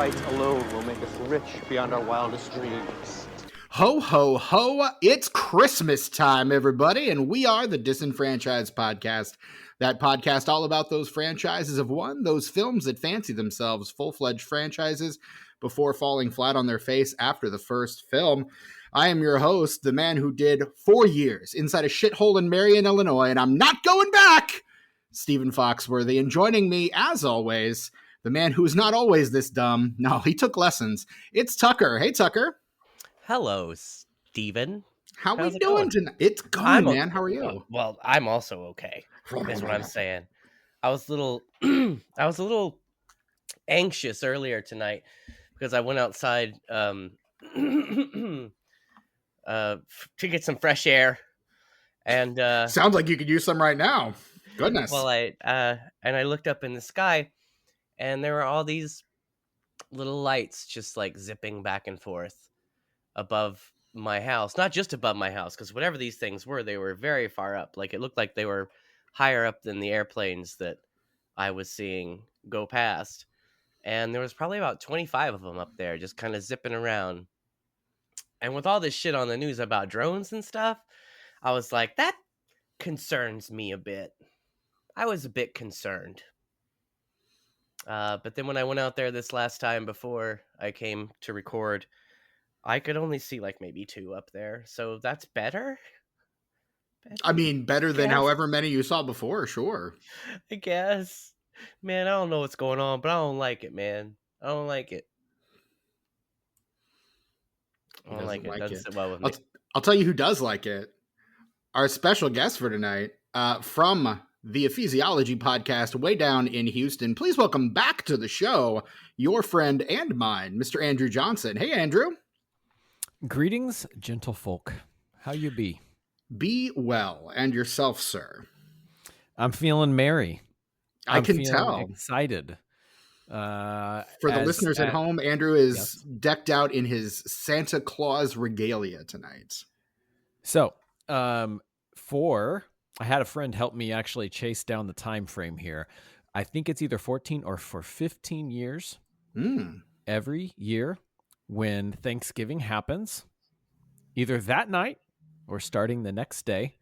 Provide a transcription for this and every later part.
Christ alone will make us rich beyond our wildest dreams. Ho, ho, ho. It's Christmas time, everybody, and we are the Disenfranchised Podcast. That podcast all about those franchises of one, those films that fancy themselves full-fledged franchises before falling flat on their face after the first film. I am your host, the man who did 4 years inside a shithole in Marion, Illinois, and I'm not going back, Stephen Foxworthy. And joining me, as always, the man who is not always this dumb. No, he took lessons. It's Tucker. Hey, Tucker. Hello, Steven. How are we doing tonight? It's going, man. How are you? Well, I'm also okay. Is what I'm saying. I was a little anxious earlier tonight because I went outside to get some fresh air, and sounds like you could use some right now. Goodness. Well, I looked up in the sky, and there were all these little lights just like zipping back and forth above my house. Not just above my house, because whatever these things were, they were very far up. Like, it looked like they were higher up than the airplanes that I was seeing go past. And there was probably about 25 of them up there just kind of zipping around. And with all this shit on the news about drones and stuff, I was like, that concerns me a bit. I was a bit concerned. But then when I went out there this last time before I came to record, I could only see like maybe 2 up there. So that's better. I mean, better than however many you saw before, sure. I guess. Man, I don't know what's going on, but I don't like it, man. I don't like it. I don't like it. It doesn't sit well with me. I'll tell you who does like it. Our special guest for tonight, from the Ephesiology Podcast way down in Houston. Please welcome back to the show, your friend and mine, Mr. Andrew Johnson. Hey, Andrew. Greetings, gentle folk. How you be? Be well, and yourself, sir. I'm feeling merry. I can tell. Excited. For the listeners at home, Andrew is decked out in his Santa Claus regalia tonight. So, I had a friend help me actually chase down the time frame here. I think it's either 14 or for 15 years. Every year, when Thanksgiving happens, either that night or starting the next day,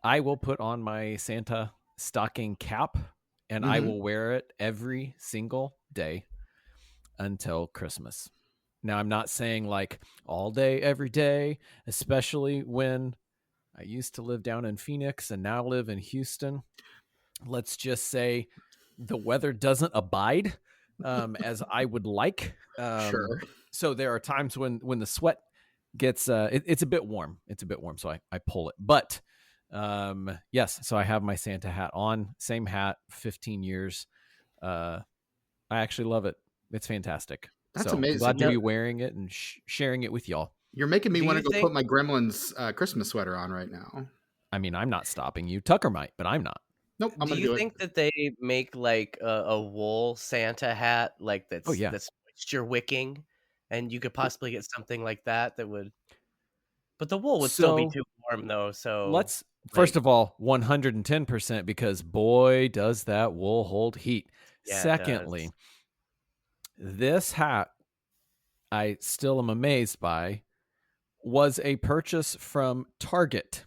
I will put on my Santa stocking cap and I will wear it every single day until Christmas. Now, I'm not saying like all day, every day, especially when I used to live down in Phoenix and now live in Houston. Let's just say the weather doesn't abide as I would like. Sure. So there are times when the sweat gets, it's a bit warm. It's a bit warm. So I pull it. But yes, so I have my Santa hat on. Same hat, 15 years. I actually love it. It's fantastic. That's so amazing. Glad to be wearing it and sharing it with y'all. You're making me want to go put my Gremlins Christmas sweater on right now. I mean, I'm not stopping you. Tucker might, but I'm not. Nope. I'm do you think that they make like a wool Santa hat like that's that's moisture wicking, and you could possibly get something like that would, but the wool would still be too warm though. So let's first of all 110% because boy does that wool hold heat. Yeah, secondly, this hat I still am amazed by was a purchase from Target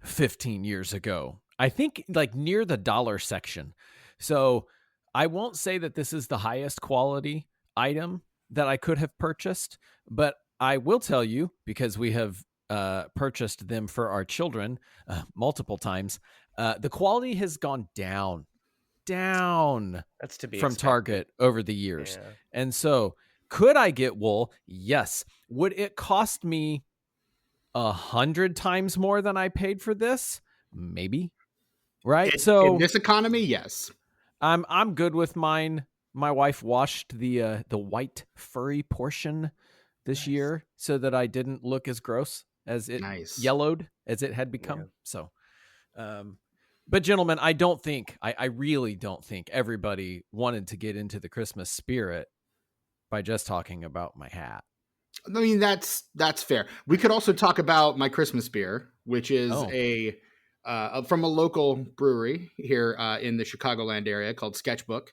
15 years ago. I think like near the dollar section. So I won't say that this is the highest quality item that I could have purchased, but I will tell you, because we have purchased them for our children multiple times, the quality has gone down that's to be from expected. Target over the years. Yeah. And so could I get wool? Yes. Would it cost me 100 times more than I paid for this? Maybe. Right. So in this economy, yes. I'm good with mine. My wife washed the white furry portion this year so that I didn't look as gross as it yellowed as it had become. Yeah. So, but gentlemen, I really don't think everybody wanted to get into the Christmas spirit by just talking about my hat. I mean, that's fair. We could also talk about my Christmas beer, which is from a local brewery here in the Chicagoland area called Sketchbook.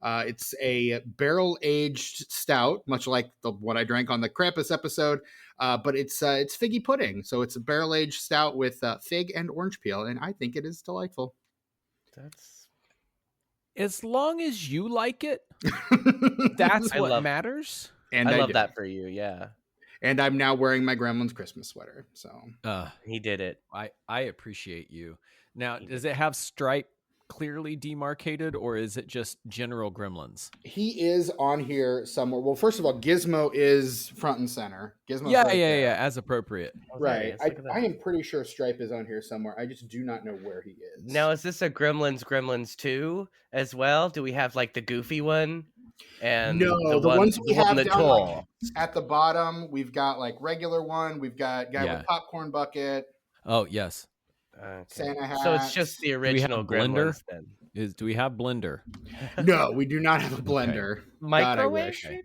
It's a barrel-aged stout, much like the one I drank on the Krampus episode, but it's figgy pudding. So it's a barrel-aged stout with fig and orange peel, and I think it is delightful. That's as long as you like it, that's what matters. And I love that for you. Yeah. And I'm now wearing my Gremlins Christmas sweater. So he did it. I appreciate you. Now, does it have Stripe clearly demarcated, or is it just general Gremlins? He is on here somewhere. Well, first of all, Gizmo is front and center. Gizmo's yeah, right there. as appropriate. Right. I am pretty sure Stripe is on here somewhere. I just do not know where he is. Now, is this a Gremlins 2 as well? Do we have like the goofy one? And no, the ones we have the down tall. At the bottom, we've got like regular one. We've got guy with popcorn bucket. Oh, yes. Okay. Santa hat. So it's just the original Gremlins then. Do we have blender? No, we do not have a blender. Okay. Microwave? God,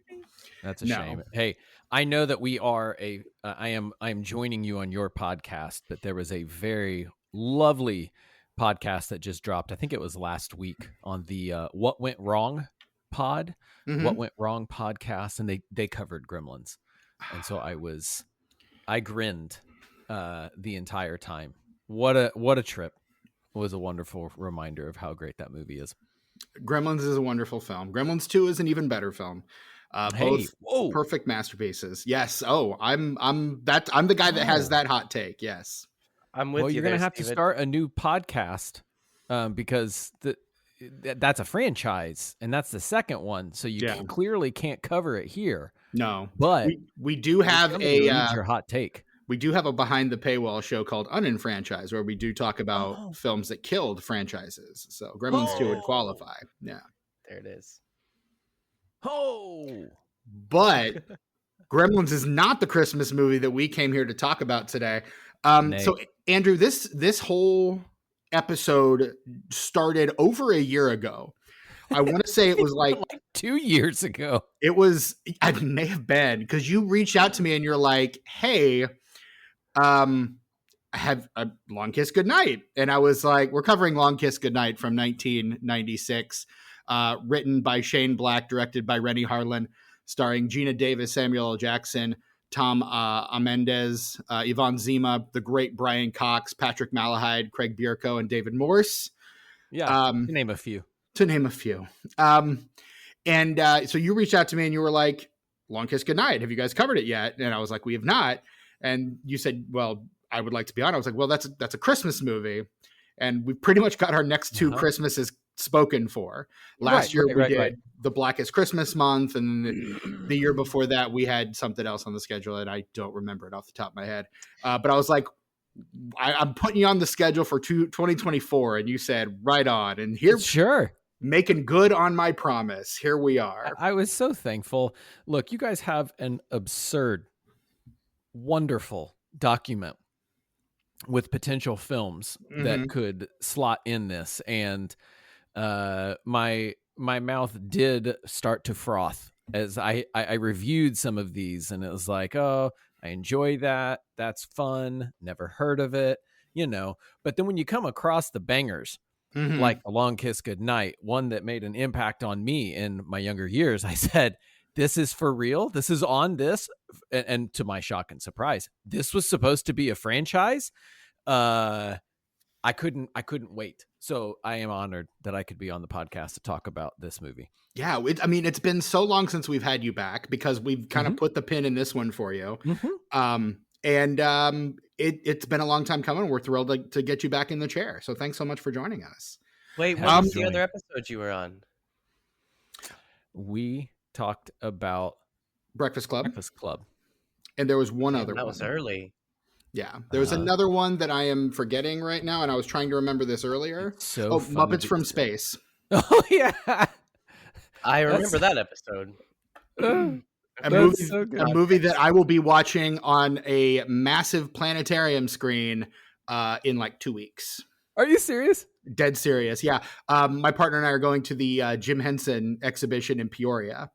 that's a shame. Hey, I know that we are I am joining you on your podcast, but there was a very lovely podcast that just dropped. I think it was last week on the What Went Wrong pod, What Went Wrong podcast, and they covered Gremlins. And so I grinned the entire time. What a trip. It was a wonderful reminder of how great that movie is. Gremlins is a wonderful film. Gremlins 2 is an even better film. Both perfect masterpieces. Yes. Oh, I'm the guy that has that hot take. Yes. I'm with you. You're going to have to start a new podcast because that's a franchise and that's the second one. So you clearly can't cover it here. No, but we do have your hot take. We do have a behind the paywall show called Unenfranchised, where we do talk about films that killed franchises. So Gremlins 2 would qualify. Yeah. There it is. But Gremlins is not the Christmas movie that we came here to talk about today. So Andrew, this whole episode started over a year ago. I want to say it was like 2 years ago. It may have been, because you reached out to me and you're like, hey, I have a Long Kiss Goodnight. And I was like, we're covering Long Kiss Goodnight from 1996, written by Shane Black, directed by Rennie Harlan, starring Geena Davis, Samuel L. Jackson, Tom Amendez, Yvonne Zima, the great Brian Cox, Patrick Malahide, Craig Bierko, and David Morse. Yeah, to name a few. So you reached out to me and you were like, Long Kiss Goodnight, have you guys covered it yet? And I was like, we have not. And you said, well, I would like to be on. I was like, well, that's a Christmas movie. And we pretty much got our next two Christmases spoken for. Last year we did The Blackest Christmas Month. And the year before that, we had something else on the schedule. And I don't remember it off the top of my head. But I was like, I'm putting you on the schedule for 2024. And you said, right on. And here, sure. Making good on my promise. Here we are. I was so thankful. Look, you guys have an absurd, wonderful document with potential films that could slot in this. And my mouth did start to froth as I reviewed some of these, and it was like, oh, I enjoy that. That's fun. Never heard of it, But then when you come across the bangers, like A Long Kiss Goodnight, one that made an impact on me in my younger years, I said, this is for real. This is on this. And to my shock and surprise, this was supposed to be a franchise. I couldn't wait. So I am honored that I could be on the podcast to talk about this movie. Yeah. It's been so long since we've had you back because we've kind of put the pin in this one for you. It's been a long time coming. We're thrilled to get you back in the chair. So thanks so much for joining us. Wait, what was the other episode you were on? We talked about Breakfast Club. And there was one other one. That was early. Yeah. There was another one that I am forgetting right now, and I was trying to remember this earher. Muppets from Space. Oh, yeah. I remember that episode. A movie that I will be watching on a massive planetarium screen in like 2 weeks. Are you serious? Dead serious, yeah. My partner and I are going to the Jim Henson exhibition in Peoria.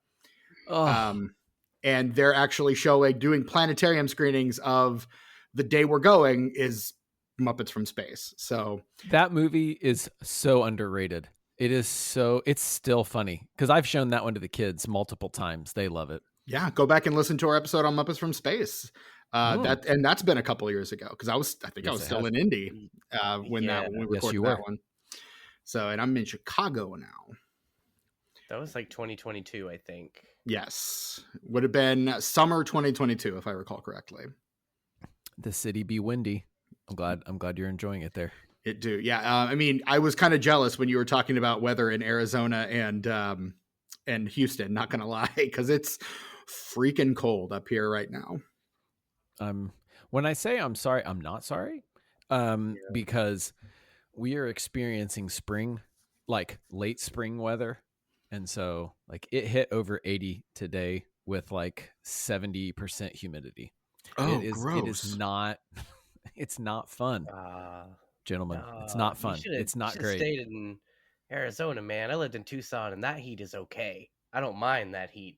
And they're actually doing planetarium screenings of the day we're going is Muppets from Space. So that movie is so underrated. It's still funny because I've shown that one to the kids multiple times. They love it. Yeah, go back and listen to our episode on Muppets from Space. That's been a couple of years ago because I was still in Indy when we recorded that one. So, and I'm in Chicago now. That was like 2022, I think. Yes, would have been summer 2022 if I recall correctly. The city be windy. I'm glad you're enjoying it there. It do, yeah. I mean, I was kind of jealous when you were talking about weather in Arizona and Houston. Not gonna lie, because it's freaking cold up here right now. When I say I'm sorry, I'm not sorry, because we are experiencing spring, like late spring weather, and so like it hit over 80 today with like 70% humidity. Oh, gross! It is not. It's not fun. Gentlemen, it's not fun. It's not great. Stayed in Arizona, man. I lived in Tucson, and that heat is okay. I don't mind that heat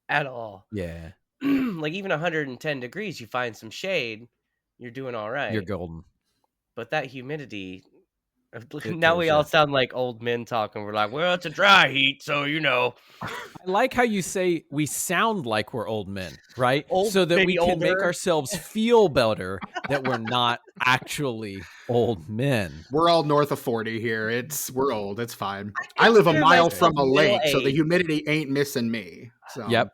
at all. Yeah. Like even 110 degrees, you find some shade, you're doing all right. You're golden. But that humidity, now we all sound like old men talking. We're like, well, it's a dry heat, so you know. I like how you say we sound like we're old men, right? So that we can make ourselves feel better that we're not actually old men. We're all north of 40 here. We're old. It's fine. I live a mile from a lake, so the humidity ain't missing me. So. Yep.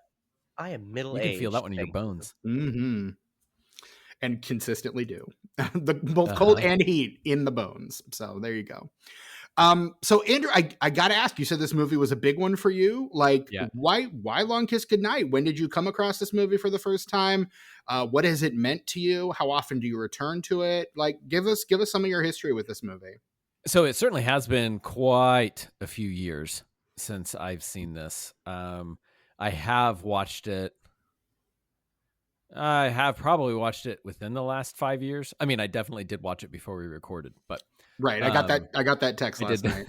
I am middle-aged. You can feel that one in your bones. Mm-hmm. And consistently do. Both cold and heat in the bones. So there you go. So Andrew, I got to ask, you said this movie was a big one for you. Like, why Long Kiss Goodnight? When did you come across this movie for the first time? What has it meant to you? How often do you return to it? Like, give us some of your history with this movie. So it certainly has been quite a few years since I've seen this. I have watched it. I have probably watched it within the last 5 years. I mean, I definitely did watch it before we recorded, but right. I got that text last night.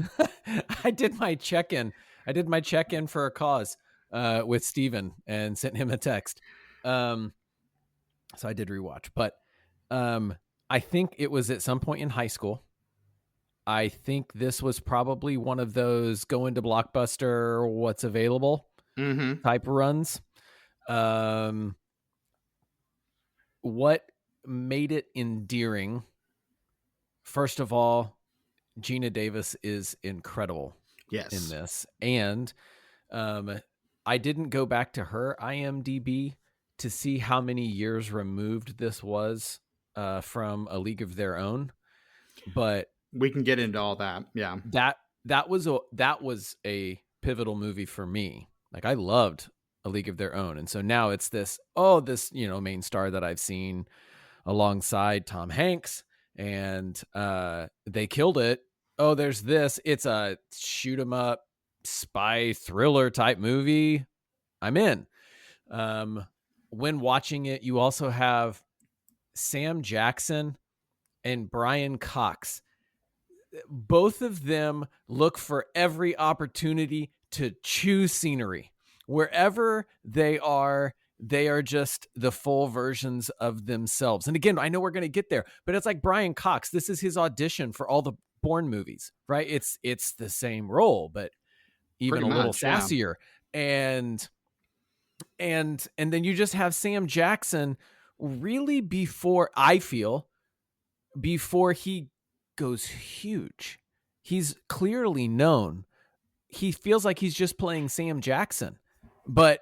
I did my check-in. I did my check-in for a cause with Steven and sent him a text. So I did rewatch, but I think it was at some point in high school. I think this was probably one of those go into Blockbuster, what's available type runs. What made it endearing? First of all, Geena Davis is incredible in this. And I didn't go back to her IMDb to see how many years removed this was from A League of Their Own. But we can get into all that. Yeah. That was a pivotal movie for me. Like, I loved A League of Their Own. And so now it's this main star that I've seen alongside Tom Hanks, and they killed it. Oh, there's this. It's a shoot 'em up spy thriller type movie. I'm in. When watching it, you also have Sam Jackson and Brian Cox. Both of them look for every opportunity to choose scenery. Wherever they are just the full versions of themselves. And again, I know we're going to get there, but it's like Brian Cox. This is his audition for all the Bourne movies, right? It's the same role, but even pretty a little sassier. Yeah. And then you just have Sam Jackson really before he goes huge. He's clearly known. He feels like he's just playing Sam Jackson, but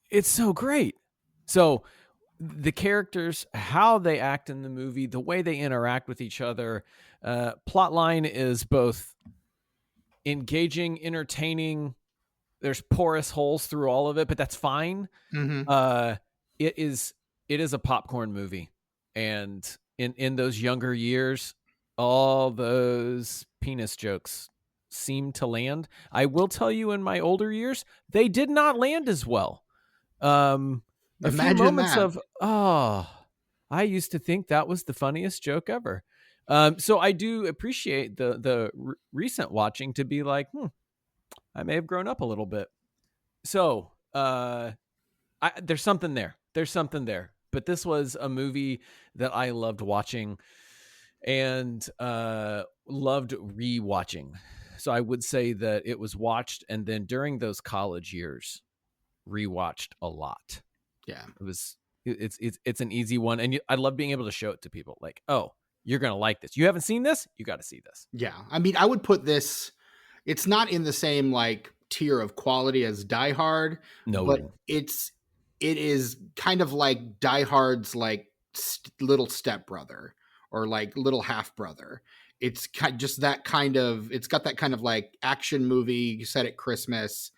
it's so great. So the characters, how they act in the movie, the way they interact with each other, plot line is both engaging, entertaining. There's porous holes through all of it, but that's fine. It is a popcorn movie. And in those younger years, all those penis jokes seem to land. I will tell you, in my older years, they did not land as well. A few moments of, I used to think that was the funniest joke ever. So I do appreciate the recent watching to be like, I may have grown up a little bit. So there's something there. But this was a movie that I loved watching and loved rewatching. So I would say that it was watched, and then during those college years, rewatched a lot. Yeah, it's an easy one, and I love being able to show it to people. Like, oh, you're gonna like this. You haven't seen this? You got to see this. Yeah, I mean, I would put this. It's not in the same like tier of quality as Die Hard, No, but it is kind of like Die Hard's like little stepbrother or like little half brother. It's just that kind of. It's got that kind of like action movie set at Christmas,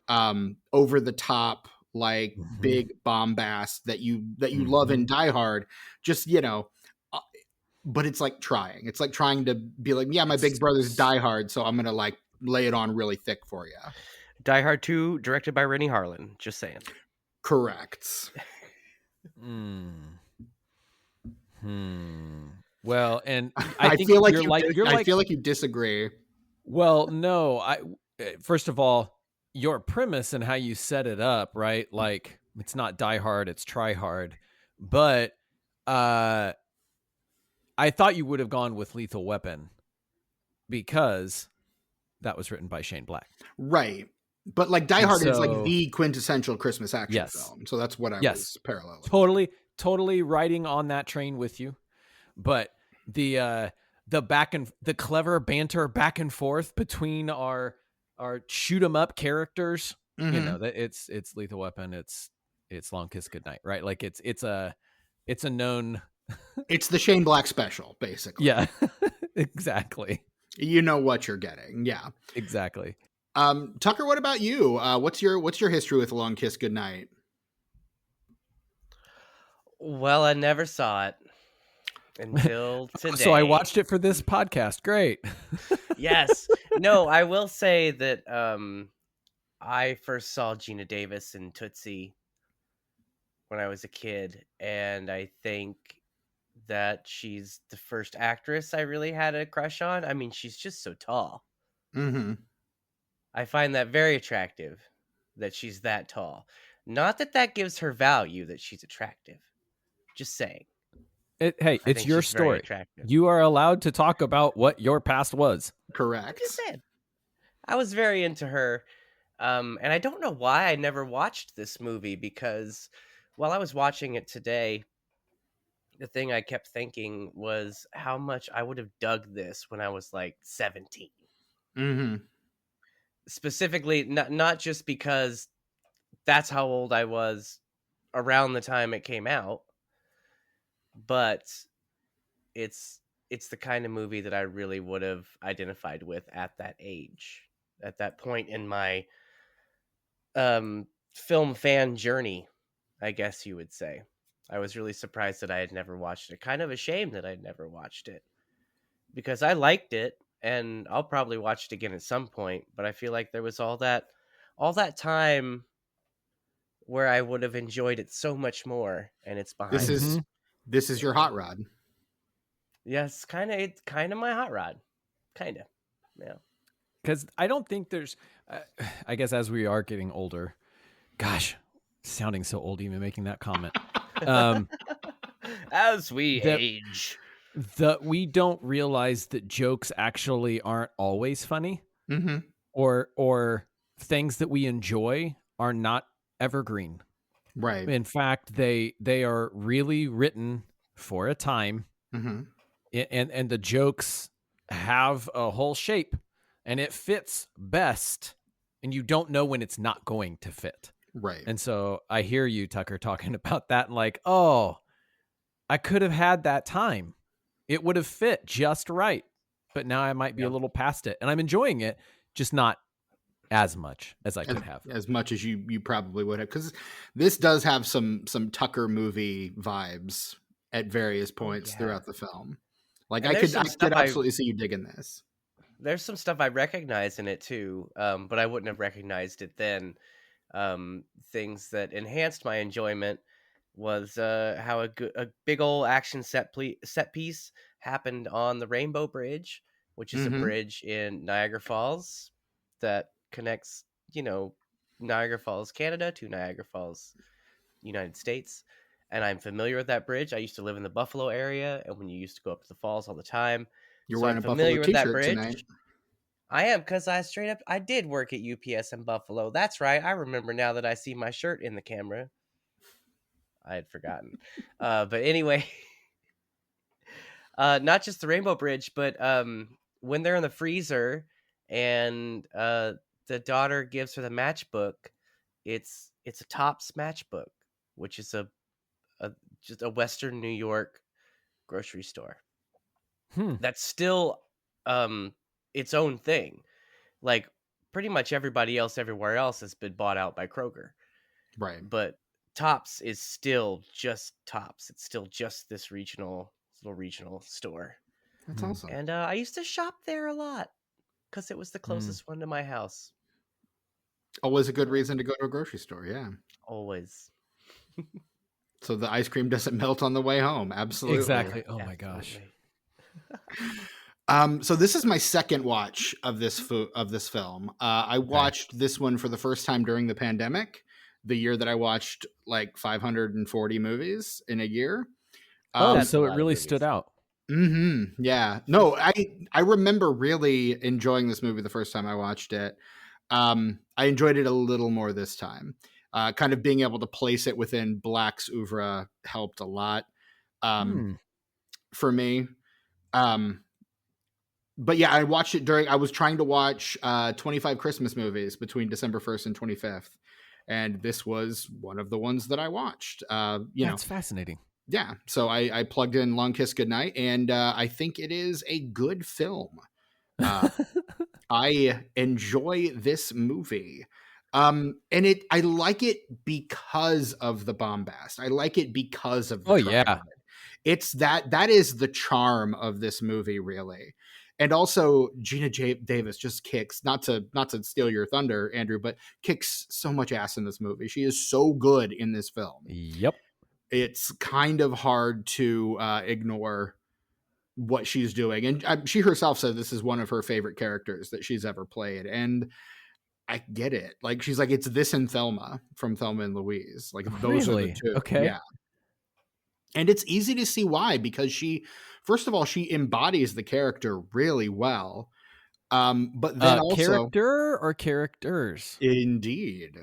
over the top, like big bombast that you love in Die Hard. Just but it's like trying. It's like trying to be like, yeah, my big brother's Die Hard, so I'm gonna like lay it on really thick for you. Die Hard 2, directed by Rennie Harlan. Just saying. Correct. Well, and I think feel like I feel like you disagree. Well, no. First of all, your premise and how you set it up, right? Like, it's not Die Hard, it's Try Hard. But I thought you would have gone with Lethal Weapon because that was written by Shane Black. Right. But like Die Hard is like the quintessential Christmas action film. So that's what I was paralleling. Totally riding on that train with you. But the clever banter back and forth between our shoot 'em up characters, that it's Lethal Weapon, it's Long Kiss Goodnight, right? Like it's a known. It's the Shane Black special, basically. Yeah, exactly. You know what you're getting. Yeah, exactly. Tucker, what about you? What's your history with Long Kiss Goodnight? Well, I never saw it until today. So I watched it for this podcast. Great. Yes. No, I will say that I first saw Geena Davis in Tootsie when I was a kid, and I think that she's the first actress I really had a crush on. I mean, she's just so tall. Mm-hmm. I find that very attractive that she's that tall. Not that gives her value that she's attractive. Just saying. It's your story. You are allowed to talk about what your past was. Correct. I'm just saying. I was very into her. And I don't know why I never watched this movie, because while I was watching it today, the thing I kept thinking was how much I would have dug this when I was like 17. Mm-hmm. Specifically, not just because that's how old I was around the time it came out, but it's the kind of movie that I really would have identified with at that age, at that point in my film fan journey, I guess you would say. I was really surprised that I had never watched it. Kind of ashamed that I'd never watched it, because I liked it, and I'll probably watch it again at some point, but I feel like there was all that time where I would have enjoyed it so much more, and it's behind. This is your hot rod. Yes, it's kind of my hot rod. Kind of. Yeah. Cuz I don't think there's I guess as we are getting older, gosh, sounding so old even making that comment. As we age, we don't realize that jokes actually aren't always funny, or things that we enjoy are not evergreen. Right. In fact, they are really written for a time, and the jokes have a whole shape, and it fits best, and you don't know when it's not going to fit. Right. And so I hear you, Tucker, talking about that, and like, oh, I could have had that time. It would have fit just right. But now I might be a little past it, and I'm enjoying it, just not as much as I could have. As much as you probably would have, because this does have some Tucker movie vibes at various points throughout the film. Like I could absolutely see you digging this. There's some stuff I recognize in it too, but I wouldn't have recognized it then. Things that enhanced my enjoyment was how a big old action set piece happened on the Rainbow Bridge, which is a bridge in Niagara Falls that connects, Niagara Falls, Canada to Niagara Falls, United States. And I'm familiar with that bridge. I used to live in the Buffalo area, and when you used to go up to the falls all the time. You're wearing a Buffalo t-shirt tonight. I am, because I did work at UPS in Buffalo. That's right. I remember now that I see my shirt in the camera. I had forgotten. But anyway, not just the Rainbow Bridge, but when they're in the freezer and the daughter gives her the matchbook, it's a Topps matchbook, which is just a Western New York grocery store. That's still its own thing. Like pretty much everybody else everywhere else has been bought out by Kroger. Right. But Topps is still just Topps. It's still just this little regional store. That's awesome. And I used to shop there a lot because it was the closest one to my house. Always a good reason to go to a grocery store. Yeah. Always. So the ice cream doesn't melt on the way home. Absolutely. Exactly. Oh my gosh. So this is my second watch of this film. I watched this one for the first time during the pandemic, the year that I watched like 540 movies in a year. So it really stood out. Mm-hmm. Yeah. No, I remember really enjoying this movie the first time I watched it. I enjoyed it a little more this time. Kind of being able to place it within Black's oeuvre helped a lot for me. But yeah, I watched it I was trying to watch 25 Christmas movies between December 1st and 25th. And this was one of the ones that I watched. That's fascinating. Yeah. So I plugged in Long Kiss Goodnight, and I think it is a good film. I enjoy this movie. And I like it because of the bombast. I like it because of the yeah. It's that is the charm of this movie, really. And also Geena Davis just kicks, not to steal your thunder, Andrew, but kicks so much ass in this movie. She is so good in this film. Yep. It's kind of hard to ignore what she's doing. And she herself said this is one of her favorite characters that she's ever played. And I get it. Like, she's like, it's this and Thelma from Thelma and Louise. Like, those are the two. Okay. Yeah. And it's easy to see why, because first of all, she embodies the character really well. But then also character or characters? Indeed.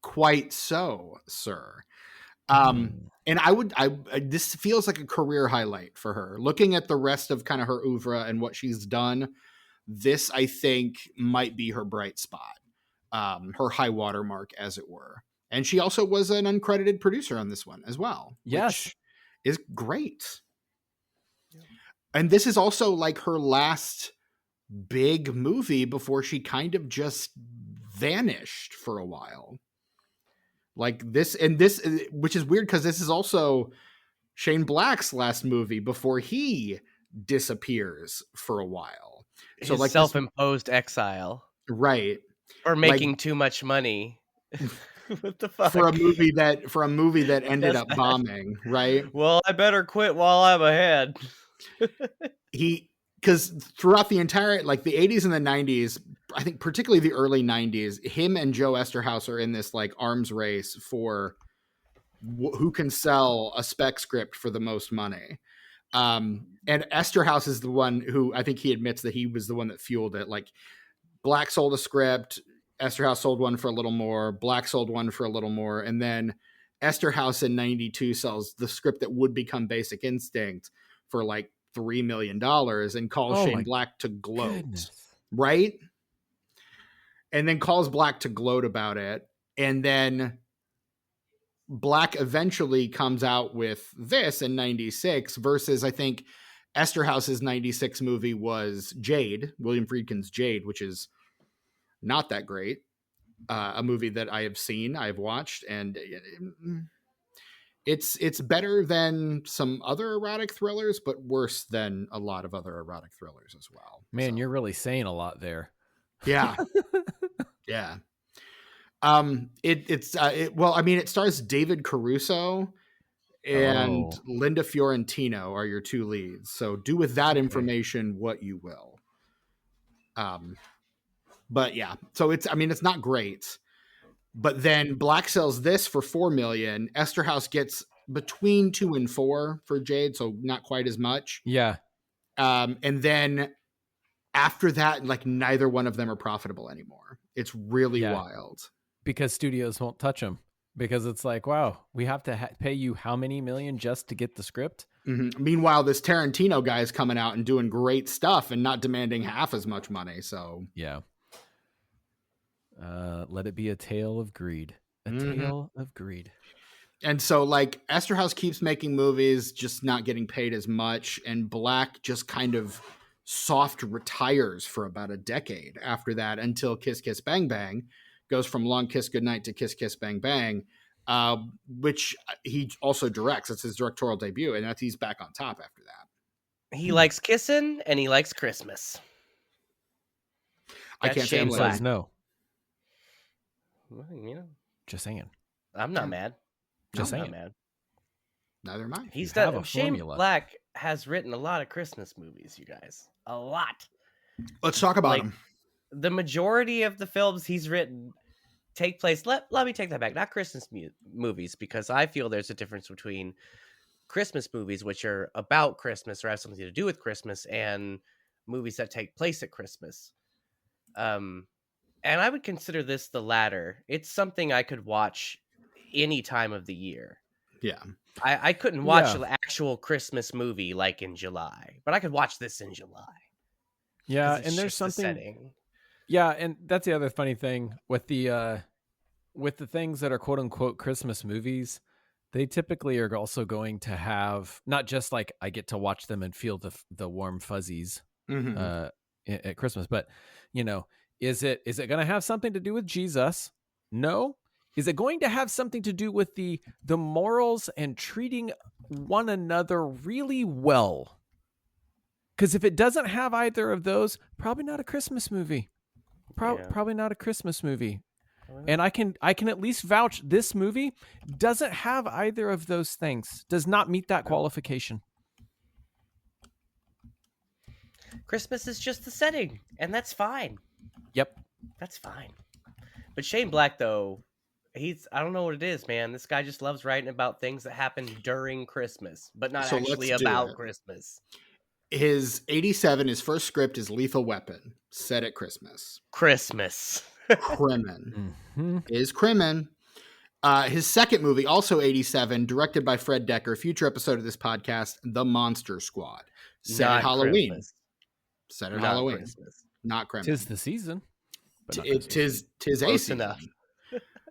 Quite so, sir. And this feels like a career highlight for her. Looking at the rest of kind of her oeuvre and what she's done, this, I think, might be her bright spot, her high water mark, as it were. And she also was an uncredited producer on this one as well. Yes. Which is great. Yeah. And this is also like her last big movie before she kind of just vanished for a while. Like this, which is weird because this is also Shane Black's last movie before he disappears for a while. So, like, self-imposed exile, right? Or making too much money. What the fuck? For a movie that ended up bombing, right? Well, I better quit while I'm ahead. Because throughout the entire, like, the 80s and the 90s, I think particularly the early 90s, him and Joe Esterhaus are in this like arms race for who can sell a spec script for the most money. And Esterhaus is the one who, I think he admits that he was the one that fueled it. Like, Black sold a script, Esterhaus sold one for a little more, Black sold one for a little more, and then Esterhaus in 92 sells the script that would become Basic Instinct for like $3 million and calls Shane Black to gloat. Right? And then calls Black to gloat about it. And then Black eventually comes out with this in 96 versus, I think, Esterhaus's 96 movie was Jade, William Friedkin's Jade, which is not that great. A movie that I have watched, and it's better than some other erotic thrillers, but worse than a lot of other erotic thrillers as well. Man, you're really saying a lot there. Yeah. Yeah. It stars David Caruso and Linda Fiorentino are your two leads. So do with that information what you will. But yeah, so it's not great. But then Black sells this for $4 million. Esterhaus gets between 2 and 4 for Jade, so not quite as much. Yeah. And then after that, like neither one of them are profitable anymore. It's really wild. Because studios won't touch them. Because it's like, wow, we have to pay you how many million just to get the script? Mm-hmm. Meanwhile, this Tarantino guy is coming out and doing great stuff and not demanding half as much money. So yeah. Let it be a tale of greed. A tale of greed. And so like Esterhaus keeps making movies, just not getting paid as much. And Black just kind of soft retires for about a decade after that until Kiss Kiss Bang Bang goes from Long Kiss Goodnight to Kiss Kiss Bang Bang, which he also directs. It's his directorial debut, and he's back on top after that. He likes kissing and he likes Christmas. I can't say Shane says no. Well, you know, just saying. I'm not mad. Just I'm saying. not mad. Neither am I. He's have done. a Shane formula. Black has written a lot of Christmas movies, you guys. A lot. Let's talk about him. The majority of the films he's written take place. Let me take that back. Not Christmas movies, because I feel there's a difference between Christmas movies, which are about Christmas or have something to do with Christmas, and movies that take place at Christmas. And I would consider this the latter. It's something I could watch any time of the year. Yeah. I couldn't watch an actual Christmas movie like in July, but I could watch this in July. Yeah, and there's something. Yeah, and that's the other funny thing with the things that are quote unquote Christmas movies. They typically are also going to have not just like I get to watch them and feel the warm fuzzies at Christmas, but you know, is it going to have something to do with Jesus? No. Is it going to have something to do with the morals and treating one another really well? Because if it doesn't have either of those, probably not a Christmas movie. Probably not a Christmas movie. And I can at least vouch this movie doesn't have either of those things. Does not meet that qualification. Christmas is just the setting, and that's fine. Yep. That's fine. But Shane Black, though, I don't know what it is, man. This guy just loves writing about things that happen during Christmas, but not actually about Christmas. His 87, his first script is Lethal Weapon, set at Christmas. Crimin. Is Crimin. His second movie, also 87, directed by Fred Decker, future episode of this podcast, The Monster Squad. Set at Halloween. Christmas. Set at Halloween. Christmas. Not Crimin. Tis the season. Tis a season. Enough.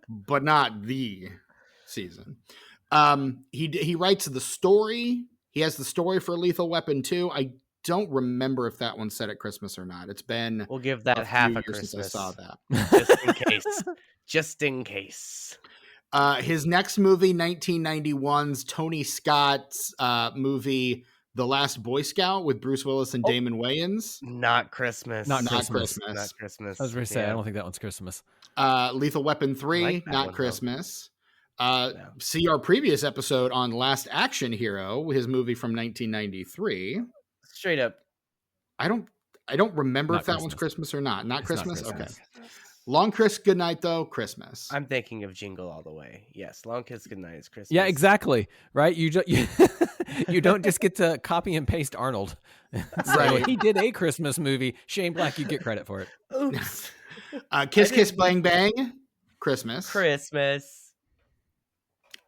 But not the season. He writes the story. He has the story for Lethal Weapon 2. I don't remember if that one's set at Christmas or not. It's been we'll give that half a years Christmas since I saw that. Just in case. Just in case. His next movie, 1991's Tony Scott's movie, The Last Boy Scout with Bruce Willis and Damon Wayans. Not Christmas. Not Christmas. Not Christmas. I was going to say, I don't think that one's Christmas. Lethal Weapon 3, not Christmas. See our previous episode on Last Action Hero, his movie from 1993. Straight up. I don't remember if that one's Christmas or not. Not Christmas? Okay. Long Kiss Goodnight, though, Christmas. I'm thinking of Jingle All the Way. Yes, Long Kiss Goodnight is Christmas. Yeah, exactly. Right? You don't just get to copy and paste Arnold. Right. He did a Christmas movie. Shane Black, you get credit for it. Oops. Kiss Kiss Bang Bang, Christmas.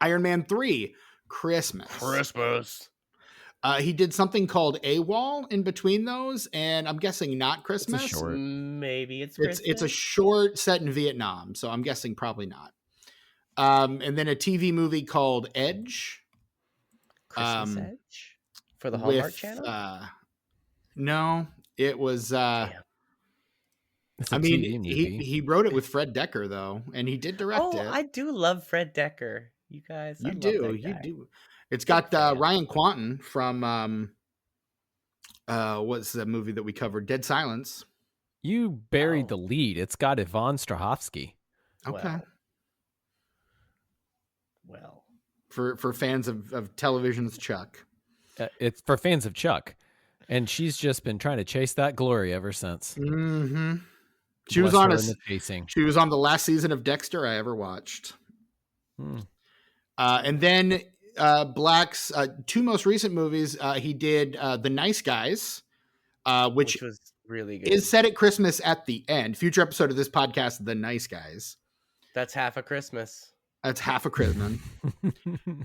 Iron Man 3, Christmas. He did something called AWOL in between those, and I'm guessing not Christmas. It's a short. Maybe it's Christmas. It's a short set in Vietnam, so I'm guessing probably not. And then a TV movie called Edge. Christmas Edge? For the Hallmark Channel? No, it was... I mean, he wrote it with Fred Decker, though, and he did direct it. I do love Fred Decker. You guys, you do. It's got Ryan Quanten from what's the movie that we covered? Dead Silence. You buried the lead. It's got Yvonne Strahovski. Okay. Well. For fans of television's Chuck. It's for fans of Chuck. And she's just been trying to chase that glory ever since. Mm-hmm. She was on the last season of Dexter I ever watched. And then Black's two most recent movies, he did The Nice Guys, which Really good. is set at Christmas at the end. Future episode of this podcast, The Nice Guys. That's half a Christmas. That's half a Christmas.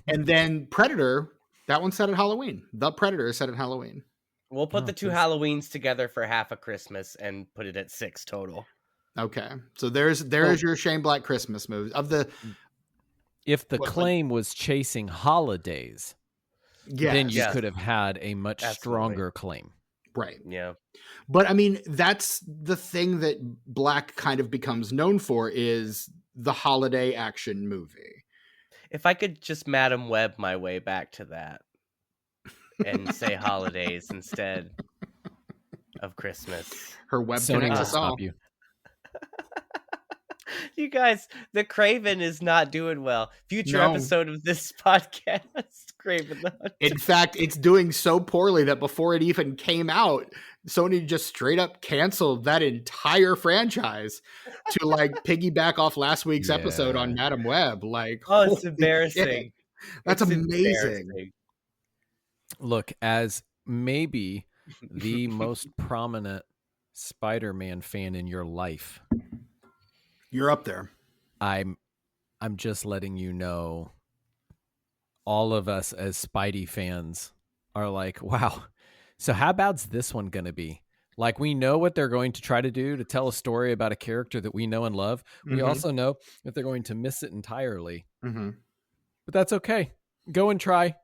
And then Predator, that one's set at Halloween. The Predator is set at Halloween. We'll put the two Halloweens together for half a Christmas and put it at 6 total. Okay. So there's your Shane Black Christmas movie. If the claim was chasing holidays, then you could have had a much stronger claim. Right. Yeah. But I mean, that's the thing that Black kind of becomes known for is the holiday action movie. If I could just Madam Web my way back to that and say holidays instead of Christmas. Her web connects us all. You. You guys, the Craven is not doing well. Future episode of this podcast, Craven the Hunter. In fact, it's doing so poorly that before it even came out, Sony just straight up canceled that entire franchise to like piggyback off last week's episode on Madam Web. Like, oh, it's embarrassing. Shit. That's amazing. Look, as maybe the most prominent Spider-Man fan in your life, you're up there. I'm just letting you know, all of us as Spidey fans are like, wow, so how bad's this one going to be? Like, we know what they're going to try to do to tell a story about a character that we know and love. We also know that they're going to miss it entirely. But that's okay. Go and try.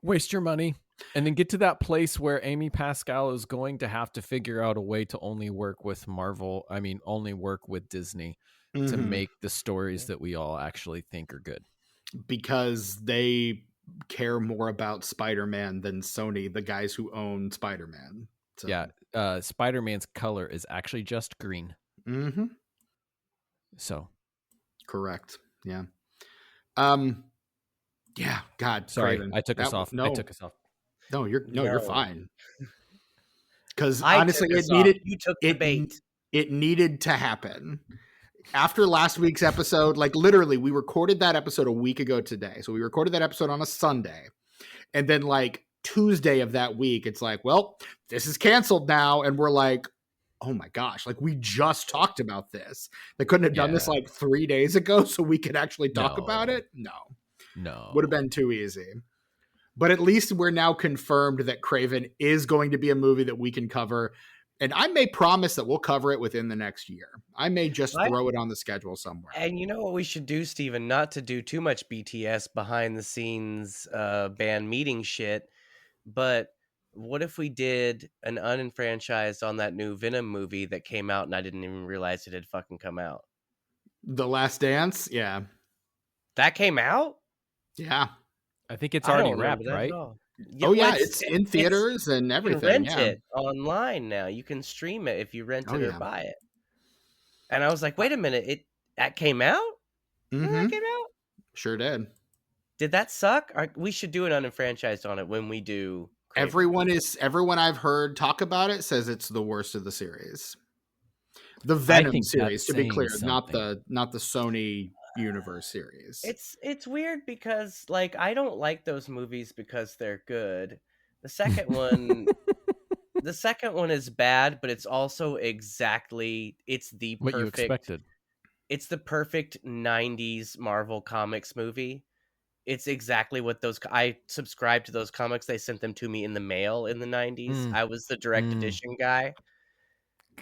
Waste your money. And then get to that place where Amy Pascal is going to have to figure out a way to only work with only work with Disney to make the stories that we all actually think are good. Because they care more about Spider-Man than Sony, the guys who own Spider-Man. So. Yeah, Spider-Man's color is actually just green. So. Correct. Yeah. Yeah, God. Sorry, Craven. I took us off. No. I took us off. No, you're fine. Because I honestly, you took the bait. It needed to happen. After last week's episode, like literally, we recorded that episode a week ago today. So we recorded that episode on a Sunday. And then like Tuesday of that week, it's like, well, this is canceled now. And we're like, oh my gosh, like we just talked about this. They couldn't have done this like 3 days ago so we could actually talk about it? No. Would have been too easy. But at least we're now confirmed that Craven is going to be a movie that we can cover. And I may promise that we'll cover it within the next year. I may just throw it on the schedule somewhere. And you know what we should do, Steven? Not to do too much BTS behind the scenes band meeting shit, but what if we did an unfranchised on that new Venom movie that came out and I didn't even realize it had fucking come out? The Last Dance? Yeah. That came out? Yeah. I think it's already wrapped, right? Yeah, it's in theaters and everything. You can rent it online now. You can stream it if you rent it or buy it. And I was like, wait a minute, that came out? That came out? Sure did. Did that suck? We should do an unfranchised on it when we do. Craven. Everyone I've heard talk about it says it's the worst of the series. The Venom series, to be clear, not the Sony Universe series. It's weird because like I don't like those movies because they're good. The second one is bad, but it's also it's the what you expected. It's the perfect 90s Marvel Comics movie. It's exactly what I subscribed to those comics. They sent them to me in the mail in the 90s. I was the direct edition guy.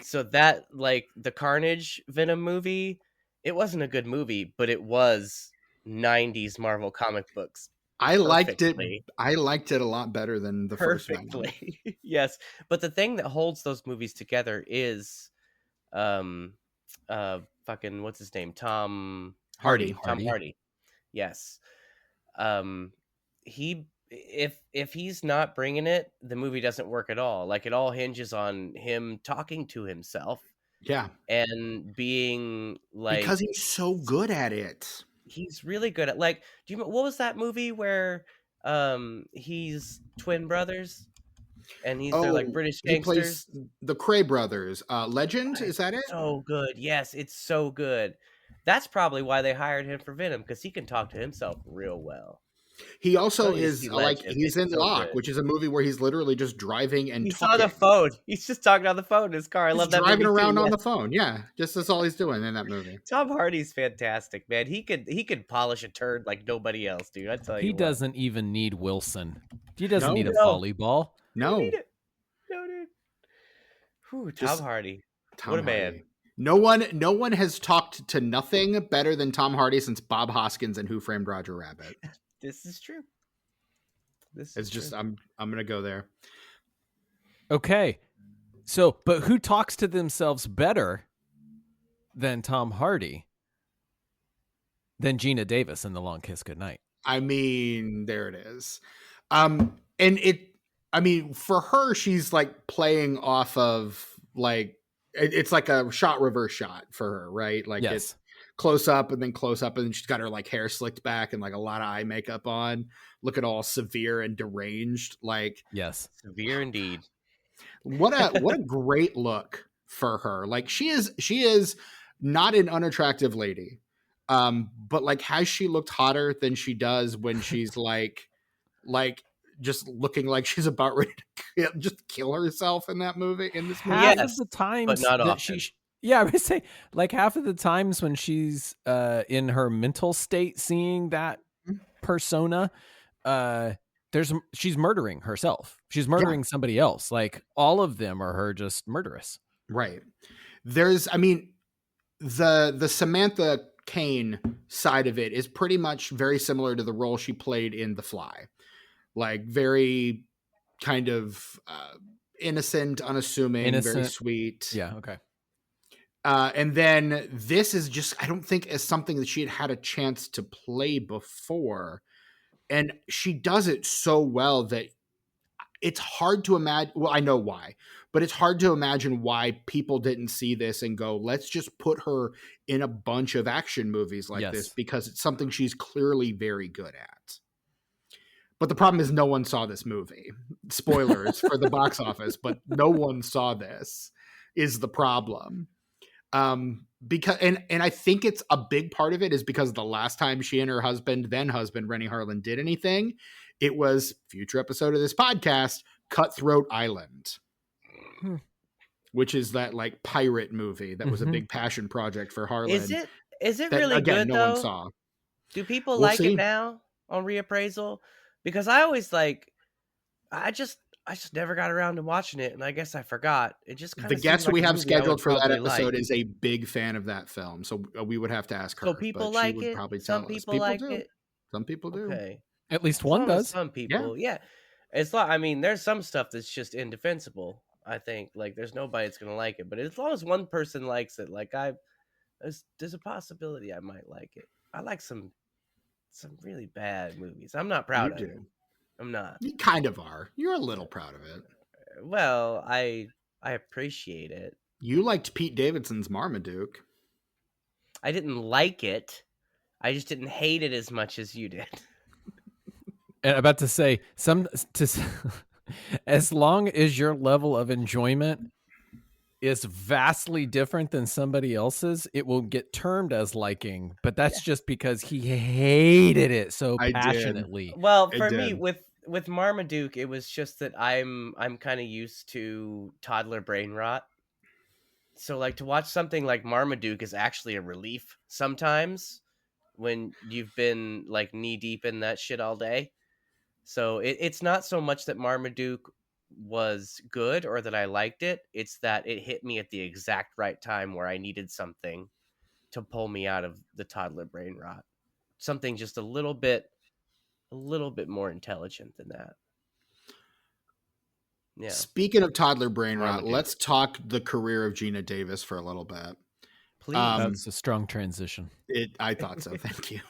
So that like the Carnage Venom movie, it wasn't a good movie, but it was 90s Marvel comic books. I liked it. I liked it a lot better than the first one. Yes. But the thing that holds those movies together is fucking what's his name? Tom Hardy. Tom Hardy. Yes. If he's not bringing it, the movie doesn't work at all. Like it all hinges on him talking to himself. Yeah. And being like, because he's so good at it. He's really good at what was that movie where he's twin brothers and they're like British gangsters? He plays the Cray brothers. Legend, is that it? So good. Yes, it's so good. That's probably why they hired him for Venom, because he can talk to himself real well. He also Don't you is see like Legend? he's in It's so Locke, good. which is a movie where he's literally just driving and He's talking. on the phone. He's just talking on the phone in his car. I He's love that driving movie around too. on Yes. the phone. Yeah, just that's all he's doing in that movie. Tom Hardy's fantastic, man. He could polish a turd like nobody else, dude. I tell you He what. doesn't even need Wilson. He doesn't No. need a No. volleyball. No, Need it. No, dude. Whew, Tom Just Hardy. Tom What a man. Hardy. No one has talked to nothing better than Tom Hardy since Bob Hoskins and Who Framed Roger Rabbit. This is true. It's just I'm gonna go there. Okay. So, but who talks to themselves better than Tom Hardy? Than Geena Davis in The Long Kiss Goodnight. I mean, there it is. For her, she's like playing off of like it's like a shot reverse shot for her, right? Like Yes. it's close up and then she's got her like hair slicked back and like a lot of eye makeup on, looking all severe and deranged. Like, yes, severe indeed. what a great look for her. Like she is not an unattractive lady. But like, has she looked hotter than she does when she's like just looking like she's about ready to just kill herself in this movie? Half Yes, of the times but not that often. I would say like half of the times when she's in her mental state seeing that persona, she's murdering herself. She's murdering somebody else. Like all of them are her just murderous. Right. The Samantha Kane side of it is pretty much very similar to the role she played in The Fly. Like very kind of innocent, unassuming, very sweet. Yeah. Okay. And then this is just, I don't think is something that she had a chance to play before. And she does it so well that it's hard to imagine. Well, I know why, but it's hard to imagine why people didn't see this and go, let's just put her in a bunch of action movies like this, because it's something she's clearly very good at. But the problem is no one saw this movie. Spoilers for the box office, but no one saw this is the problem. Because I think it's a big part of it is because the last time she and her then husband, Rennie Harlan, did anything, it was future episode of this podcast, Cutthroat Island, which is that like pirate movie that was a big passion project for Harlan. Is it really good no though? one saw. Do people We'll like see. it now on reappraisal? Because I always I just never got around to watching it, and I guess I forgot. It just kind the of guest like we a have movie I would scheduled for that probably episode like. is a big fan of that film, so we would have to ask her. So people but like she would it. probably Some tell us. people like do. it. Some people do. Okay, At least as one long as does. some people, yeah. It's like, I mean, there's some stuff that's just indefensible. I think like there's nobody that's gonna like it, but as long as one person likes it, like there's a possibility I might like it. I like some really bad movies. I'm not proud of it. I'm not. You kind of are. You're a little proud of it. Well, I appreciate it. You liked Pete Davidson's Marmaduke. I didn't like it. I just didn't hate it as much as you did. And I'm about to say as long as your level of enjoyment is vastly different than somebody else's, it will get termed as liking, but that's just because he hated it so passionately. Well, for me with Marmaduke, it was just that I'm kind of used to toddler brain rot. So like to watch something like Marmaduke is actually a relief sometimes when you've been like knee deep in that shit all day. So it's not so much that Marmaduke was good or that I liked it. It's that it hit me at the exact right time where I needed something to pull me out of the toddler brain rot. Something just a little bit more intelligent than that. Yeah. Speaking of toddler brain rot, Marmaduke. let's talk the career of Geena Davis for a little bit. Please. That's a strong transition. I thought so. Thank you.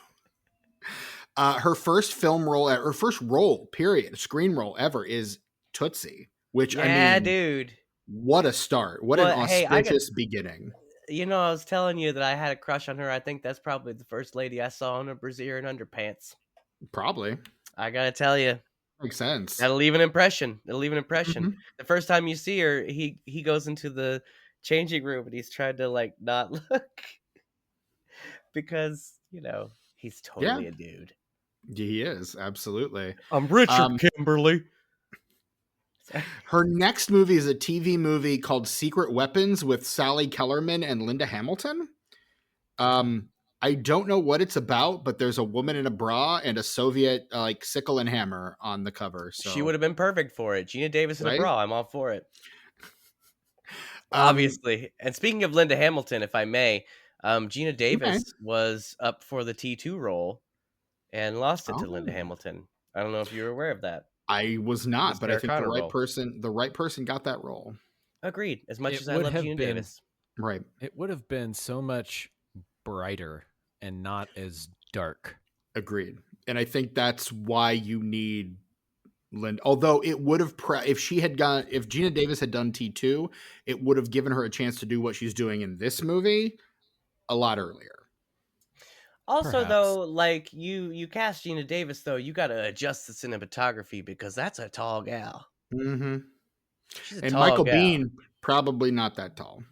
Her first film role, her first role, period, screen role ever is Tootsie, which dude. What a start. What an auspicious beginning. You know, I was telling you that I had a crush on her. I think that's probably the first lady I saw in a brassiere and underpants. Probably. I gotta tell you. Makes sense. That'll leave an impression. Mm-hmm. The first time you see her, he goes into the changing room and he's trying to like not look because, you know, he's totally a dude. He is, absolutely. I'm Richard Kimberly. Her next movie is a TV movie called Secret Weapons with Sally Kellerman and Linda Hamilton. I don't know what it's about, but there's a woman in a bra and a Soviet sickle and hammer on the cover. So She would have been perfect for it. Geena Davis in a bra. I'm all for it. Obviously. And speaking of Linda Hamilton, if I may, Geena Davis was up for the T2 role and lost it to Linda Hamilton. I don't know if you were aware of that. I was not, but I think the right person got that role. Agreed. As much as I love Geena Davis. Right. It would have been so much brighter and not as dark. Agreed. And I think that's why you need Linda. Although it would have, if Geena Davis had done T2, it would have given her a chance to do what she's doing in this movie a lot earlier. Also, Perhaps. though, like you cast Geena Davis, though, you got to adjust the cinematography because that's a tall gal. Mm-hmm. She's a and tall Michael gal. Biehn probably not that tall.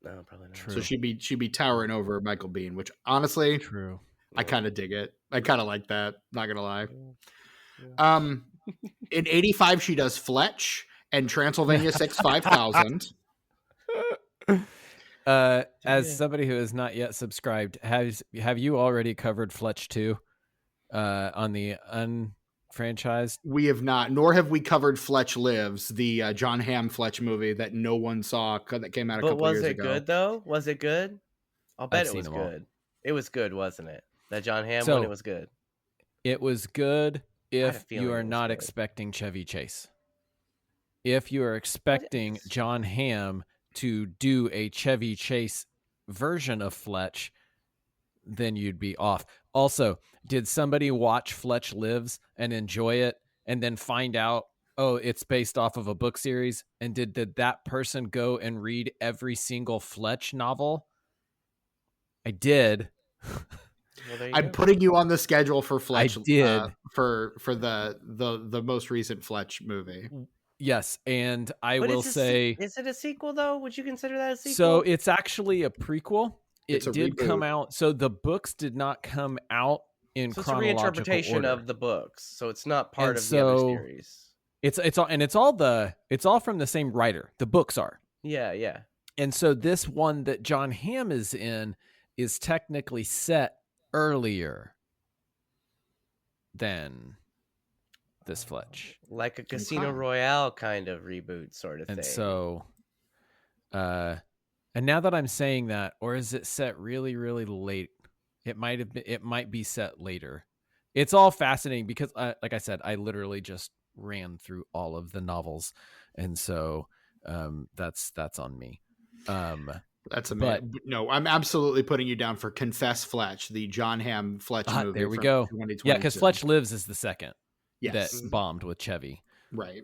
No, probably not. True. So she'd be towering over Michael Biehn, which honestly, true. I kind of dig it. I kind of like that. Not gonna lie. Yeah. In '85, she does Fletch and Transylvania 5000. As somebody who has not yet subscribed, have you already covered Fletch 2 on the unfranchised? We have not, nor have we covered Fletch Lives, the John Hamm Fletch movie that no one saw that came out a couple years ago. But was it good though? Was it good? I'll bet it was good. It was good, wasn't it? That John Hamm one, it was good. It was good if you are not expecting Chevy Chase. If you are expecting John Hamm to do a Chevy Chase version of Fletch, then you'd be off. Also, did somebody watch Fletch Lives and enjoy it and then find out, oh, it's based off of a book series? And did that person go and read every single Fletch novel? I did. Well, I'm putting you on the schedule for Fletch. I did. For the most recent Fletch movie. Yes, and I will say... Is it a sequel, though? Would you consider that a sequel? So it's actually a prequel. It did reboot. come out. So the books did not come out in chronological it's a reinterpretation order. of the books. So it's not part of the other series. It's all from the same writer. The books are. Yeah. And so this one that John Hamm is in is technically set earlier than this Fletch, like a Casino Royale kind of reboot sort of thing. And so and now that I'm saying that, or is it set really, really late? It might be set later. It's all fascinating because like I said, I literally just ran through all of the novels, and so that's on me. That's amazing. No, I'm absolutely putting you down for Confess Fletch, the John Hamm Fletch movie. There we go. 2022. Yeah, because Fletch Lives is the second. Yes. That bombed with Chevy. Right.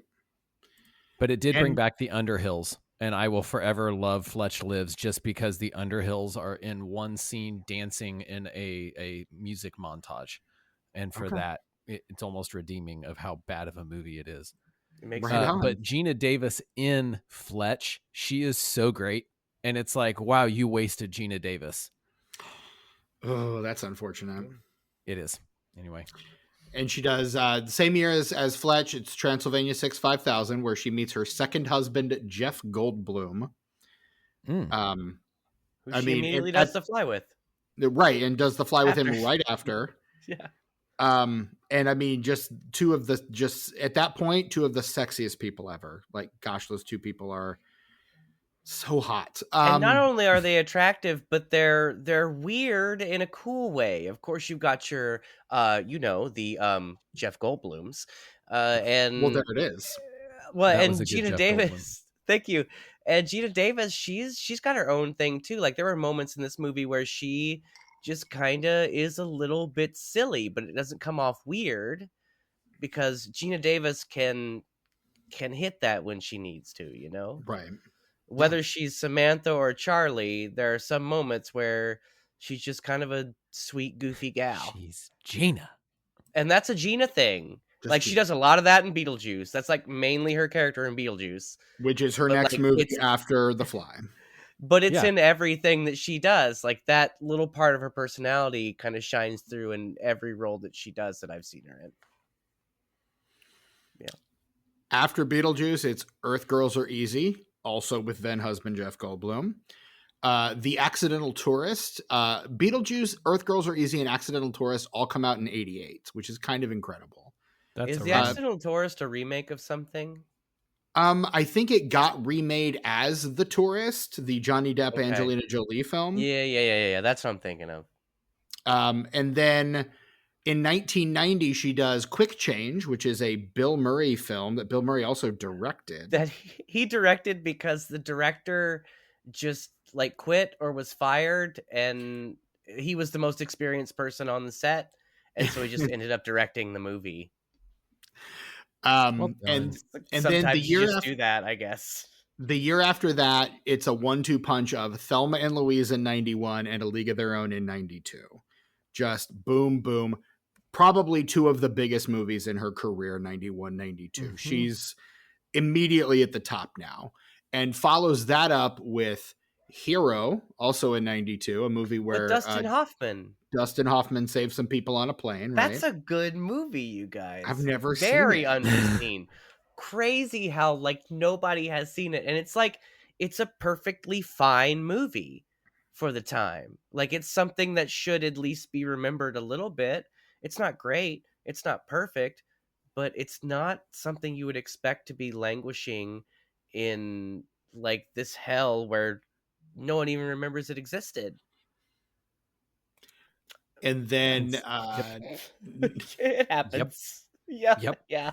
But it did bring back the Underhills, and I will forever love Fletch Lives just because the Underhills are in one scene dancing in a music montage. And for that, it's almost redeeming of how bad of a movie it is. It makes but Geena Davis in Fletch, she is so great. And it's like, wow, you wasted Geena Davis. Oh, that's unfortunate. It is. Anyway. And she does the same year as Fletch. It's Transylvania 5000, where she meets her second husband, Jeff Goldblum. Who she immediately does The Fly with. Right, and does The Fly with him right after. Yeah. And I mean, just at that point, two of the sexiest people ever. Like, gosh, those two people are so hot. And not only are they attractive, but they're weird in a cool way. Of course, you've got your the Jeff Goldblums. And well, there it is. Well, and Geena Davis. Thank you. And Geena Davis, she's got her own thing too. Like, there were moments in this movie where she just kind of is a little bit silly, but it doesn't come off weird because Geena Davis can hit that when she needs to, you know? Right. Whether she's Samantha or Charlie, there are some moments where she's just kind of a sweet, goofy gal. She's Geena. And that's a Geena thing. She does a lot of that in Beetlejuice. That's like mainly her character in Beetlejuice. Which is her next movie after The Fly. but it's Yeah. in everything that she does. Like that little part of her personality kind of shines through in every role that she does that I've seen her in. Yeah. After Beetlejuice, it's Earth Girls Are Easy, also with then husband Jeff Goldblum. The Accidental Tourist, Beetlejuice, Earth Girls Are Easy, and Accidental Tourist all come out in '88, which is kind of incredible. Is the Accidental Tourist a remake of something? I think it got remade as The Tourist, the Johnny Depp, Angelina Jolie film. Yeah. That's what I'm thinking of. And then in 1990, she does Quick Change, which is a Bill Murray film that Bill Murray also directed. That he directed because the director just like quit or was fired, and he was the most experienced person on the set, and so he just ended up directing the movie. And sometimes then the year you just do that, I guess. The year after that, it's a 1-2 punch of Thelma and Louise in 91 and A League of Their Own in 92. Just boom, boom. Probably two of the biggest movies in her career, 91, 92. Mm-hmm. She's immediately at the top now, and follows that up with Hero, also in 92, a movie where Dustin Hoffman saves some people on a plane. Right? That's a good movie, you guys. I've never seen it. Very underseen. Crazy how like nobody has seen it, and it's like it's a perfectly fine movie for the time. Like it's something that should at least be remembered a little bit. It's not great, it's not perfect, but it's not something you would expect to be languishing in like this hell where no one even remembers it existed. And then it happens. Yeah.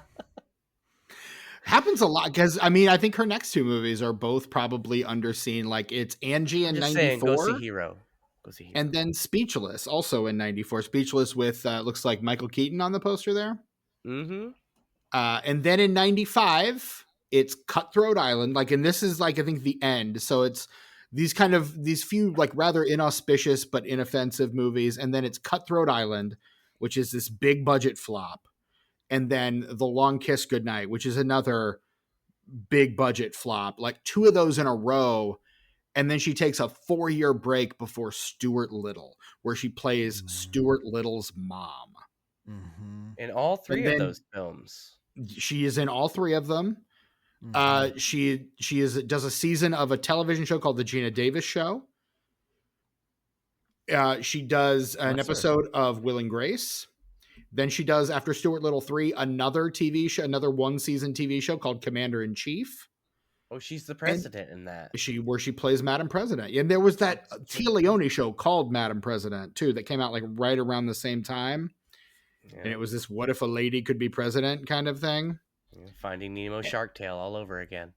Happens a lot because I think her next two movies are both probably underseen. Like it's Angie in 94. Go see Hero. And then Speechless, also in 94. Speechless with looks like Michael Keaton on the poster there. Mm-hmm. And then in 95, it's Cutthroat Island. Like, and this is like I think the end. So it's these few like rather inauspicious but inoffensive movies, and then it's Cutthroat Island, which is this big budget flop. And then The Long Kiss Goodnight, which is another big budget flop, like two of those in a row. And then she takes a 4-year break before Stuart Little, where she plays Stuart Little's mom. Mm-hmm. In all three of those films. She is in all three of them. Mm-hmm. She does a season of a television show called The Geena Davis Show. She does an episode of Will and Grace. Then she does, after Stuart Little 3, another TV show, another 1-season TV show called Commander in Chief. Oh, she's the president in that. Where she plays Madam President. And there was that Tia Leone show called Madam President, too, that came out like right around the same time. Yeah. And it was this what if a lady could be president kind of thing. Finding Nemo Shark Tale all over again.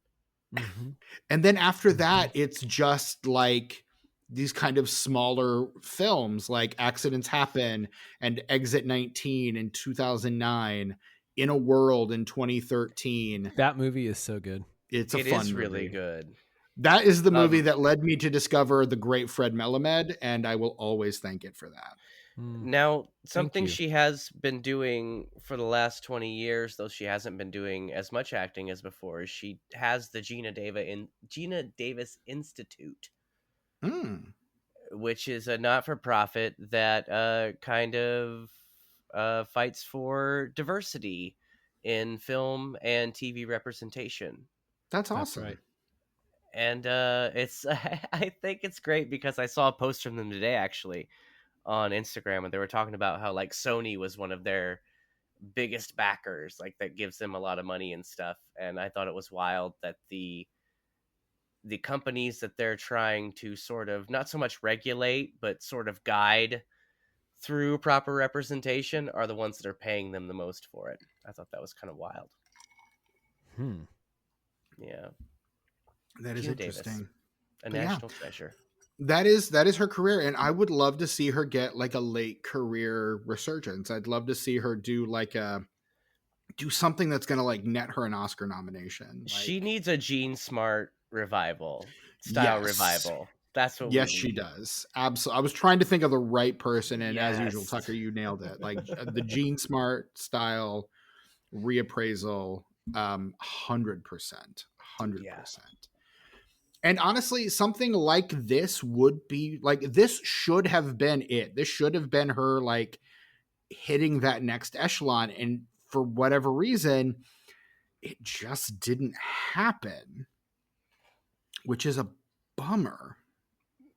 Mm-hmm. And then after that, it's just like these kind of smaller films like Accidents Happen and Exit 19 in 2009, In a World in 2013. That movie is so good. It is movie. Really good. That is the movie that led me to discover the great Fred Melamed, and I will always thank it for that. Now, something she has been doing for the last 20 years, though she hasn't been doing as much acting as before, is she has the Geena Davis Institute, which is a not-for-profit that kind of fights for diversity in film and TV representation. That's awesome. That's right. And it's I think it's great because I saw a post from them today, actually, on Instagram, and they were talking about how like Sony was one of their biggest backers, like that gives them a lot of money and stuff. And I thought it was wild that the companies that they're trying to sort of not so much regulate, but sort of guide through proper representation are the ones that are paying them the most for it. I thought that was kind of wild. Yeah. That is interesting. Davis, a national treasure. That is her career, and I would love to see her get like a late career resurgence. I'd love to see her do something that's going to like net her an Oscar nomination. Like, she needs a Gene Smart revival. That's what. Yes, she does. Absolutely. I was trying to think of the right person, and as usual, Tucker, you nailed it. Like the Gene Smart style reappraisal, 100%. And honestly, something like this would be like, this should have been it. This should have been her like hitting that next echelon. And for whatever reason, it just didn't happen, which is a bummer.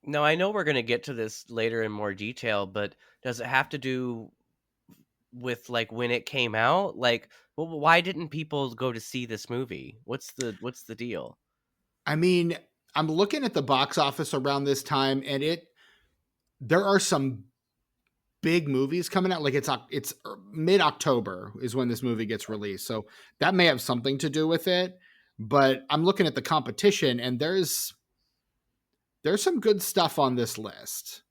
No, I know we're going to get to this later in more detail, but does it have to do with like when it came out? Like, well, why didn't people go to see this movie? What's the deal? I mean, I'm looking at the box office around this time, and there are some big movies coming out. Like it's mid-October is when this movie gets released, so that may have something to do with it. But I'm looking at the competition, and there's some good stuff on this list.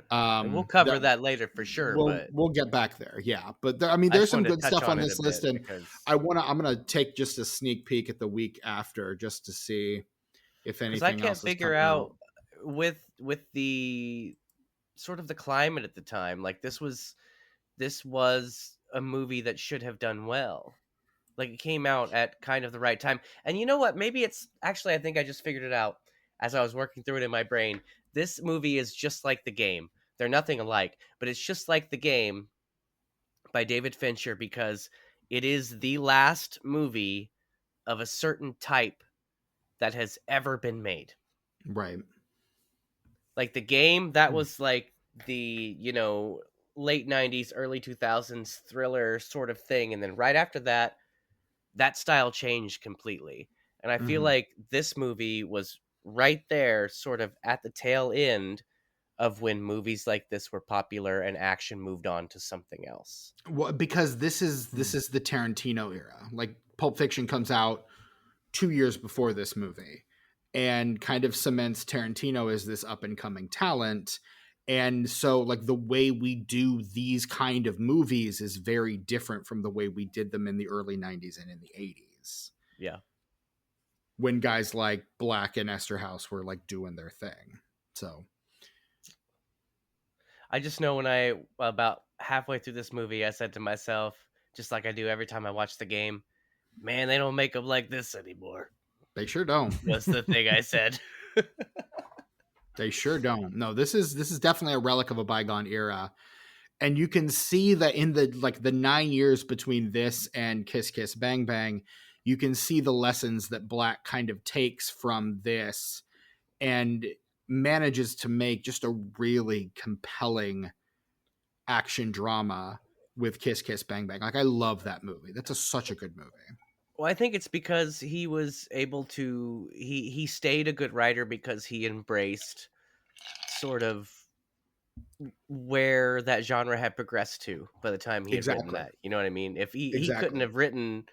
And we'll cover that later for sure. We'll get back there, yeah. But there's some good stuff on this list, and because... I'm gonna take just a sneak peek at the week after just to see if anything else. I can't figure out with the sort of the climate at the time. Like this was a movie that should have done well. Like it came out at kind of the right time. And you know what? Maybe it's actually, I think I just figured it out as I was working through it in my brain. This movie is just like The Game. They're nothing alike, but it's just like The Game by David Fincher because it is the last movie of a certain type that has ever been made. Right. Like The Game, that was like the, late 90s, early 2000s thriller sort of thing. And then right after that, that style changed completely. And I feel like this movie was right there sort of at the tail end of when movies like this were popular and action moved on to something else. Well, because this is the Tarantino era. Like Pulp Fiction comes out 2 years before this movie and kind of cements Tarantino as this up and coming talent. And so like the way we do these kind of movies is very different from the way we did them in the early 90s and in the 80s. Yeah. When guys like Black and Esterhaus were like doing their thing. So I just know when I about halfway through this movie, I said to myself, just like I do every time I watch The Game, man, they don't make them like this anymore. They sure don't. That's the thing I said. They sure don't. No, this is definitely a relic of a bygone era. And you can see that in the 9 years between this and Kiss Kiss Bang Bang, you can see the lessons that Black kind of takes from this and manages to make just a really compelling action drama with Kiss Kiss Bang Bang. Like I love that movie. That's such a good movie. Well, I think it's because he was able to, he stayed a good writer because he embraced sort of where that genre had progressed to by the time he had written that. You know what I mean? If he couldn't have written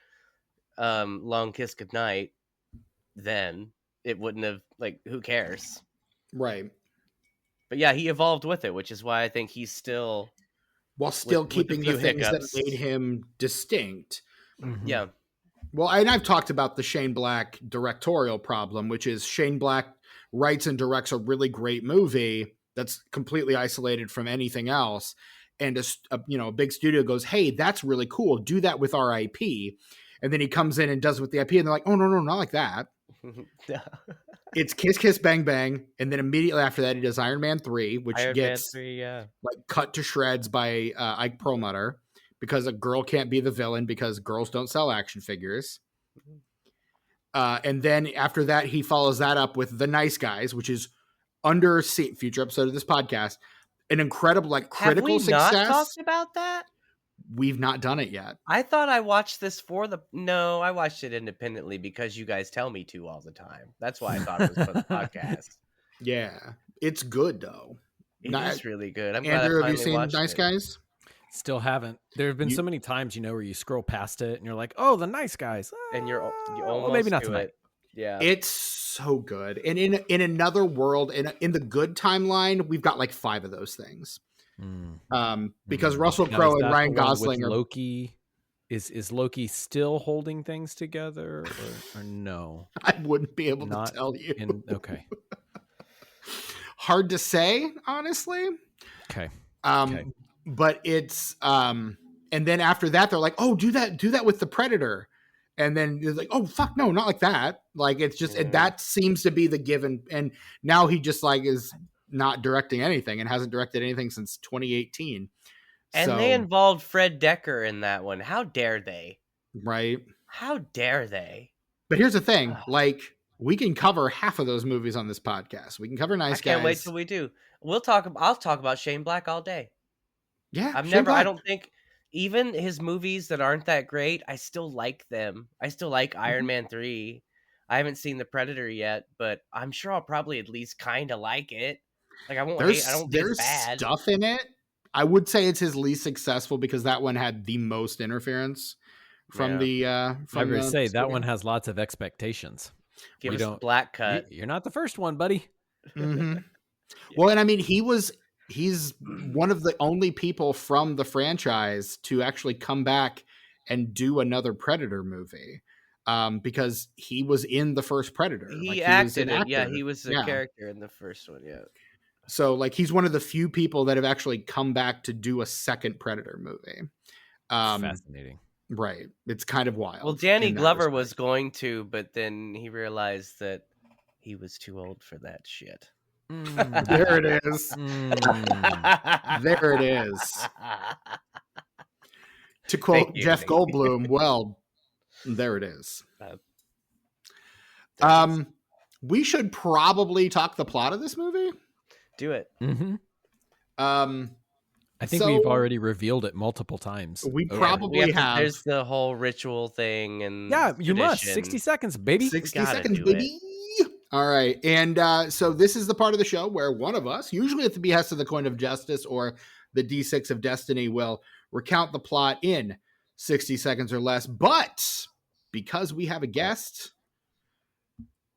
Long Kiss Goodnight, then it wouldn't have, like, who cares? Right. But yeah, he evolved with it, which is why I think he's still... While still keeping the things hiccups that made him distinct. Mm-hmm. Yeah. Well, and I've talked about the Shane Black directorial problem, which is Shane Black writes and directs a really great movie that's completely isolated from anything else. And a big studio goes, hey, that's really cool. Do that with our IP. And then he comes in and does it with the IP. And they're like, oh, no, not like that. It's Kiss Kiss Bang Bang. And then immediately after that, he does Iron Man 3, which gets like cut to shreds by Ike Perlmutter. Because a girl can't be the villain because girls don't sell action figures. And then after that, he follows that up with The Nice Guys, which is under future episode of this podcast, an incredible, like critical success. Have we not talked about that? We've not done it yet. I thought I watched this No, I watched it independently because you guys tell me to all the time. That's why I thought it was for the podcast. Yeah. It's good though. It is really good. I'm Andrew, glad I have you seen Nice it. Guys? Still haven't. There have been so many times, where you scroll past it and you're like, "Oh, The Nice Guys," and you're almost well, maybe not tonight. Yeah, it's so good. And in another world, in the good timeline, we've got like 5 of those things. Because Russell Crowe and Ryan Gosling are Loki. Is Loki still holding things together or no? I wouldn't be able to tell you. Okay. Hard to say, honestly. Okay. But it's and then after that they're like, oh, do that with the Predator. And then it's like, oh fuck, no, not like that. Like it's just that seems to be the given. And now he just like is not directing anything and hasn't directed anything since 2018. And they involved Fred Dekker in that one. How dare they? Right. How dare they? But here's the thing, like we can cover half of those movies on this podcast. We can cover Nice Guys. I can't wait till we do. I'll talk about Shane Black all day. Yeah. I don't think even his movies that aren't that great, I still like them. I still like Iron Man 3. I haven't seen The Predator yet, but I'm sure I'll probably at least kind of like it. Like I won't hate. I don't think it's bad. There's stuff in it. I would say it's his least successful because that one had the most interference from the. I would say that one has lots of expectations. Give us a black cut. You're not the first one, buddy. Mm-hmm. Well, and I mean, he's one of the only people from the franchise to actually come back and do another Predator movie. Because he was in the first Predator. He acted it. Yeah, he was a character in the first one. Yeah. So like he's one of the few people that have actually come back to do a second Predator movie. Fascinating. Right. It's kind of wild. Well, Danny Glover was going to, but then he realized that he was too old for that shit. There it is. There it is. To quote Jeff Goldblum, well, there it is. We should probably talk the plot of this movie. Do it. Mm-hmm. I think we've already revealed it multiple times. We probably have. There's the whole ritual thing, and you must 60 seconds, baby. 60 seconds, baby. All right, and so this is the part of the show where one of us, usually at the behest of the Coin of Justice or the D6 of Destiny, will recount the plot in 60 seconds or less. But because we have a guest,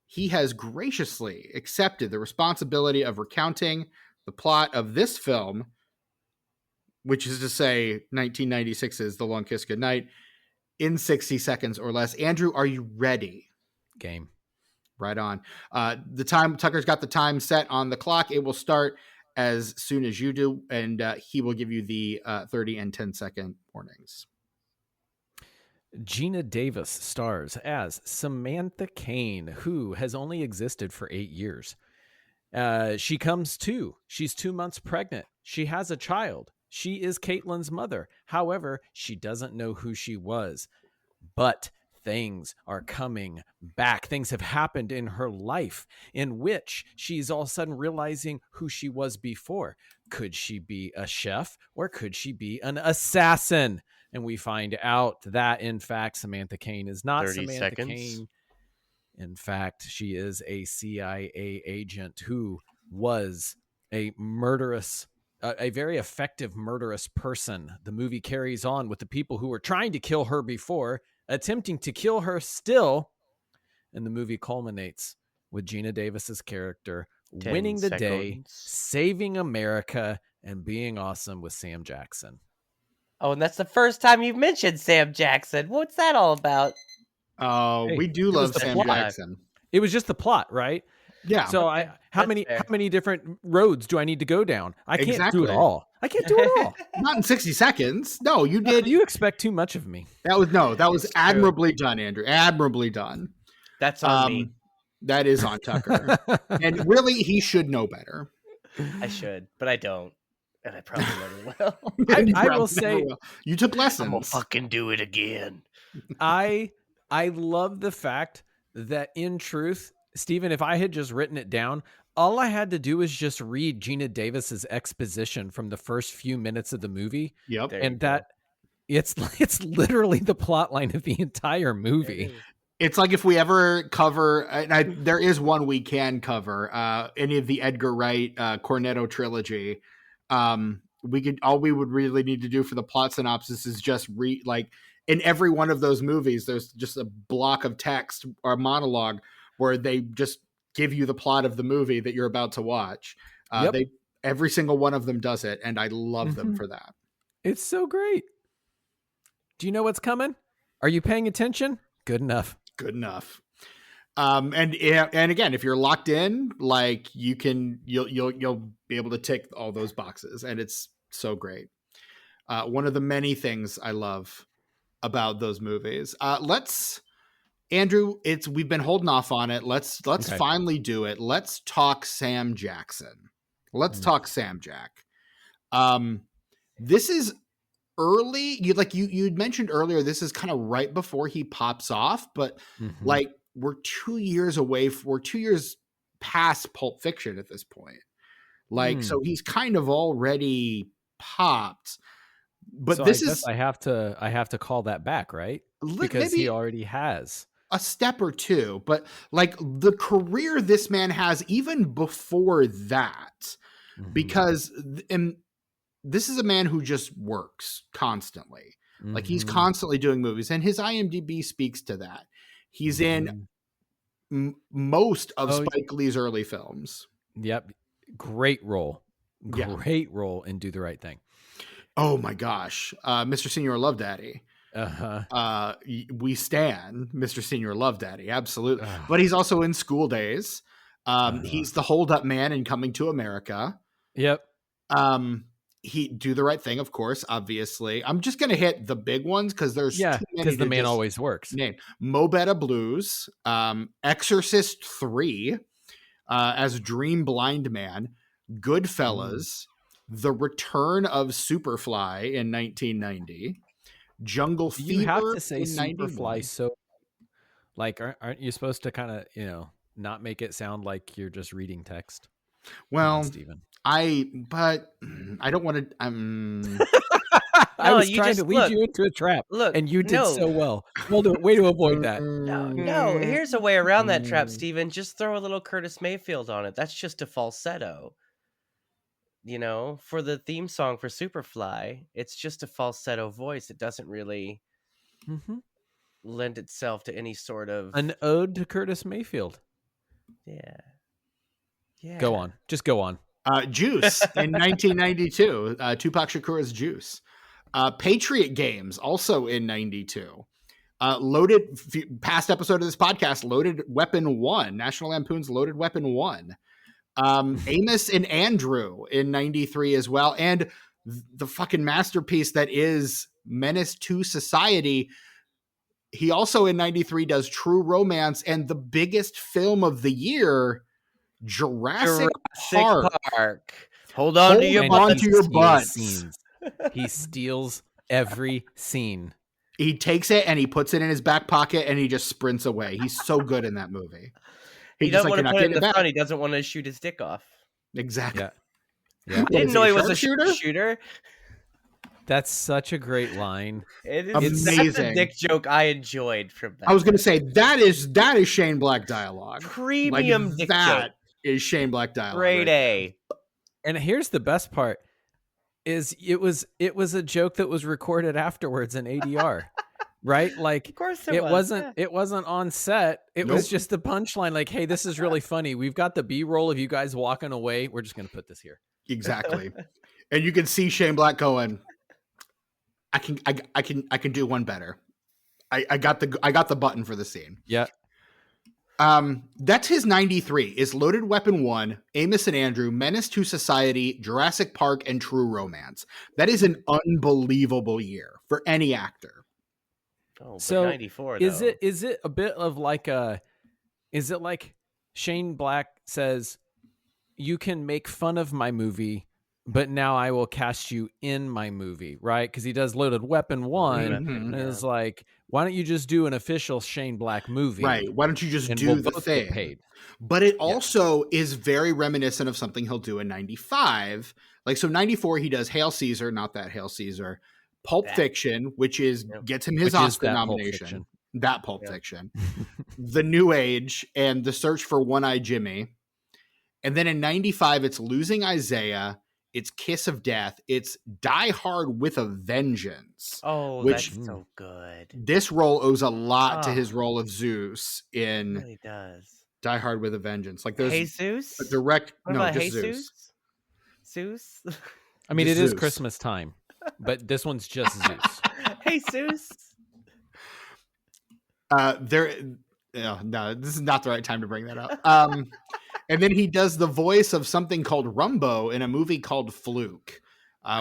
he has graciously accepted the responsibility of recounting the plot of this film, which is to say 1996's The Long Kiss Goodnight, in 60 seconds or less. Andrew, are you ready? Game. Right on. The time, Tucker's got the time set on the clock. It will start as soon as you do, and he will give you the 30 and 10-second warnings. Geena Davis stars as Samantha Kane, who has only existed for 8 years. She comes to. She's 2 months pregnant. She has a child. She is Caitlin's mother. However, she doesn't know who she was. But things are coming back. Things have happened in her life in which she's all of a sudden realizing who she was before. Could she be a chef or could she be an assassin? And we find out that, in fact, Samantha Kane is not Samantha Kane. In fact, she is a CIA agent who was a murderous, a very effective murderous person. The movie carries on with the people who were trying to kill her before, attempting to kill her still. And the movie culminates with Geena Davis's character winning the day, saving America, and being awesome with Sam Jackson. Oh, and that's the first time you've mentioned Sam Jackson. What's that all about? Oh, we do love Sam Jackson. It was just the plot, right? Yeah. So how many different roads do I need to go down? I can't do it all. I can't do it all. Not in 60 seconds. No, you did. You expect too much of me. That was admirably done, Andrew. Admirably done. That's on me. That is on Tucker. And really, he should know better. I should, but I don't. And I probably never will. I will say, you took lessons. I'm gonna fucking do it again. I love the fact that, in truth, Stephen, if I had just written it down, all I had to do was just read Geena Davis's exposition from the first few minutes of the movie. Yep. And that it's literally the plot line of the entire movie. It's like if we ever cover, there is one we can cover, any of the Edgar Wright Cornetto trilogy. All we would really need to do for the plot synopsis is just in every one of those movies, there's just a block of text or a monologue where they just give you the plot of the movie that you're about to watch. Every single one of them does it, and I love them for that. It's so great. Do you know what's coming? Are you paying attention? Good enough. Good enough. And again, if you're locked in, like you'll be able to tick all those boxes, and it's so great. One of the many things I love about those movies. Let's Andrew, we've been holding off on it. Let's Okay. finally do it. Let's talk Sam Jackson. Let's talk Sam Jack. This is early. You'd mentioned earlier, this is kind of right before he pops off, but like we're 2 years away. We're 2 years past Pulp Fiction at this point. Like, so he's kind of already popped. But so this I is guess I have to call that back, right? Because he already has a step or two, but like the career this man has even before that, because this is a man who just works constantly. Like he's constantly doing movies, and his IMDb speaks to that. He's in most of Spike Lee's early films. Yep. Great role. Great role in Do the Right Thing. Oh my gosh. Mr. Senior Love Daddy. We stan Mr. Senior Love Daddy. Absolutely. But he's also in School Days. He's the hold up man in Coming to America. Yep. He Do the Right Thing, of course, obviously. I'm just going to hit the big ones because there's too many because the man always works. Name. Mo Better Blues, Exorcist 3, as Dream Blind Man, Goodfellas, The Return of Superfly in 1990, Jungle Fever. You have to say in Superfly, so like aren't you supposed to kind of not make it sound like you're just reading text? Well, Steven. but I don't want to. I was trying to lead you into a trap. Look, and you did so well. Well, way to avoid that. No, here's a way around that trap, Steven. Just throw a little Curtis Mayfield on it. That's just a falsetto. For the theme song for Superfly, it's just a falsetto voice. It doesn't really lend itself to any sort of an ode to Curtis Mayfield. Yeah. Go on. Just go on. Juice in 1992. Tupac Shakur's Juice. Patriot Games, also in 92. Past episode of this podcast, Loaded Weapon 1. National Lampoon's Loaded Weapon 1. Amos and Andrew in 93 as well. And the fucking masterpiece that is Menace to Society. He also in 93 does True Romance, and the biggest film of the year, Jurassic Park. Hold on to your butts. He steals every scene. He takes it and he puts it in his back pocket and he just sprints away. He's so good in that movie. He doesn't want to put it in the front. He doesn't want to shoot his dick off. Exactly. Yeah. Didn't know he was a shooter. That's such a great line. It is amazing. That's a dick joke I enjoyed from that. I was going to say that is Shane Black dialogue. Premium dick joke. That is Shane Black dialogue. Grade A. And here's the best part: is it was a joke that was recorded afterwards in ADR. Right? Like, of course it wasn't on set. It was just the punchline. Like, hey, this is really funny. We've got the B-roll of you guys walking away. We're just going to put this here. Exactly. And you can see Shane Black going, I can do one better. I got the button for the scene. Yeah. That's his 93 is Loaded Weapon 1, Amos and Andrew, Menace to Society, Jurassic Park, and True Romance. That is an unbelievable year for any actor. Oh, so 94, is it a bit of like is it like Shane Black says, you can make fun of my movie, but now I will cast you in my movie, right? Because he does Loaded Weapon 1, and it's like, why don't you just do an official Shane Black movie? Right. Why don't you just do the thing? Paid. But it also is very reminiscent of something he'll do in 95. Like, so 94, he does Hail Caesar, not that Hail Caesar. Pulp Fiction, which gets him his Oscar nomination. That Pulp Fiction. The New Age and The Search for One-Eye Jimmy. And then in 95, it's Losing Isaiah. It's Kiss of Death. It's Die Hard with a Vengeance. Oh, that's so good. This role owes a lot to his role of Zeus in it really does. Die Hard with a Vengeance. Like there's Jesus? a direct just Jesus? Zeus. I mean, just it is Zeus. Christmas time. But this one's just Zeus. Hey, Zeus. No, this is not the right time to bring that up. And then he does the voice of something called Rumbo in a movie called Fluke,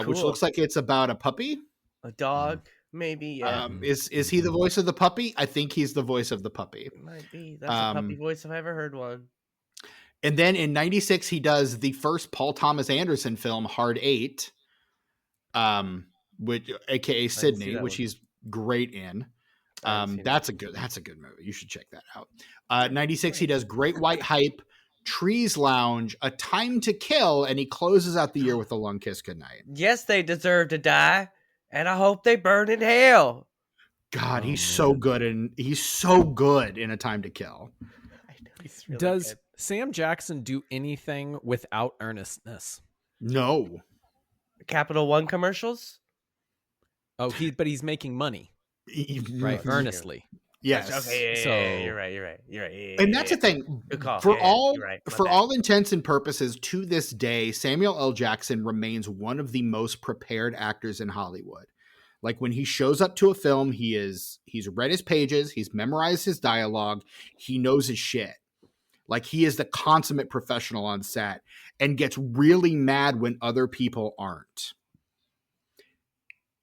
which looks like it's about a puppy. A dog, Maybe, yeah. Is he the voice of the puppy? I think he's the voice of the puppy. It might be. That's a puppy voice if I ever heard one. And then in 96, he does the first Paul Thomas Anderson film, Hard Eight, which aka Sydney, which he's great in. That's a good movie. You should check that out. 96, he does Great White Hype, Trees Lounge, A Time to Kill, and he closes out the year with A Long Kiss Goodnight. Yes, they deserve to die, and I hope they burn in hell. God, he's so good, and he's so good in A Time to Kill. I know he's really Does good. Sam Jackson do anything without earnestness? No. Capital One commercials? Oh, but he's making money, right? Earnestly. Yes. Okay. So you're right. Yeah, and that's the thing. Good call. For Yeah, all you're right. My for bad. all intents and purposes, to this day, Samuel L. Jackson remains one of the most prepared actors in Hollywood. Like when he shows up to a film, he's read his pages, he's memorized his dialogue, he knows his shit. Like he is the consummate professional on set and gets really mad when other people aren't.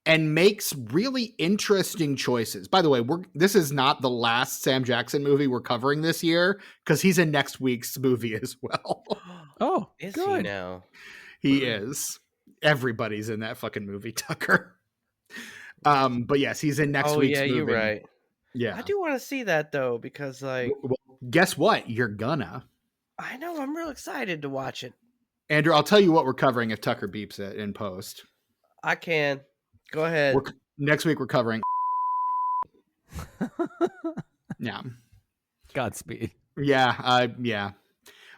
And makes really interesting choices. By the way, this is not the last Sam Jackson movie we're covering this year because he's in next week's movie as well. Oh, Is good. he now? He is. Everybody's in that fucking movie, Tucker. But yes, he's in next week's movie. You're right. Yeah. I do want to see that though because like Well, guess what? You're gonna. I know I'm real excited to watch it. Andrew, I'll tell you what we're covering if Tucker beeps it in post. I can. Go ahead. Next week we're covering. Yeah. Godspeed. Yeah. Yeah.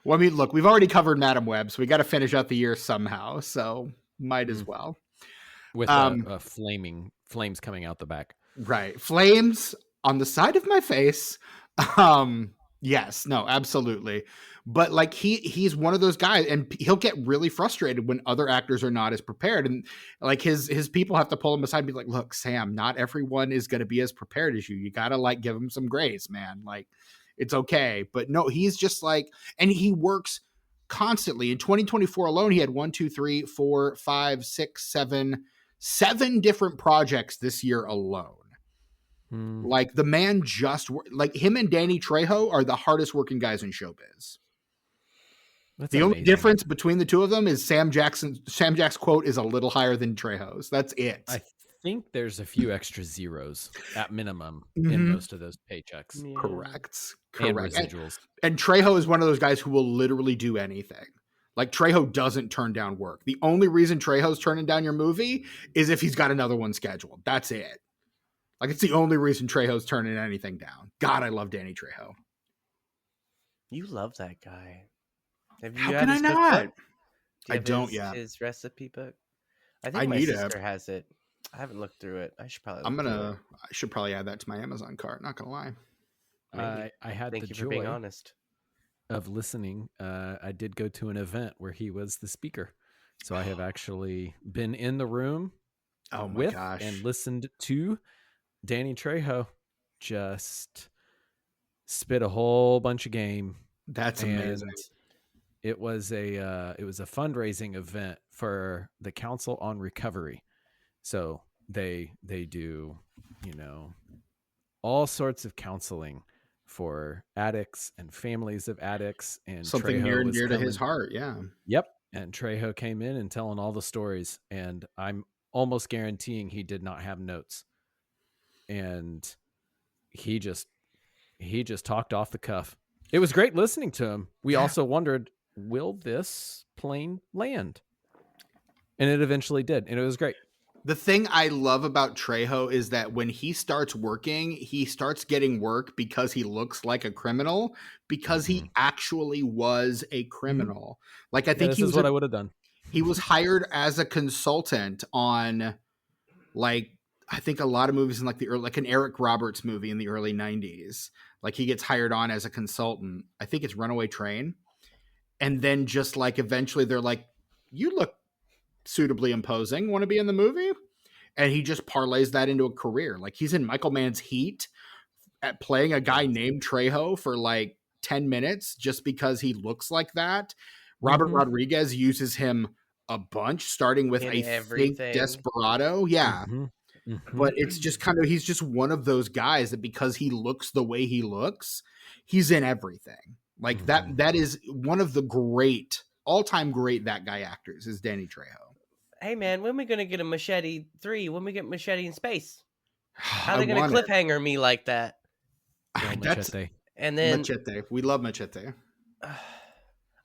Well, I mean, look, we've already covered Madam Web, so we got to finish out the year somehow. So might as well. With flames coming out the back. Right. Flames on the side of my face. Yes, no, absolutely. But like he's one of those guys, and he'll get really frustrated when other actors are not as prepared. And like his people have to pull him aside and be like, look, Sam, not everyone is going to be as prepared as you. You got to like give him some grace, man. Like it's okay. But no, he's just like, and he works constantly. In 2024 alone, he had 7 different projects this year alone. Like the man like him and Danny Trejo are the hardest working guys in showbiz. That's the amazing. only difference between the two of them is Sam Jack's quote is a little higher than Trejo's. That's it. I think there's a few extra zeros at minimum in most of those paychecks. Yeah. Correct. And residuals. And Trejo is one of those guys who will literally do anything. Like Trejo doesn't turn down work. The only reason Trejo's turning down your movie is if he's got another one scheduled. That's it. Like it's the only reason Trejo's turning anything down. God, I love Danny Trejo. You love that guy. Have you How had can I his not? cookbook? Do you I have don't yet. His recipe book. I I think my need it. sister has it. I haven't looked through it. I should probably. I should probably add that to my Amazon cart. Not gonna lie. I had Thank the you for being joy honest. of listening. I did go to an event where he was the speaker. So I have actually been in the room Oh my gosh. and listened to Danny Trejo just spit a whole bunch of game. That's amazing. And it was a fundraising event for the Council on Recovery. So they do, all sorts of counseling for addicts and families of addicts, and Something Trejo near and was dear to his coming- heart. Yeah. Yep. And Trejo came in and telling all the stories, and I'm almost guaranteeing he did not have notes. And he just talked off the cuff. It was great listening to him. We also wondered, will this plane land? And it eventually did. And it was great. The thing I love about Trejo is that when he starts working, he starts getting work because he looks like a criminal, because he actually was a criminal. Like I think this is what I would have done. He was hired as a consultant on like I think a lot of movies in like like an Eric Roberts movie in the early 90s. Like he gets hired on as a consultant. I think it's Runaway Train. And then just like eventually they're like, you look suitably imposing. Want to be in the movie? And he just parlays that into a career. Like he's in Michael Mann's Heat at playing a guy named Trejo for like 10 minutes just because he looks like that. Robert Rodriguez uses him a bunch, starting with In I everything. think Desperado. Yeah. but it's just kind of, he's just one of those guys that because he looks the way he looks, he's in everything. Like that is one of the great all-time great that guy actors is Danny Trejo. Hey man, when are we gonna get a Machete 3? When we get Machete in space? How are they I gonna want it. cliffhanger me like that? That's Machete. And then Machete. We love Machete.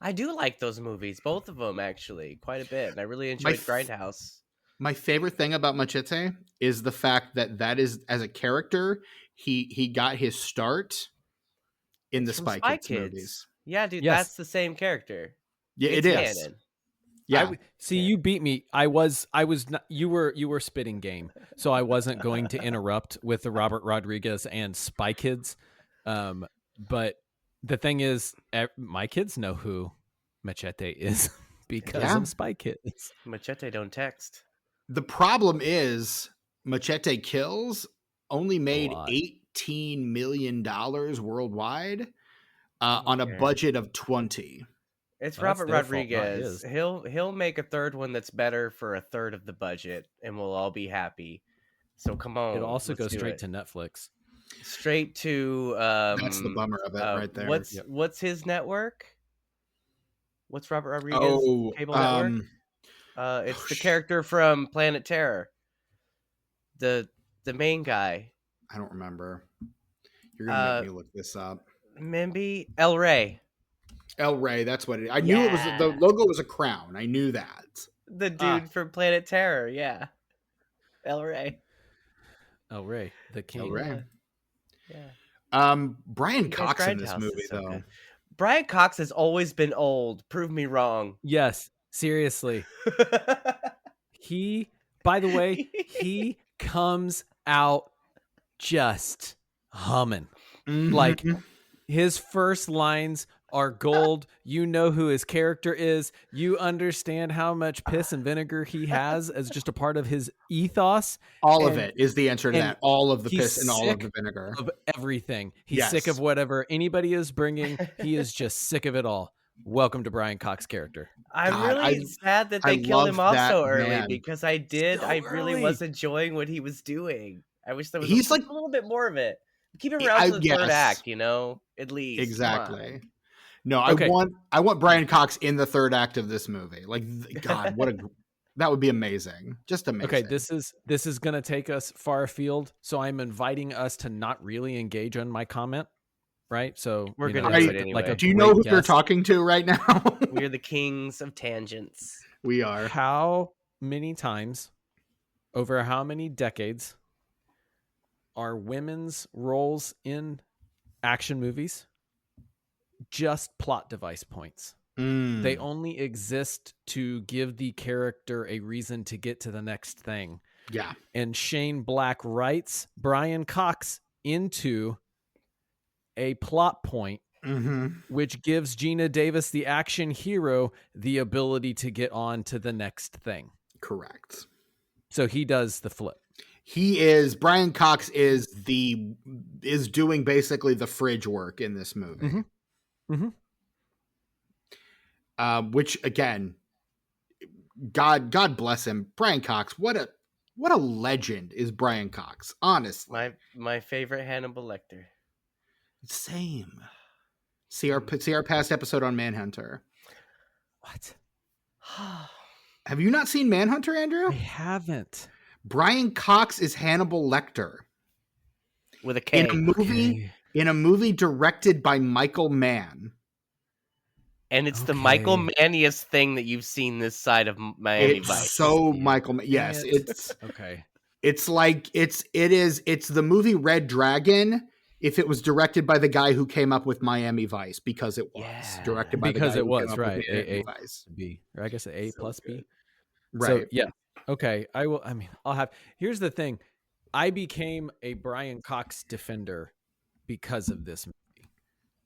I do like those movies, both of them actually, quite a bit. And I really enjoyed Grindhouse. My favorite thing about Machete is the fact that is, as a character, he got his start in the Spy Kids movies. Yeah, dude, Yes. that's the same character. Yeah, It's it is. canon. Yeah. You beat me. I was not, you were spitting game. So I wasn't going to interrupt with the Robert Rodriguez and Spy Kids. But the thing is, my kids know who Machete is because of Spy Kids. Machete don't text. The problem is Machete Kills only made $18 million worldwide on a budget of 20. It's Robert Rodriguez. He'll make a third one that's better for a third of the budget, and we'll all be happy. So come on. It also goes straight to Netflix. Straight to that's the bummer of it right there. What's his network? What's Robert Rodriguez cable network? It's the character from Planet Terror. The main guy. I don't remember. You're gonna make me look this up. Maybe El Rey. El Rey, that's what it is. I knew it was the logo was a crown. I knew that. The dude from Planet Terror, yeah. El Rey. El Rey, the king. El Rey. Yeah. Brian Cox in this movie though. Good. Brian Cox has always been old. Prove me wrong. Yes, seriously. By the way, he comes out just humming. Like his first lines are gold. You know who his character is. You understand how much piss and vinegar he has as just a part of his ethos. All of it is the answer to that. All of the piss and all of the vinegar. Of everything. He's sick of whatever anybody is bringing. He is just sick of it all. Welcome to Brian Cox's character. I'm really sad that they killed him off so early because I really was enjoying what he was doing. I wish there was a little bit more of it. Keep it around to the third act, at least. Exactly. No, I want Brian Cox in the third act of this movie. Like, God, that would be amazing. Just amazing. Okay, this is going to take us far afield. So I'm inviting us to not really engage on my comment, right? So we're going to do it anyway. Do you know who you're talking to right now? We're the kings of tangents. We are. How many times, over how many decades, are women's roles in action movies just plot device points? They only exist to give the character a reason to get to the next thing. Yeah. And Shane Black writes Brian Cox into a plot point, which gives Geena Davis, the action hero, the ability to get on to the next thing. Correct. So he does the flip. Brian Cox is doing basically the fridge work in this movie. Which again, God bless him. Brian Cox, what a legend is Brian Cox, honestly. My favorite Hannibal Lecter. Same. See our past episode on Manhunter. What? Have you not seen Manhunter, Andrew? I haven't. Brian Cox is Hannibal Lecter. With a K. In a movie directed by Michael Mann. And it's the Michael Manniest thing that you've seen this side of Miami Vice. So Michael Mann. Yes, it's okay. It's like it's the movie Red Dragon if it was directed by the guy who came up with Miami Vice, because it was directed by because the guy it was right. A plus B, or I guess A plus B. Right. So, yeah. Okay. I'll have. Here's the thing. I became a Brian Cox defender because of this movie.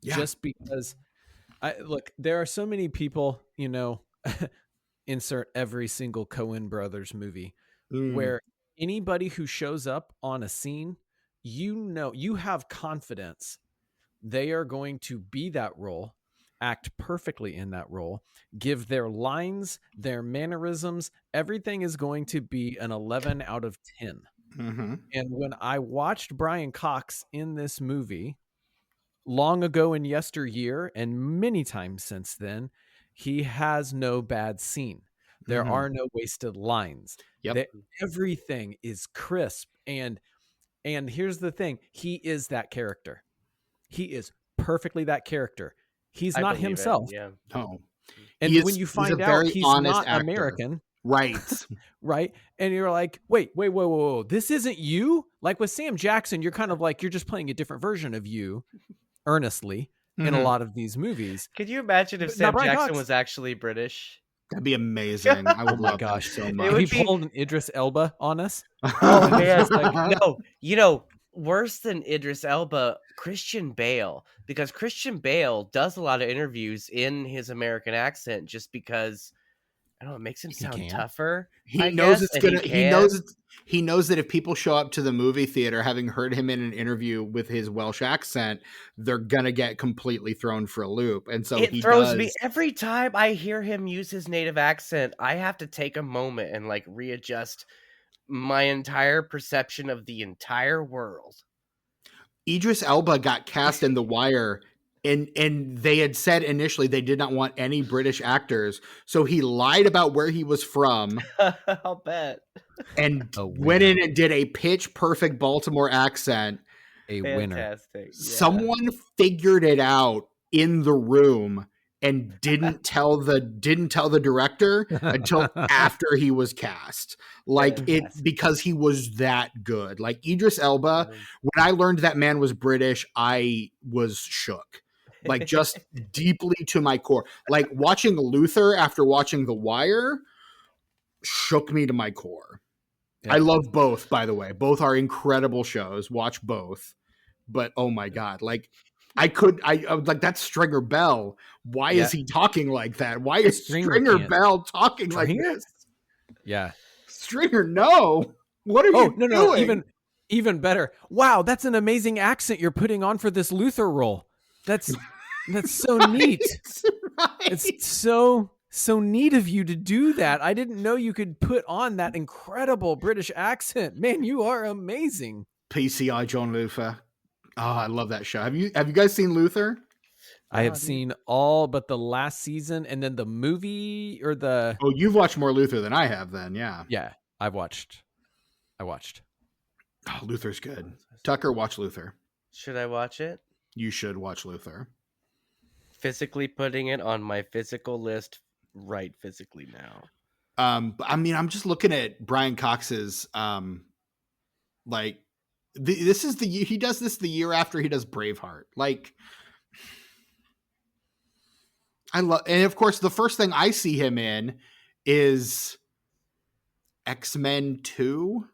Yeah. Just because. Look, there are so many people, insert every single Coen Brothers movie, where anybody who shows up on a scene, you have confidence they are going to be that role, act perfectly in that role, give their lines, their mannerisms, everything is going to be an 11 out of 10. Mm-hmm. And when I watched Brian Cox in this movie long ago in yesteryear and many times since then, he has no bad scene. There are no wasted lines. Yep. Everything is crisp. And here's the thing. He is that character. He is perfectly that character. He's not himself. Yeah. No. And when you find out he's not American, right? right, and you're like, wait, whoa, this isn't you. Like with Sam Jackson, you're kind of like you're just playing a different version of you, earnestly, in a lot of these movies. Could you imagine if Sam Jackson was actually British? That'd be amazing. I would love that so much. He pulled an Idris Elba on us. Oh man, no, worse than Idris Elba, Christian Bale, because Christian Bale does a lot of interviews in his American accent just because I don't know, it makes him sound tougher. He knows it's gonna. He knows that if people show up to the movie theater having heard him in an interview with his Welsh accent, they're gonna get completely thrown for a loop. And so he throws me every time I hear him use his native accent. I have to take a moment and like readjust my entire perception of the entire world. Idris Elba got cast in The Wire, and they had said initially they did not want any British actors, so he lied about where he was from. I'll bet. And went in and did a pitch perfect Baltimore accent. A Fantastic. winner. Yeah. Someone figured it out in the room and didn't tell the director until after he was cast. Like because he was that good. Like Idris Elba, when I learned that man was British, I was shook. Like just deeply to my core. Like watching Luther after watching The Wire shook me to my core. Yeah. I love both, by the way. Both are incredible shows. Watch both. But oh my God, like I was like, that's Stringer Bell. Why is he talking like that? Why is Stringer Bell talking like this? Yeah. Stringer, no. What are you doing? No, even better. Wow, that's an amazing accent you're putting on for this Luther role. That's so neat. Right. It's so neat of you to do that. I didn't know you could put on that incredible British accent. Man, you are amazing. PCI John Luther. Oh, I love that show. Have you guys seen Luther? I have seen all but the last season and then the movie or the... Oh, you've watched more Luther than I have then, yeah. Yeah, I watched. Oh, Luther's good. Tucker, watch Luther. Should I watch it? You should watch Luther. Physically putting it on my physical list right physically now. I mean, I'm just looking at Brian Cox's, this is he does this the year after he does Braveheart. Like, and of course, the first thing I see him in is X-Men 2,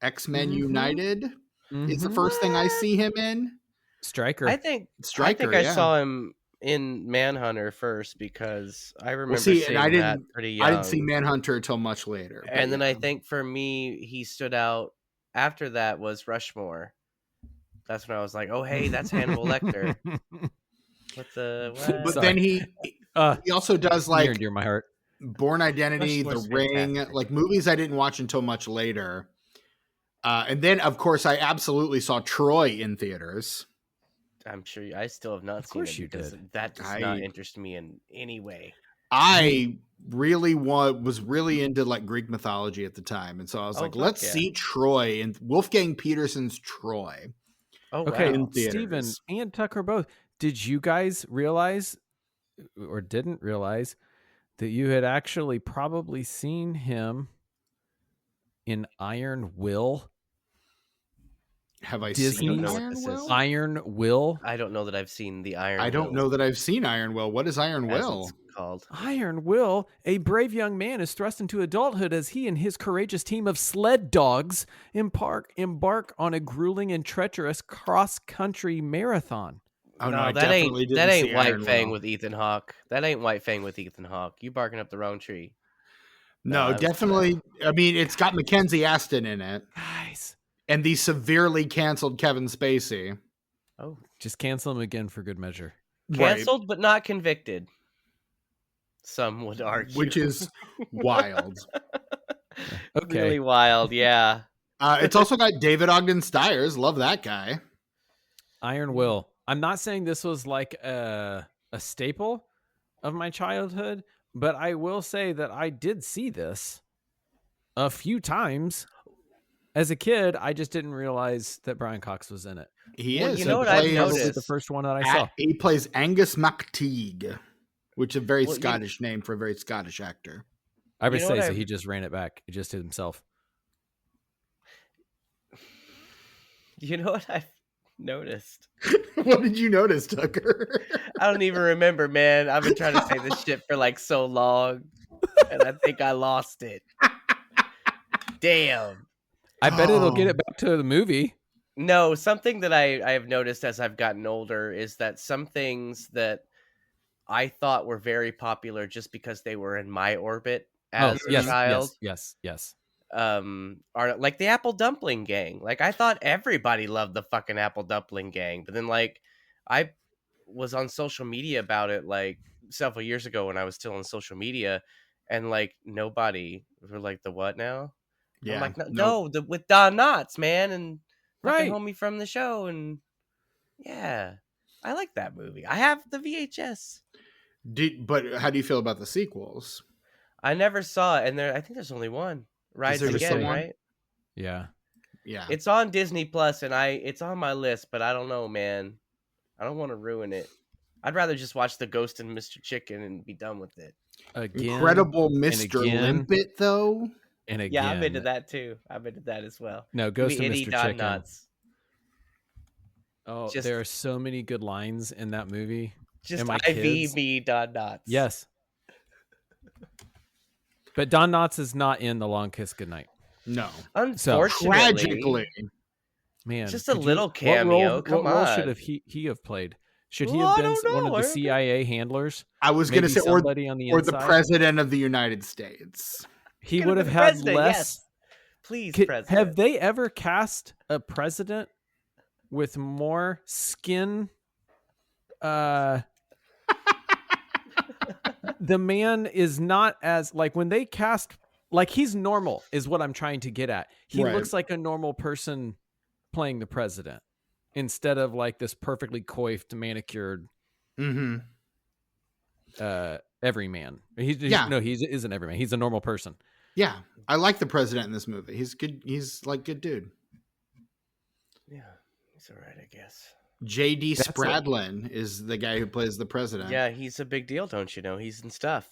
X-Men United is the first thing I see him in. Stryker. I think I saw him in Manhunter first because I remember seeing that pretty young. I didn't see Manhunter until much later. And then I think for me, he stood out after that was Rushmore. That's when I was like, oh, hey, that's Hannibal Lecter. What? But then he also does like near my heart. Born Identity, The Ring, like movies I didn't watch until much later. And then, of course, I absolutely saw Troy in theaters. I'm sure I still have not seen it because that does not interest me in any way. I really was really into like Greek mythology at the time. And so I was like, let's see Troy and Wolfgang Petersen's Troy. Oh, okay. Wow. Steven and Tucker both. Did you guys realize or didn't realize that you had actually probably seen him in Iron Will? Have I seen Iron Will? I don't know that I've seen the Iron Will. I don't know that I've seen Iron Will. What is Iron Will? It's called. Iron Will, a brave young man is thrust into adulthood as he and his courageous team of sled dogs embark on a grueling and treacherous cross-country marathon. Oh no, that ain't White Fang with Ethan Hawke. That ain't White Fang with Ethan Hawke. You barking up the wrong tree. No, definitely. I mean, it's got Mackenzie Aston in it. Guys. And the severely canceled Kevin Spacey. Oh, just cancel him again for good measure. Canceled, but not convicted. Some would argue. Which is wild. Okay. Really wild, yeah. It's also got David Ogden Stiers. Love that guy. Iron Will. I'm not saying this was like a staple of my childhood, but I will say that I did see this a few times. As a kid, I just didn't realize that Brian Cox was in it. He Well, is. you know He what I've plays- noticed? The first one that I saw. He plays Angus MacTeague, which is a very Well, Scottish name for a very Scottish actor. I would You know say what so. I've- He just ran it back. He just did himself. You know what I've noticed? What did you notice, Tucker? I don't even remember, man. I've been trying to say this shit for like so long, and I think I lost it. Damn. I bet it'll get Oh. it back to the movie. No, something that I have noticed as I've gotten older is that some things that I thought were very popular just because they were in my orbit as a yes, child yes. are like the Apple Dumpling Gang. Like I thought everybody loved the fucking Apple Dumpling Gang, but then like I was on social media about it like several years ago when I was still on social media, and like nobody were like, the what now? I'm like, no, with Don Knotts, man, and fucking Right. homie from the show, and yeah, I like that movie. I have the VHS. But how do you feel about the sequels? I never saw it, and I think there's only one. Rise there just Again, the one? right? Yeah. Yeah. It's on Disney Plus, and it's on my list, but I don't know, man. I don't want to ruin it. I'd rather just watch The Ghost and Mr. Chicken and be done with it. Again, Incredible Mr. again. Limpet, though. and again. Yeah, I'm into that too. I'm into that as well. No, Ghost Give of me Mr. Don Chicken. Knotts. Oh, Just- there are so many good lines in that movie. Just my IV kids- me Don Knotts. Yes. But Don Knotts is not in The Long Kiss Goodnight. No. Unfortunately, Tragically. Man, Just a could you- little what cameo, role, come what role on. should he have played? Should he Well, have I been don't one know, of the I don't know. CIA handlers? I was going to Maybe say, or somebody on the the inside? president of the United States. He Could've would have been had president, less. yes. Please, Could- president. have they ever cast a president with more skin? The man is not as like when they cast like he's normal is what I'm trying to get at. He Right. looks like a normal person playing the president instead of like this perfectly coiffed, manicured Mm-hmm. everyman. He isn't everyman. He's a normal person. Yeah. I like the president in this movie. He's good. He's like good dude. Yeah, he's all right, I guess. J.D. That's Spradlin is the guy who plays the president. Yeah, he's a big deal, don't you know? He's in stuff.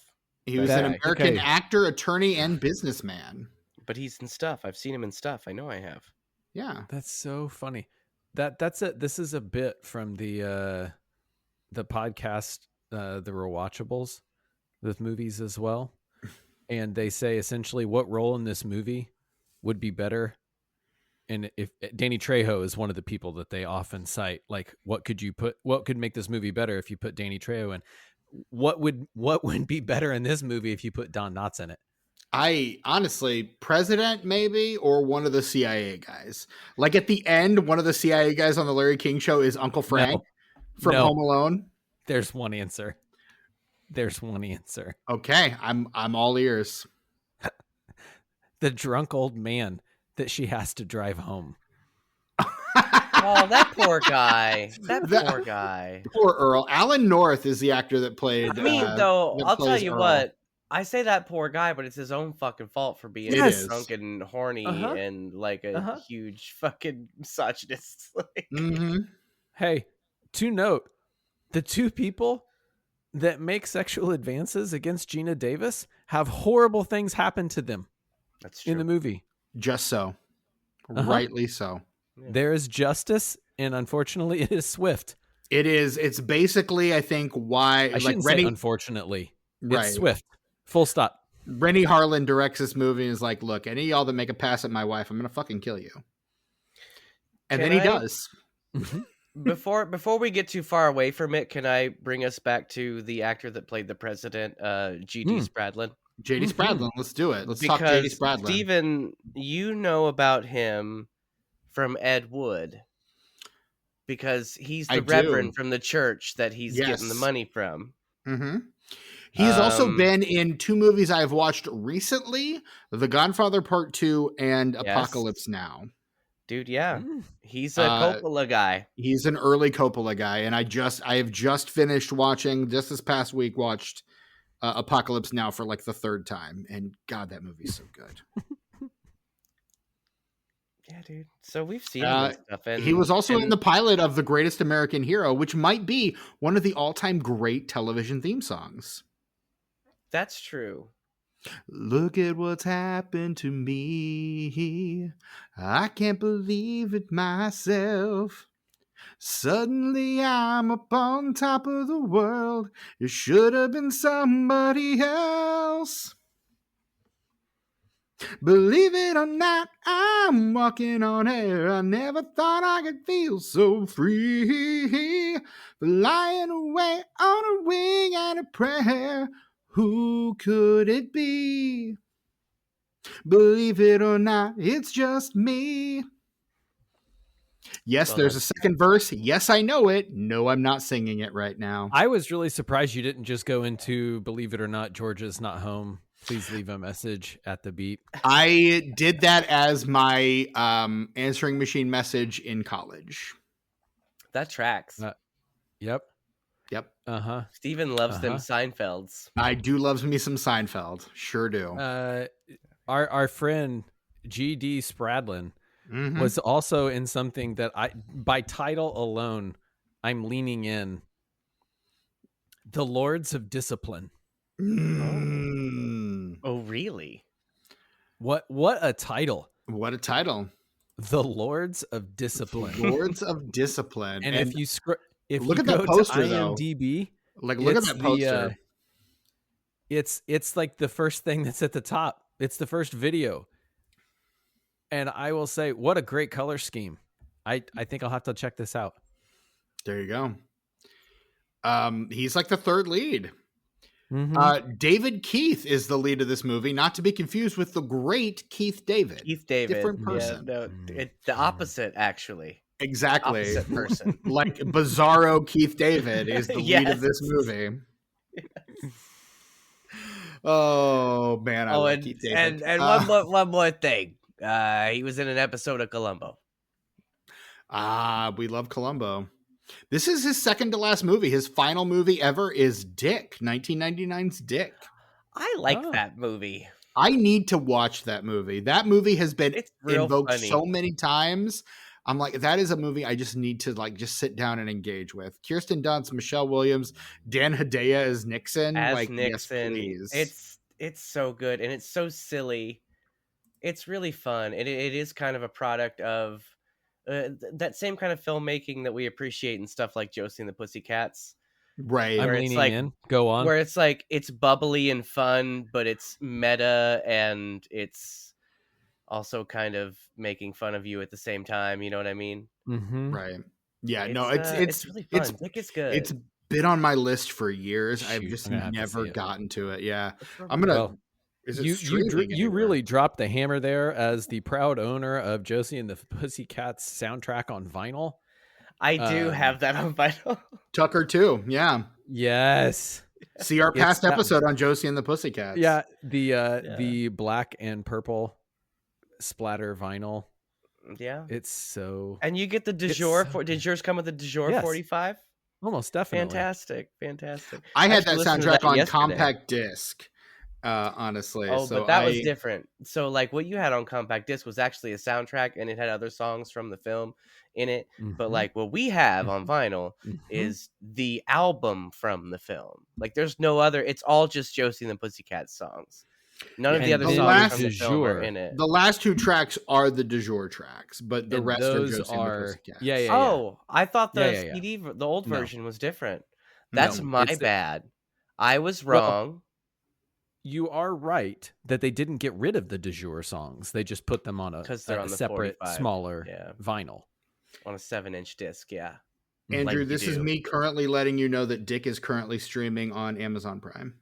He was an Okay, American okay. actor, attorney, and businessman. But he's in stuff. I've seen him in stuff. I know I have. Yeah. That's so funny. That's it. This is a bit from the podcast, the Rewatchables, with movies as well. And they say essentially what role in this movie would be better. And if Danny Trejo is one of the people that they often cite, like what could make this movie better if you put Danny Trejo in? What would be better in this movie if you put Don Knotts in it? I honestly, president maybe, or one of the CIA guys. Like at the end, one of the CIA guys on the Larry King show is Uncle Frank from No. Home Alone. There's one answer. Okay, I'm all ears. The drunk old man that she has to drive home. Oh, that poor guy. That That- poor guy. Poor Earl. Alan North is the actor that played. I mean, though, that I'll tell plays you Earl. what. I say that poor guy, but it's his own fucking fault for being It is. drunk and horny Uh-huh. and like a Uh-huh. huge fucking misogynist. Like, Mhm. Hey, to note, the two people that make sexual advances against Geena Davis have horrible things happen to them that's true. in the movie. Just so, Uh-huh. rightly so. Yeah. There is justice, and unfortunately, it is swift. It is. It's basically, I think, why I like shouldn't say Rennie, unfortunately. right? It's swift. Full stop. Rennie Harlan directs this movie and is like, "Look, any of y'all that make a pass at my wife, I'm gonna fucking kill you." And Can then he I- does. Before we get too far away from it, can I bring us back to the actor that played the president, G.D. Spradlin? J.D. Mhm. Spradlin. Let's do it. Let's talk J.D. Because Spradlin. Steven, you know about him from Ed Wood. Because he's I the do. reverend from the church that he's Yes. getting the money from. Mm-hmm. He's also been in 2 movies I've watched recently, The Godfather Part 2 and Apocalypse Now. Dude, yeah. He's a Coppola guy. He's an early Coppola guy, and I have just finished watching, just this past week, watched Apocalypse Now for like the 3rd time, and God, that movie's so good. Yeah, dude. So we've seen him and stuff. And he was also in the pilot of The Greatest American Hero, which might be one of the all-time great television theme songs. That's true. Look at what's happened to me. I can't believe it myself. Suddenly I'm up on top of the world. It should have been somebody else. Believe it or not, I'm walking on air. I never thought I could feel so free. Flying away on a wing and a prayer. Who could it be? Believe it or not, it's just me. Yes, there's a second verse. Yes, I know it. No, I'm not singing it right now. I was really surprised you didn't just go into Believe It or Not, Georgia's Not Home. Please leave a message at the beat. I did that as my answering machine message in college. That tracks. Yep. Uh-huh. Steven loves them Seinfelds. I do love me some Seinfeld. Sure do. Our friend G.D. Spradlin was also in something that by title alone, I'm leaning in. The Lords of Discipline. Oh, really? What a title. What a title. The Lords of Discipline. Lords of Discipline. And if you look you at go that poster, to IMDb, look at that poster. It's like the first thing that's at the top. It's the first video. And I will say, what a great color scheme. I think I'll have to check this out. There you go. He's like the 3rd lead. David Keith is the lead of this movie, not to be confused with the great Keith David. Keith David. Different person. Yeah, no, it's the opposite, actually. Exactly. Opposite person. Like Bizarro Keith David is the lead of this movie. Yes. Oh, man. I love Keith David. And one more thing. He was in an episode of Columbo. We love Columbo. This is his second to last movie. His final movie ever is Dick, 1999's Dick. I like that movie. I need to watch that movie. That movie has been invoked funny. So many times. I'm like, that is a movie I just need to just sit down and engage with. Kirsten Dunst, Michelle Williams, Dan Hedaya as Nixon. Nixon. Yes, please. It's so good and it's so silly. It's really fun. It is kind of a product of that same kind of filmmaking that we appreciate in stuff like Josie and the Pussycats. Right. I'm leaning in. Go on. Where it's like, it's bubbly and fun, but it's meta and it's also kind of making fun of you at the same time. You know what I mean? Mm-hmm. Right. Yeah. It's really fun. Dick is good. It's been on my list for years. Shoot, I've just never gotten to it. Yeah. I'm going to. You really dropped the hammer there as the proud owner of Josie and the Pussycats soundtrack on vinyl. I do have that on vinyl. Tucker too. Yeah. Yes. See our past episode on Josie and the Pussycats. Yeah. The black and purple splatter vinyl. Yeah. It's so. And you get the du jour. Did yours come with the du jour 45? Almost definitely. Fantastic. I had that soundtrack on compact disc. Honestly. But that was different. So like what you had on compact disc was actually a soundtrack and it had other songs from the film in it. But like what we have on vinyl is the album from the film. Like there's no other, it's all just Josie and the Pussycats songs. None of the other songs from the film are in it. The last 2 tracks are the du jour tracks, but the rest are Josie and the Pussycats. Yeah. Oh, I thought the CD, the old version was different. That's my bad. I was wrong. Well, you are right that they didn't get rid of the du jour songs. They just put them on a separate, 45. smaller vinyl. On a 7-inch disc, yeah. Andrew, this is me currently letting you know that Dick is currently streaming on Amazon Prime.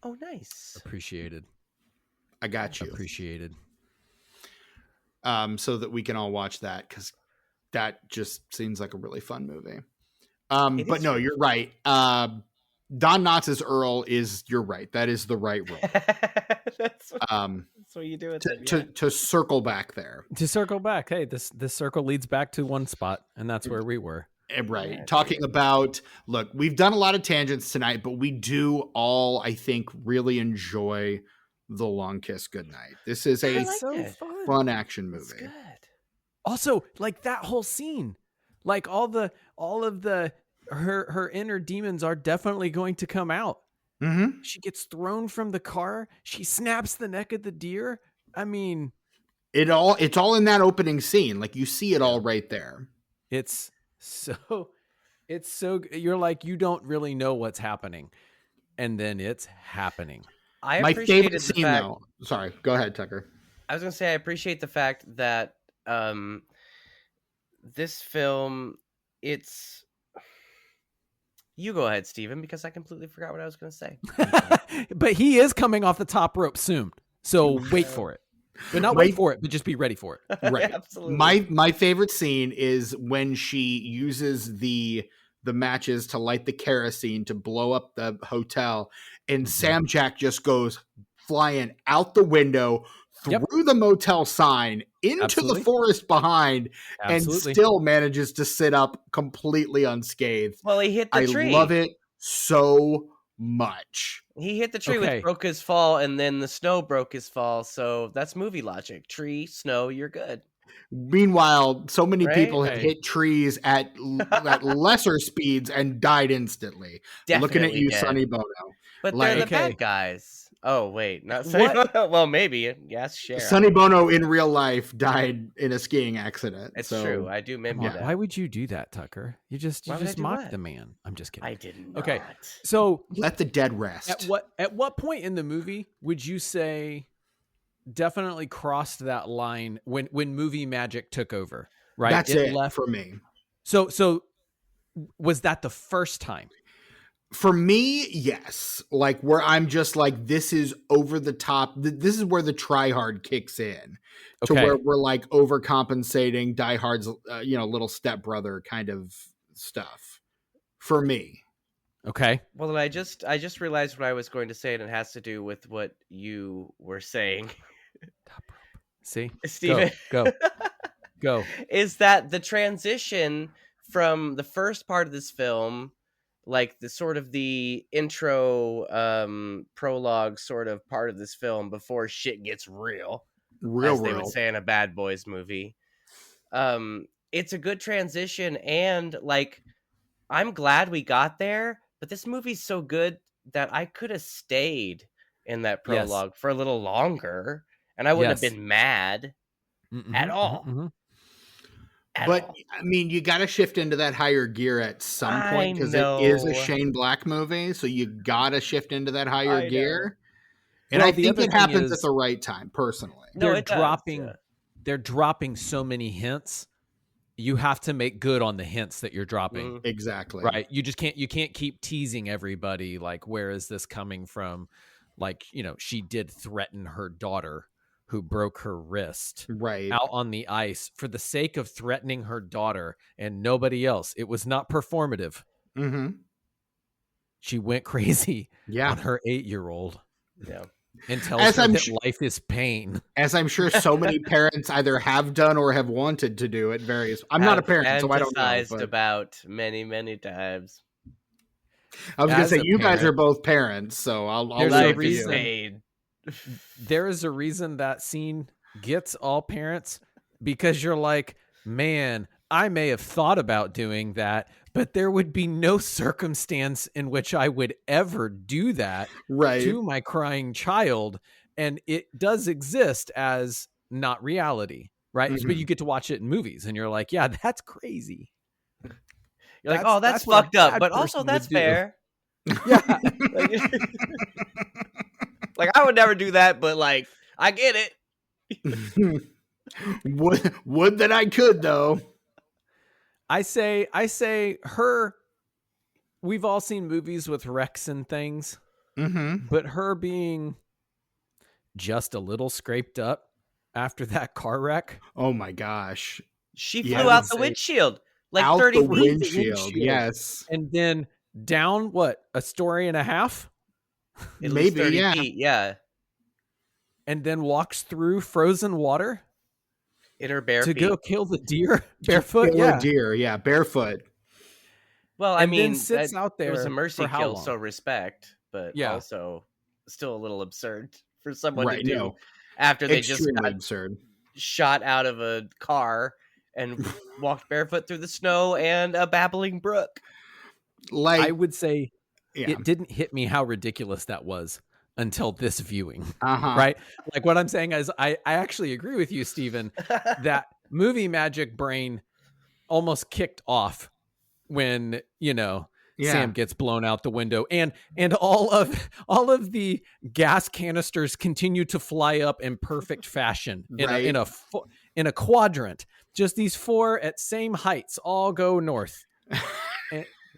Oh, nice. Appreciated. I got you. Appreciated. So that we can all watch that because that just seems like a really fun movie. But no, you're right. Don Knotts' Earl is, you're right. That is the right role. That's what you do with to circle back there. To circle back, hey, this circle leads back to one spot, and that's where we were. Right. Yeah, talking about, look, we've done a lot of tangents tonight, but we do all, I think, really enjoy The Long Kiss Goodnight. This is a fun action movie. It's good. Also, like that whole scene, like all of her inner demons are definitely going to come out. Mm-hmm. She gets thrown from the car. She snaps the neck of the deer. I mean, it's all in that opening scene. Like, you see it all right there. It's so you're like, you don't really know what's happening, and then it's happening. My favorite scene, though. Sorry, go ahead, Tucker. I was gonna say I appreciate the fact that this film, it's. You go ahead, Steven, because I completely forgot what I was gonna say. But he is coming off the top rope soon, so wait for it. But not wait for it, but just be ready for it. Right. Absolutely. My favorite scene is when she uses the matches to light the kerosene to blow up the hotel, and Sam Jack just goes flying out the window through the motel sign into the forest behind, and still manages to sit up completely unscathed. Well, he hit the tree. I love it so much. He hit the tree, which broke his fall, and then the snow broke his fall. So that's movie logic. Tree, snow, you're good. Meanwhile, so many people have hit trees at lesser speeds and died instantly. Definitely looking at you, dead. Sonny Bono. But they're the bad guys. Oh, wait. Not Sonny Bono. Well, maybe. Yes, Cher. Sonny Bono in real life died in a skiing accident. It's true. I do remember that. Why would you do that, Tucker? You just mocked the man. I'm just kidding. I didn't. Okay. So let the dead rest. At what point in the movie would you say definitely crossed that line when movie magic took over? Right. That's it left for me. So was that the first time? For me, yes. Like, where I'm just like, this is over the top. This is where the try hard kicks in to where we're like overcompensating Die Hard's, little stepbrother kind of stuff for me. Okay. Well, then I just realized what I was going to say, and it has to do with what you were saying. See, Steven, go. Is that the transition from the first part of this film, like the sort of the intro prologue sort of part of this film before shit gets real, as they would say in a Bad Boys movie. It's a good transition, and like, I'm glad we got there, but this movie's so good that I could have stayed in that prologue for a little longer, and I wouldn't have been mad at all. But I mean, you got to shift into that higher gear at some point, because it is a Shane Black movie, so you got to shift into that higher gear. And I think it happens at the right time, personally. They're dropping so many hints. You have to make good on the hints that you're dropping. Exactly. Right. You can't keep teasing everybody. Like, where is this coming from? Like, she did threaten her daughter who broke her wrist out on the ice for the sake of threatening her daughter and nobody else. It was not performative. She went crazy on her 8-year-old. Yeah. And tells her that life is pain. As I'm sure so many parents either have done or have wanted to do at various. I'm not a parent, so I don't know. But About many, many times. I was going to say, you guys are both parents, so I'll leave you. There is a reason that scene gets all parents, because you're like, man, I may have thought about doing that, but there would be no circumstance in which I would ever do that to my crying child. And it does exist as not reality, right? But you get to watch it in movies and you're like, yeah, that's crazy. You're like, oh, that's fucked up, but also that's fair. Yeah. Like, I would never do that, but like, I get it. Would that I could, though. I say her, we've all seen movies with wrecks and things, but her being just a little scraped up after that car wreck. Oh my gosh. She flew out the windshield, like out 30 the windshield. Yes. And then down a story and a half, At least Maybe, 30 yeah. feet, yeah. and then walks through frozen water In her bare to feet. go kill the deer barefoot. Kill a deer, yeah, barefoot. Well, I And then mean, sits out it was a there mercy for how kill, long? so respect, but Yeah. also still a little absurd for someone Right, to do no. after they just Extremely got absurd. shot out of a car and walked barefoot through the snow and a babbling brook. Like, I would say yeah. it didn't hit me how ridiculous that was until this viewing, Uh-huh. right? Like what I'm saying is I actually agree with you, Stephen, that movie magic brain almost kicked off when, Sam gets blown out the window and all of the gas canisters continue to fly up in perfect fashion in a quadrant. Just these 4 at same heights all go north.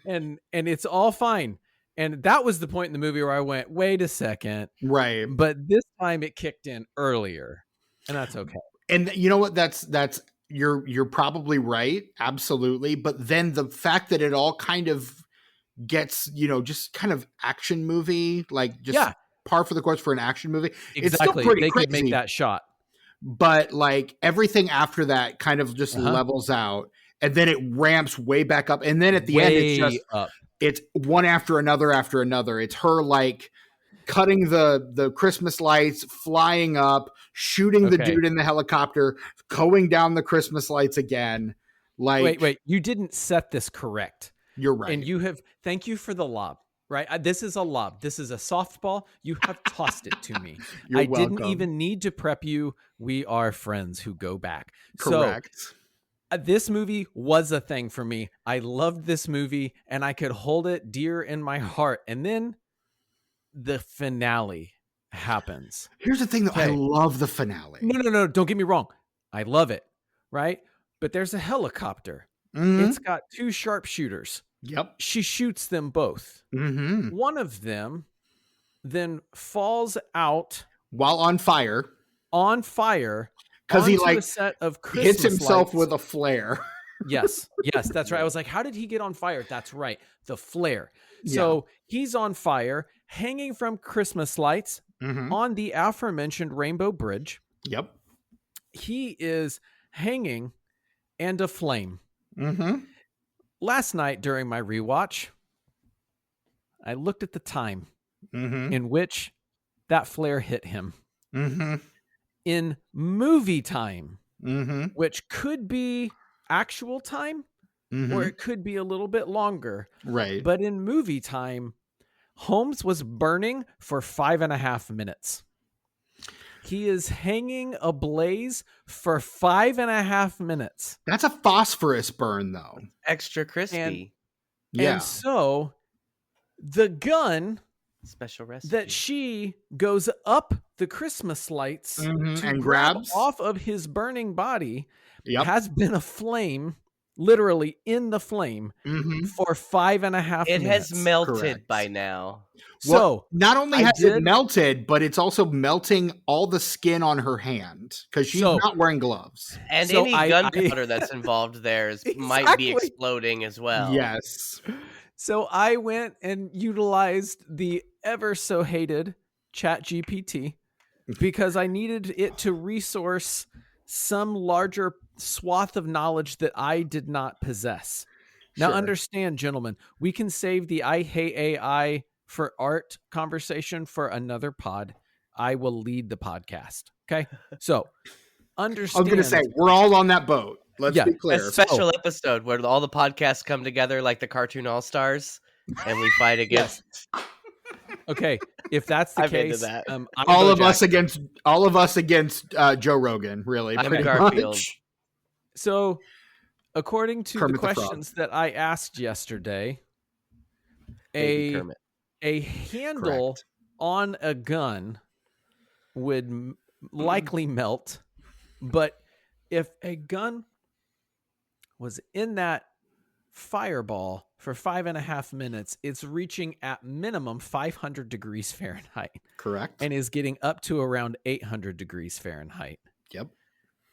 and it's all fine. And that was the point in the movie where I went, wait a second. Right. But this time it kicked in earlier, and that's okay. And you know what? That's you're probably right. Absolutely. But then the fact that it all kind of gets, just kind of action movie, like just par for the course for an action movie. Exactly. It's still pretty they crazy, could make that shot. But like everything after that kind of just levels out, and then it ramps way back up. And then at the end, it's just up. It's one after another after another. It's her like cutting the Christmas lights, flying up, shooting the dude in the helicopter, going down the Christmas lights again. Like, wait, you didn't set this correct. You're right. And thank you for the lob, right? This is a lob. This is a softball. You have tossed it to me. You're welcome. Didn't even need to prep you. We are friends who go back. Correct. So, this movie was a thing for me. I loved this movie and I could hold it dear in my heart. And then the finale happens. Here's the thing though. I love the finale. No. Don't get me wrong. I love it. Right. But there's a helicopter. Mm-hmm. It's got 2 sharpshooters. Yep. She shoots them both. Mm-hmm. One of them then falls out while on fire. Because he like a set of hits himself lights. with a flare. Yes, that's right. I was like, how did he get on fire? That's right, the flare. So he's on fire, hanging from Christmas lights on the aforementioned Rainbow Bridge. Yep. He is hanging and aflame. Mm-hmm. Last night during my rewatch, I looked at the time in which that flare hit him. Mm-hmm. In movie time, which could be actual time or it could be a little bit longer. Right. But in movie time, Holmes was burning for 5.5 minutes. He is hanging ablaze for 5.5 minutes. That's a phosphorus burn, though. Extra crispy. And so the gun special recipe that she goes up the Christmas lights to and grab grabs off of his burning body has been aflame, literally in the flame for 5.5 minutes. It has melted by now. So not only has it melted, but it's also melting all the skin on her hand because she's not wearing gloves. And any gunpowder that's involved there might be exploding as well. Yes. So I went and utilized the ever so hated ChatGPT because I needed it to resource some larger swath of knowledge that I did not possess. Now, understand, gentlemen, we can save the I hate AI for art conversation for another pod. I will lead the podcast. Okay. So understand. I was going to say, we're all on that boat. Let's be clear. A special episode where all the podcasts come together like the cartoon all-stars and we fight against. Okay. If that's the case, that. all of us against Joe Rogan, really. I'm Garfield. Much. So according to the questions that I asked yesterday, a handle on a gun would likely melt, but if a gun was in that fireball for 5.5 minutes, it's reaching at minimum 500 degrees Fahrenheit. Correct. And is getting up to around 800 degrees Fahrenheit. Yep.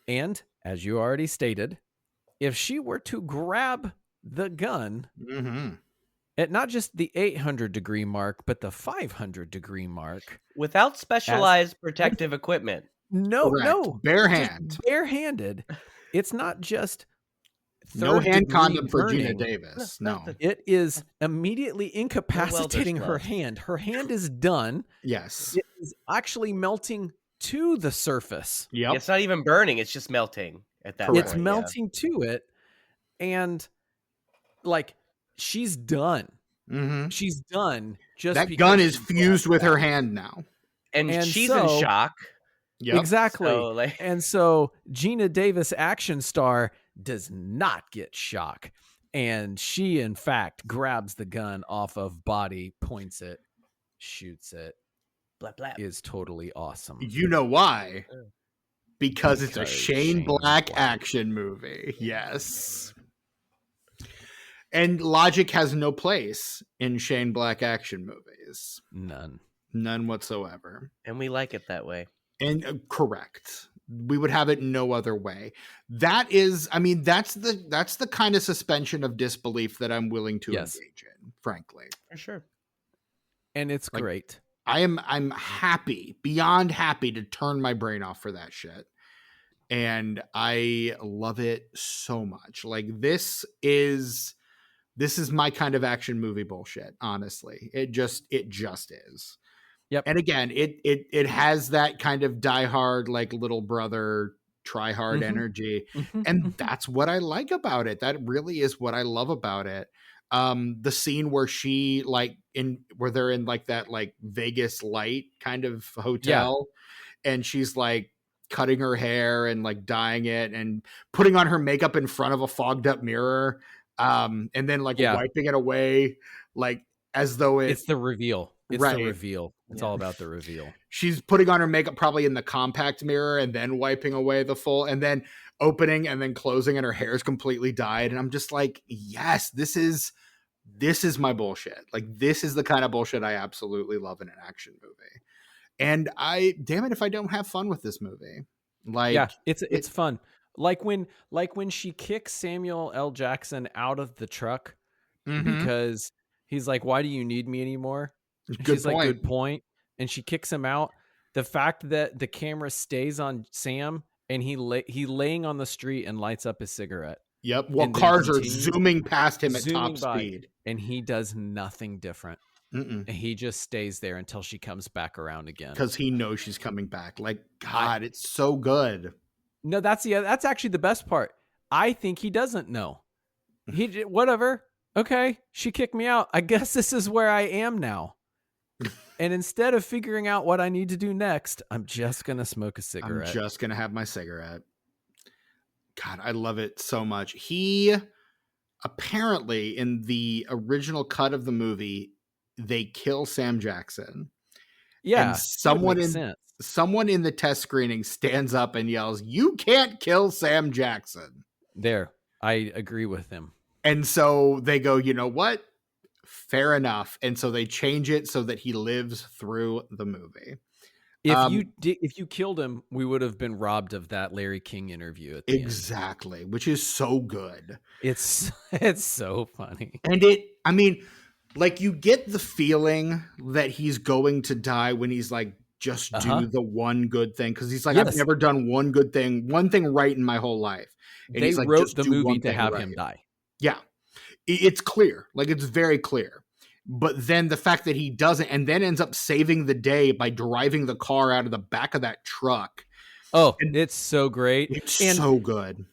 And as you already stated, if she were to grab the gun, at not just the 800-degree mark, but the 500-degree mark. Without specialized protective equipment. No, Barehand. Barehanded. It's not just no hand condom for burning. Geena Davis. No. It is immediately incapacitating her hand. Her hand is done. Yes. It is actually melting to the surface. Yep. It's not even burning. It's just melting at that Correct. point. It's melting to it. And like, she's done. Mm-hmm. She's done. Just that gun is fused with her hand now. And she's in shock. Yep. Exactly. So, and so Geena Davis, action star, does not get shock. And she, in fact, grabs the gun off of body, points it, shoots it. Blap, blap. Is totally awesome. You know why? Because it's a Shane Black action movie. Yes. And logic has no place in Shane Black action movies. None whatsoever. And we like it that way. And correct. We would have it no other way. That is, I mean, that's the kind of suspension of disbelief that I'm willing to engage in, frankly. For sure. And it's great. I'm happy, beyond happy, to turn my brain off for that shit. And I love it so much. Like, this is my kind of action movie bullshit, honestly. It just is. Yep. And again, it has that kind of diehard, like, little brother try hard energy. And that's what I like about it. That really is what I love about it. The scene where she where they're in like that like Vegas light kind of hotel, and she's like cutting her hair and like dyeing it and putting on her makeup in front of a fogged up mirror, and then like wiping it away, like as though it's the reveal. It's right. the reveal. It's all about the reveal. She's putting on her makeup probably in the compact mirror and then wiping away the full, and then opening and then closing, and her hair is completely dyed. And I'm just like, yes, this is my bullshit. Like, this is the kind of bullshit I absolutely love in an action movie. And damn it if I don't have fun with this movie. Like, yeah, it's fun. Like when she kicks Samuel L. Jackson out of the truck because he's like, "Why do you need me anymore?" She's like, "Good point." And she kicks him out. The fact that the camera stays on Sam and he laying on the street and lights up his cigarette. Yep. Well, cars are zooming past him at top speed. And he does nothing different. And he just stays there until she comes back around again. Because he knows she's coming back. Like, God, it's so good. No, that's actually the best part. I think he doesn't know. Whatever. Okay, she kicked me out. I guess this is where I am now. And instead of figuring out what I need to do next, I'm just going to smoke a cigarette. I'm just going to have my cigarette. God, I love it so much. He apparently, in the original cut of the movie, they kill Sam Jackson. Yeah. And someone in the test screening stands up and yells, "You can't kill Sam Jackson." There. I agree with him. And so they go, you know what? Fair enough. And so they change it so that he lives through the movie. If you killed him, we would have been robbed of that Larry King interview at the exactly, end. Which is so good. It's so funny. And like, you get the feeling that he's going to die when he's like, just do the one good thing. Because he's like, I've never done one thing right in my whole life. And they like, wrote the movie to have him die. Yeah. It's clear. Like, it's very clear. But then the fact that he doesn't, and then ends up saving the day by driving the car out of the back of that truck. Oh, it's so great. It's so good.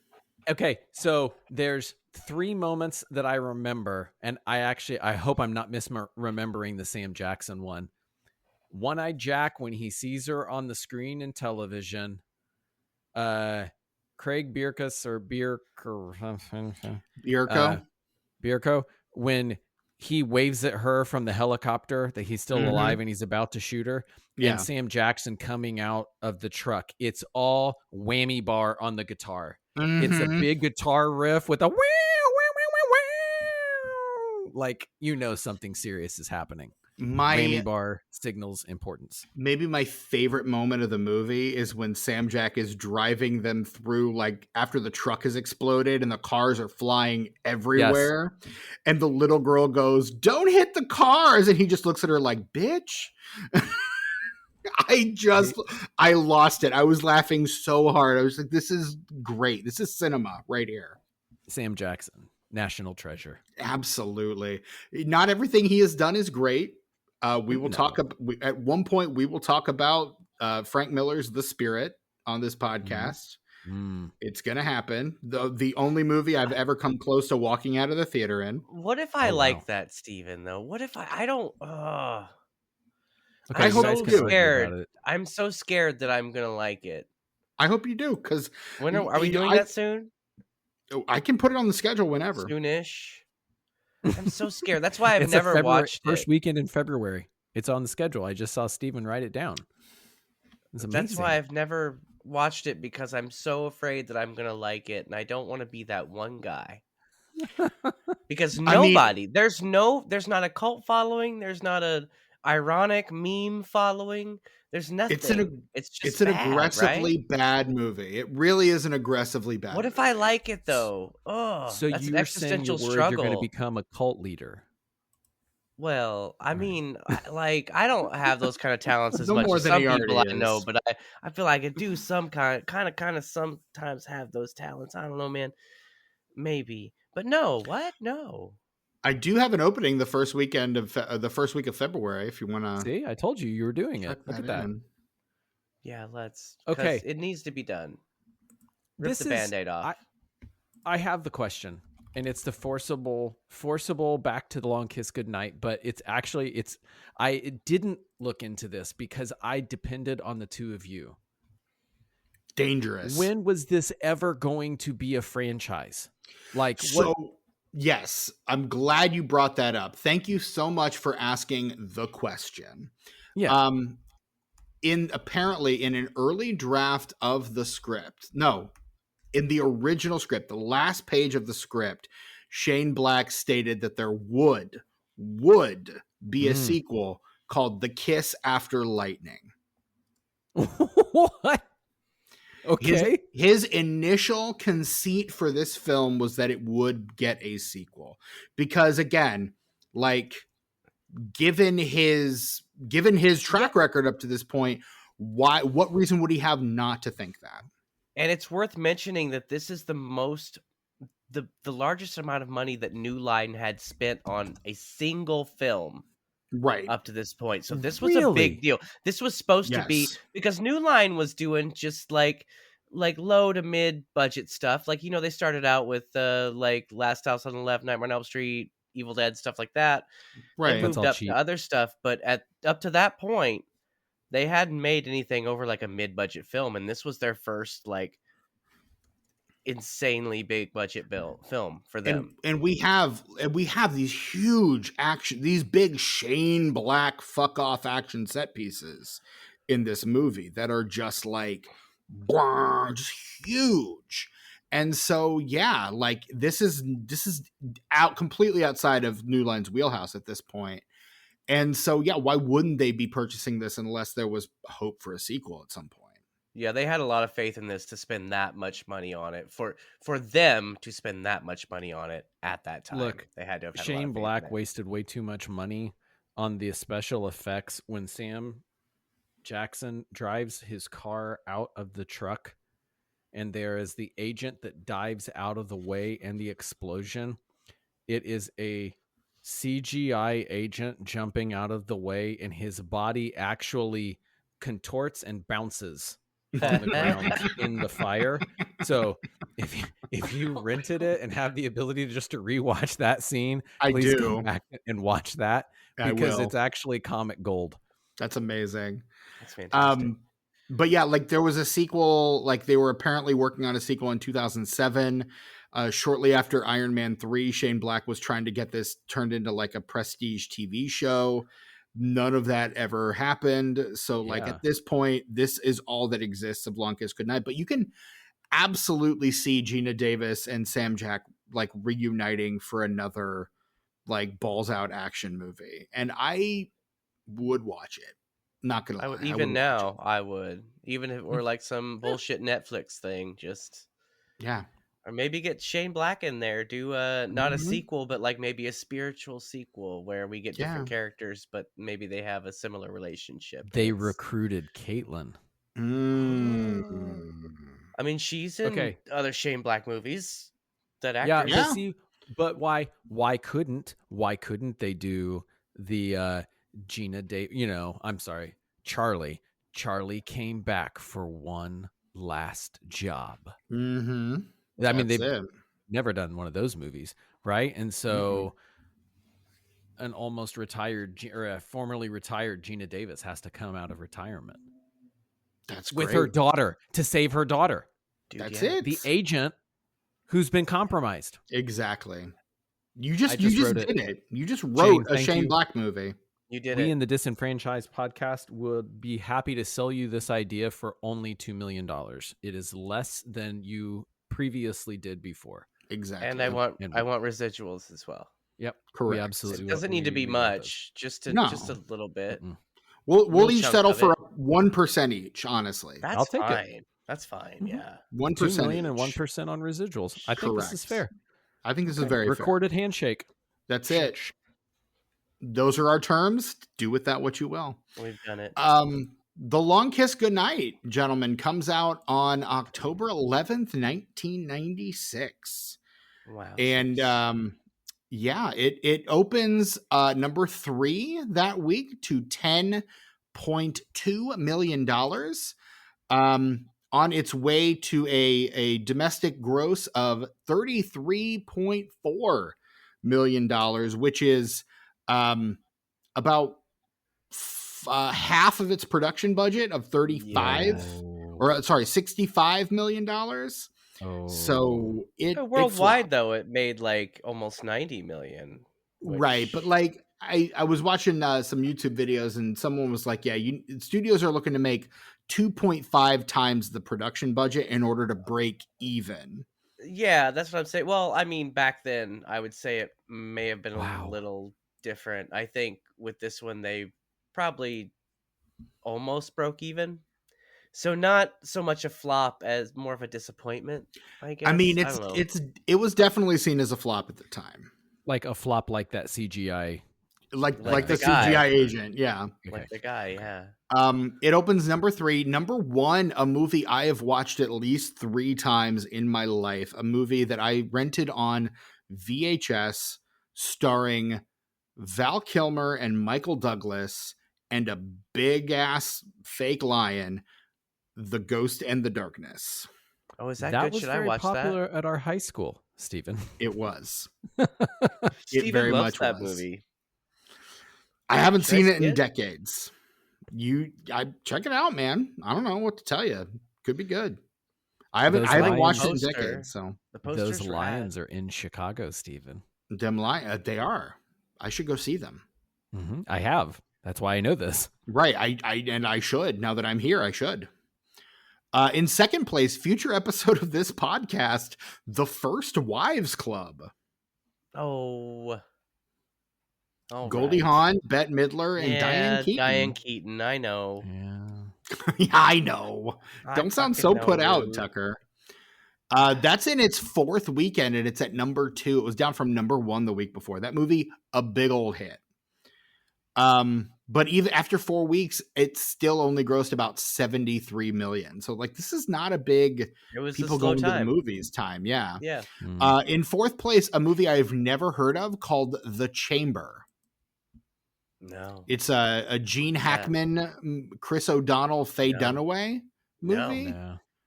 Okay, so there's 3 moments that I remember, and I hope I'm not remembering the Sam Jackson one. One-Eyed Jack, when he sees her on the screen in television. Craig Bierkus or Bierko, when he waves at her from the helicopter that he's still alive and he's about to shoot her. Yeah. And Sam Jackson coming out of the truck. It's all whammy bar on the guitar. It's a big guitar riff with a like, something serious is happening. Whammy bar signals importance. Maybe my favorite moment of the movie is when Sam Jack is driving them through, like after the truck has exploded and the cars are flying everywhere. Yes. And the little girl goes, "Don't hit the cars." And he just looks at her like, "Bitch." I lost it. I was laughing so hard. I was like, this is great. This is cinema right here. Sam Jackson, national treasure. Absolutely. Not everything he has done is great. We will talk at one point. We will talk about Frank Miller's The Spirit on this podcast. It's gonna happen. The only movie I've ever come close to walking out of the theater in. What if I like that, Steven, though? What if I don't? Okay, I'm so scared. I'm so scared that I'm gonna like it. I hope you do, because when are we doing that soon? I can put it on the schedule whenever. Soonish. I'm so scared. That's why I've never watched it. First weekend in February. It's on the schedule. I just saw Steven write it down. That's why I've never watched it, because I'm so afraid that I'm gonna like it, and I don't want to be that one guy. Because there's not a cult following. There's not a ironic meme following. There's nothing. It's an aggressively bad movie. It really is an aggressively bad. What if I like it though? Oh, so that's you're an existential saying struggle. You're going to become a cult leader? Well, I mean, like, I don't have those kind of talents as much as some people I know, but I feel like I do some kind of sometimes have those talents. I don't know, man. Maybe, but no. What? No. I do have an opening the first week of February. If you want to see, I told you were doing it. Look at that. Yeah, let's. Okay, it needs to be done. Rip the Band-Aid off. I have the question, and it's the forcible back to the long kiss goodnight. But I didn't look into this because I depended on the two of you. Dangerous. When was this ever going to be a franchise? Like Yes, I'm glad you brought that up. Thank you so much for asking the question. Yeah. Apparently in an early draft of the script, in the original script, the last page of the script, Shane Black stated that there would be a sequel called The Kiss After Lightning. What? Okay. His initial conceit for this film was that it would get a sequel because, again, like given his track record up to this point, what reason would he have not to think that? And it's worth mentioning that this is the largest amount of money that New Line had spent on a single film. Right. Up to this point. So this was a big deal. This was supposed to be, because New Line was doing just like low to mid budget stuff. Like, they started out with like Last House on the Left, Nightmare on Elm Street, Evil Dead, stuff like that. Right. They moved up to other stuff, but up to that point, they hadn't made anything over like a mid budget film, and this was their first like insanely big budget film for them. And we have these huge these big Shane Black fuck off action set pieces in this movie that are just like just huge. And so like this is out completely outside of New Line's wheelhouse at this point. And so why wouldn't they be purchasing this unless there was hope for a sequel at some point? Yeah, they had a lot of faith in this to spend that much money on it. For them to spend that much money on it at that time. Look, they had to have had Shane Black wasted way too much money on the special effects when Sam Jackson drives his car out of the truck and there is the agent that dives out of the way and the explosion. It is a CGI agent jumping out of the way, and his body actually contorts and bounces on the ground in the fire. So if you rented it and have the ability to rewatch that scene, please go back and watch that, because it's actually comic gold. That's amazing. That's fantastic. But like there was a sequel, like they were apparently working on a sequel in 2007. Shortly after Iron Man 3, Shane Black was trying to get this turned into like a prestige TV show. None of that ever happened. So at this point, this is all that exists of Long Kiss Goodnight. But you can absolutely see Geena Davis and Sam Jack like reuniting for another like balls out action movie. And I would watch it. Not gonna lie. I would I even would now. I would even if it were like some bullshit Netflix thing. Just Yeah. or maybe get Shane Black in there. Do not a sequel, but like maybe a spiritual sequel where we get different characters, but maybe they have a similar relationship. They recruited Caitlin. I mean, she's in other Shane Black movies. That actor. Yeah, but see, but why couldn't they do the Geena Davis? I'm sorry, Charlie. Charlie came back for one last job. Mm-hmm. I mean, they've never done one of those movies, right? And so an almost retired or a formerly retired Geena Davis has to come out of retirement. That's with great. her daughter to save her daughter. Dude, That's it. The agent who's been compromised. Exactly. You just did it. You just wrote Shane, a Shane Black movie. You did We it. in the Disenfranchised Podcast would be happy to sell you this idea for only $2 million. It is less than you previously did before. Exactly. And I want residuals as well. Yep. Correct. We absolutely. It doesn't need to be much, just a little bit. We'll each settle for 1% each, honestly. I'll take it. That's fine. Yeah. 1% 2 million each. and 1% on residuals. I think this is fair. I think this is very recorded fair. handshake. That's it. Those are our terms. Do with that what you will. We've done it. The Long Kiss Goodnight, gentlemen, comes out on October 11th, 1996. Wow. And it opens number 3 that week to $10.2 million. On its way to a domestic gross of $33.4 million, which is about half of its production budget of $65 million. So it worldwide though it made like almost 90 million. Right, but like I was watching some YouTube videos and someone was like, yeah, studios are looking to make 2.5 times the production budget in order to break even. Yeah, that's what I'm saying. Well, I mean, back then I would say it may have been a little different. I think with this one they probably almost broke even. So not so much a flop as more of a disappointment, I guess. I mean, it was definitely seen as a flop at the time. Like a flop like that CGI. Like the CGI agent, yeah. Like the guy, yeah. It opens number 3. Number 1, a movie I have watched at least 3 times in my life. A movie that I rented on VHS starring Val Kilmer and Michael Douglas and a big ass fake lion, The Ghost and the Darkness. Oh, is that good? Should I watch that? That was very popular that? at our high school, Stephen. It was. Stephen very loves much that was. movie. I haven't seen it in decades. I check it out, man. I don't know what to tell you. Could be good. I haven't watched it in decades. So those lions are in Chicago, Stephen. Them they are. I should go see them. Mm-hmm. I have. That's why I know this. Right. I should. Now that I'm here, I should. In second place, future episode of this podcast, The First Wives Club. Oh. Goldie Hawn, Bette Midler, and Diane Keaton. Diane Keaton, I know. Yeah, I know. Don't sound so put out, Tucker. That's in its 4th weekend, and it's at number 2. It was down from number 1 the week before. That movie, a big old hit. But even after 4 weeks, it still only grossed about 73 million. So like, this is not a big people going to the movies time. Yeah. Yeah. In 4th place, a movie I've never heard of called The Chamber. No. It's a Gene Hackman, Chris O'Donnell, Faye Dunaway movie.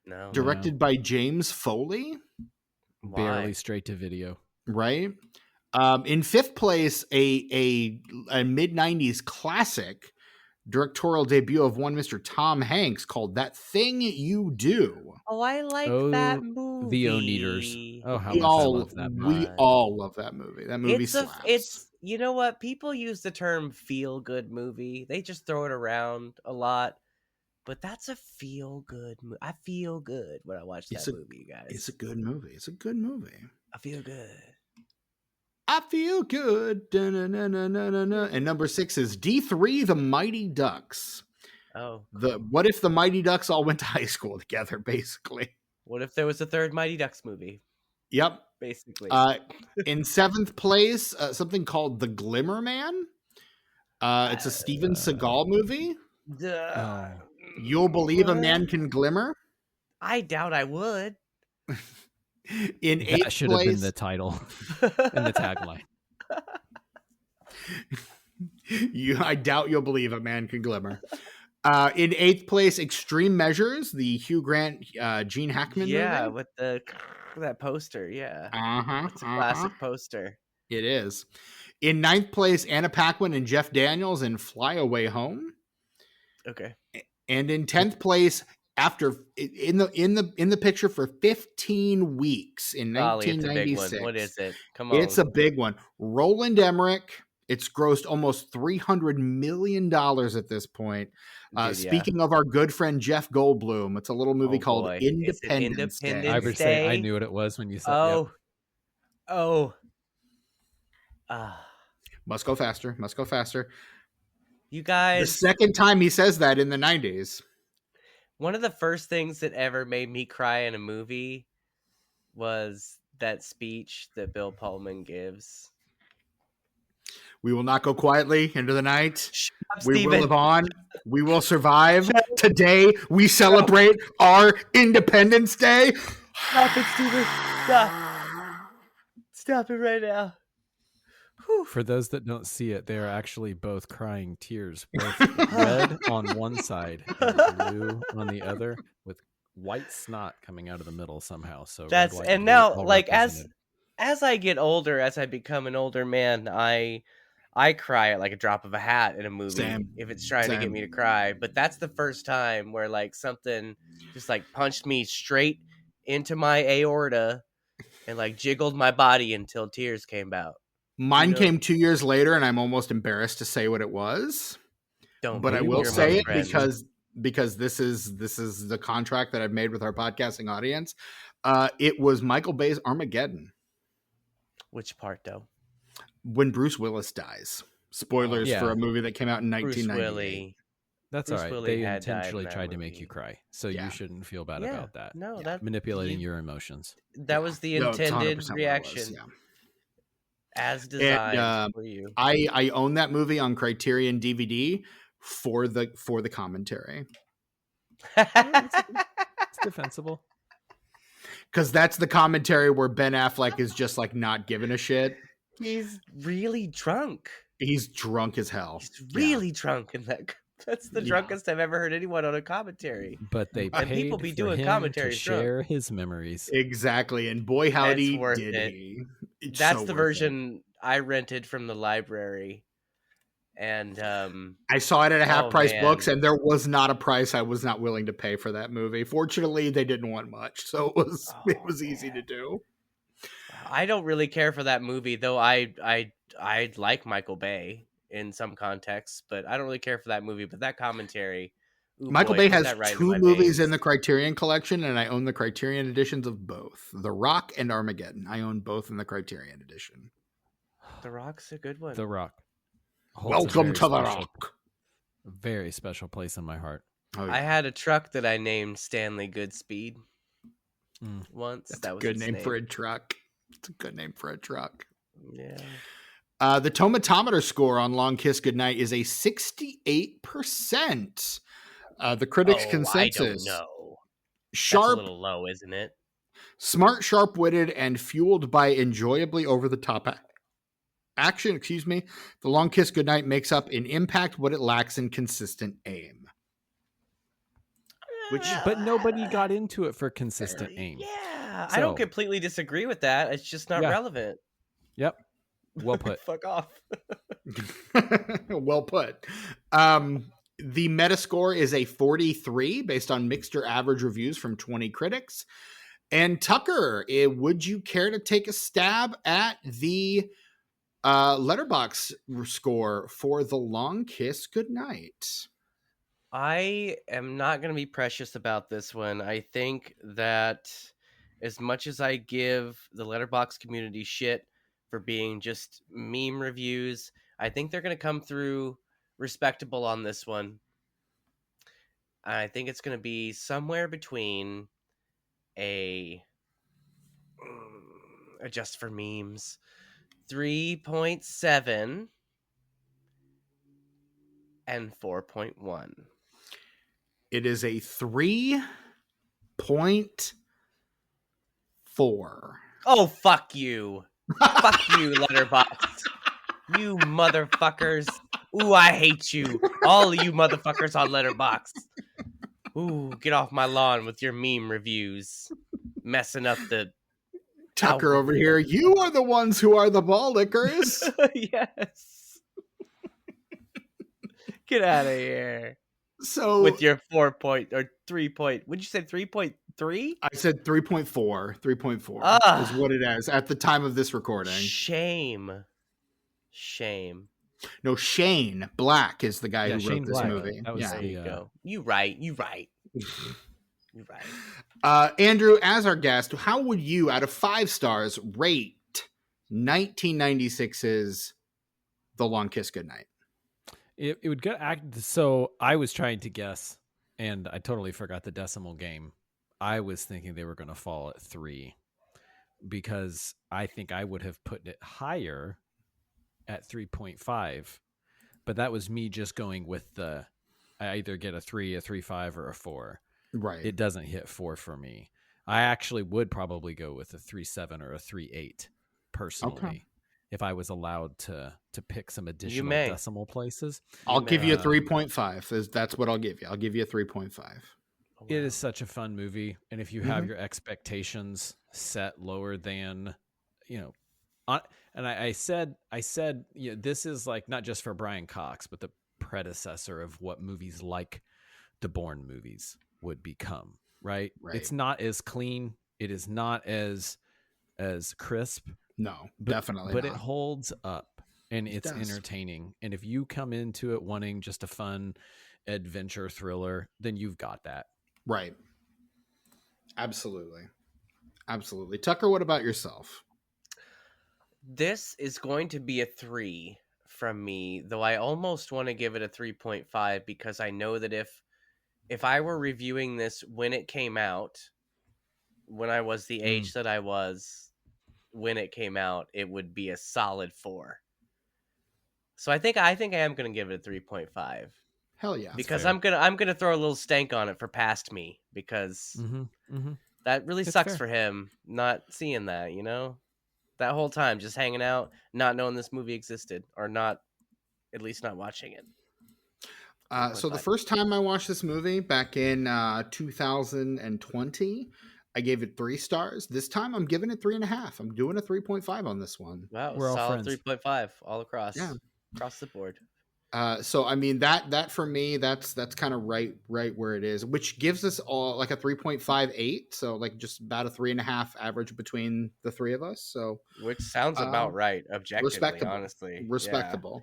No. Directed by James Foley. Why? Barely straight to video. Right. In 5th place, a mid-90s classic directorial debut of one Mr. Tom Hanks called That Thing You Do. Oh, I like that movie. The O-Neaters. Oh, how much I love that movie. We all love that movie. That movie slaps. You know what? People use the term feel-good movie. They just throw it around a lot. But that's a feel-good movie. I feel good when I watch that movie, you guys. It's a good movie. It's a good movie. I feel good. I feel good. Da-na-na-na-na-na. And number 6 is D3, The Mighty Ducks. Oh, What if the Mighty Ducks all went to high school together, basically? what if there was a third Mighty Ducks movie? Yep. Basically. In 7th place, something called The Glimmer Man. It's a Steven Seagal movie. You'll believe a man can glimmer. I doubt I would. In 8th That should place, have been the title and the tagline. I doubt you'll believe a man can glimmer. In 8th place, Extreme Measures, the Hugh Grant, Gene Hackman movie. With that poster. Yeah, it's a Uh-huh. classic poster. It is. In 9th place, Anna Paquin and Jeff Daniels in Fly Away Home. Okay. And in 10th place, after in the picture for 15 weeks in Golly, it's a big 1996. one. What is it? Come on. It's a big one. Roland Emmerich. It's grossed almost $300 million at this point. Dude, Speaking of our good friend Jeff Goldblum, it's a little movie called boy. Is it Independence Day. Independence I would say I Day? knew what it was when you said. Must go faster. Must go faster. You The guys, second time he says that in the 90s. one of the first things that ever made me cry in a movie was that speech that Bill Pullman gives. We will not go quietly into the night. We Steven. will live on. We will survive. Today, we celebrate our Independence Day. Stop it, Steven. Stop. Stop it right now. For those that don't see it, they are actually both crying tears, both red on one side and blue on the other, with white snot coming out of the middle somehow. So That's red, white, and blue, now all like represented. as I get older, as I become an older man, I cry at like a drop of a hat in a movie Same. if it's trying to Same. get me to cry. But that's the first time where like something just like punched me straight into my aorta and like jiggled my body until tears came out. Mine You know- came 2 years later, and I'm almost embarrassed to say what it was. Don't But be I will your say mom's it friend. because this is the contract that I've made with our podcasting audience. It was Michael Bay's Armageddon Which part though? when Bruce Willis dies. Spoilers Yeah. for a movie that came out in Bruce 1998. Willie. That's Bruce all right. Willie They had died in intentionally that tried to make you movie. cry, so Yeah. you shouldn't feel bad Yeah, about that. no, Yeah. that Manipulating you- your emotions. that was the No, it's 100% intended what it was, reaction yeah. as designed for you. I own that movie on Criterion DVD for the commentary. It's defensible. Because that's the commentary where Ben Affleck is just like not giving a shit. He's really drunk. He's drunk as hell. He's really drunk in that. That's the Yeah. drunkest I've ever heard anyone on a commentary. But they And paid people be for doing him commentaries to drunk. share his memories. Exactly. And boy, howdy It's worth did it. he. It's That's so the worth it. version I rented from the library. And I saw it at a half Oh, price man. books, and there was not a price I was not willing to pay for that movie. Fortunately, they didn't want much, so it was easy to do. I don't really care for that movie, though I like Michael Bay in some contexts, but I don't really care for that movie. But that commentary, ooh, Michael boy, Bay put has that right in 2 my movies in veins. the Criterion Collection, and I own the Criterion editions of both. The Rock and Armageddon. I own both in the Criterion edition. The Rock's a good one. The Rock. holds a Welcome very to the special- Rock. Very special place in my heart. Oh, I had a truck that I named Stanley Goodspeed Mm. once. That's that a was good its name for a truck. It's a good name for a truck. Yeah. The tomatometer score on Long Kiss Goodnight is a 68%. The critics' consensus. I don't know. That's Sharp, a little low, isn't it? smart, sharp-witted, and fueled by enjoyably over-the-top action. The Long Kiss Goodnight makes up in impact what it lacks in consistent aim. But nobody got into it for consistent aim. Yeah, I don't So- completely disagree with that. It's just not Yeah. relevant. Yep. Well put. Fuck off. Well put. The Metascore is a 43 based on mixed or average reviews from 20 critics. And Tucker, would you care to take a stab at the letterbox score for The Long Kiss Goodnight? I am not going to be precious about this one. I think that as much as I give the Letterboxd community shit for being just meme reviews. I think they're going to come through respectable on this one. I think it's going to be somewhere between a just for memes 3.7 and 4.1. It is a 3.4. Oh, fuck you. Fuck you, Letterboxd. You motherfuckers. Ooh, I hate you. All of you motherfuckers on Letterboxd. Ooh, get off my lawn with your meme reviews. Messing up the... Tucker over here, you are the ones who are the ball lickers. Yes. Get out of here. So with your 4 point or 3 point, would you say 3.3? I said 3.4. 3.4 is what it is at the time of this recording. Shame. No, Shane Black is the guy who Shane wrote this Black. movie. There you go. You right. You're right. Andrew, as our guest, how would you, out of 5 stars, rate 1996's The Long Kiss Goodnight? It would go. So I was trying to guess, and I totally forgot the decimal game. I was thinking they were going to fall at 3 because I think I would have put it higher at 3.5, but that was me just going with I either get a 3, a 3.5, or a 4. Right. It doesn't hit 4 for me. I actually would probably go with a 3.7 or a 3.8 personally. Okay. If I was allowed to pick some additional decimal places. I'll give you a 3.5. That's what I'll give you. I'll give you a 3.5. It is such a fun movie. And if you have your expectations set lower than, and I said, this is like not just for Brian Cox, but the predecessor of what movies like the Bourne movies would become, right? It's not as clean. It is not as crisp. No, definitely but not. It holds up and it's entertaining. And if you come into it wanting just a fun adventure thriller, then you've got that. Right. Absolutely. Tucker, what about yourself? This is going to be a 3 from me, though I almost want to give it a 3.5 because I know that if I were reviewing this when it came out, when I was the age that I was when it came out, it would be a solid 4. So I think I am going to give it a 3.5. Hell yeah. Because I'm going to throw a little stank on it for past me because that really sucks for him not seeing that, that whole time just hanging out, not knowing this movie existed or not, at least not watching it. So the first time I watched this movie back in 2020, I gave it 3 stars. This time I'm giving it 3.5. I'm doing a 3.5 on this one. Wow, we're solid 3.5 all across. Yeah, across the board. So I mean that for me, that's kind of right where it is, which gives us all like a 3.58. So like just about a 3.5 average between the 3 of us. So which sounds about right, objectively, honestly. Respectable.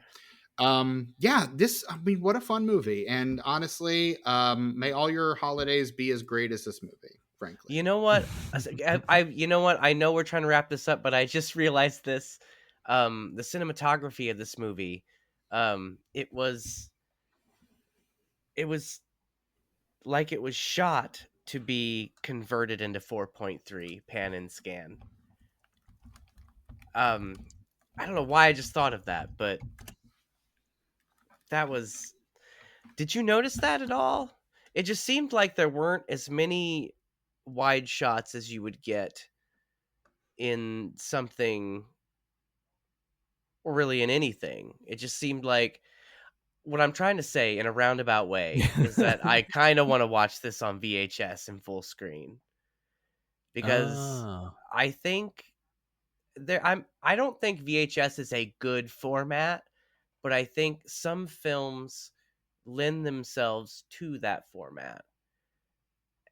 This, I mean, what a fun movie. And honestly, may all your holidays be as great as this movie. Frankly. You know what? I know we're trying to wrap this up, but I just realized this. The cinematography of this movie, it was like it was shot to be converted into 4.3 pan and scan. I don't know why I just thought of that, but that was... Did you notice that at all? It just seemed like there weren't as many wide shots as you would get in something, or really in anything. It just seemed like, what I'm trying to say in a roundabout way is that I kind of want to watch this on VHS in full screen, because I think I don't think VHS is a good format, but I think some films lend themselves to that format.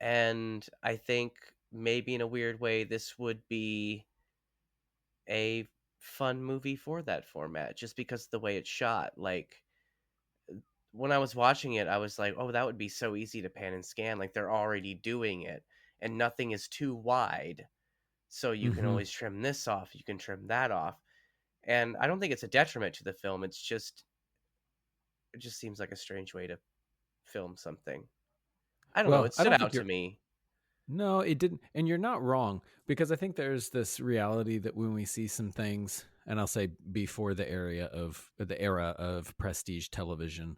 And I think maybe in a weird way, this would be a fun movie for that format, just because of the way it's shot. Like, when I was watching it, I was like, oh, that would be so easy to pan and scan. Like, they're already doing it and nothing is too wide. So you can always trim this off. You can trim that off. And I don't think it's a detriment to the film. It just seems like a strange way to film something. I don't know. It I stood don't think out to me. No, it didn't. And you're not wrong, because I think there's this reality that when we see some things, and I'll say before the era of prestige television,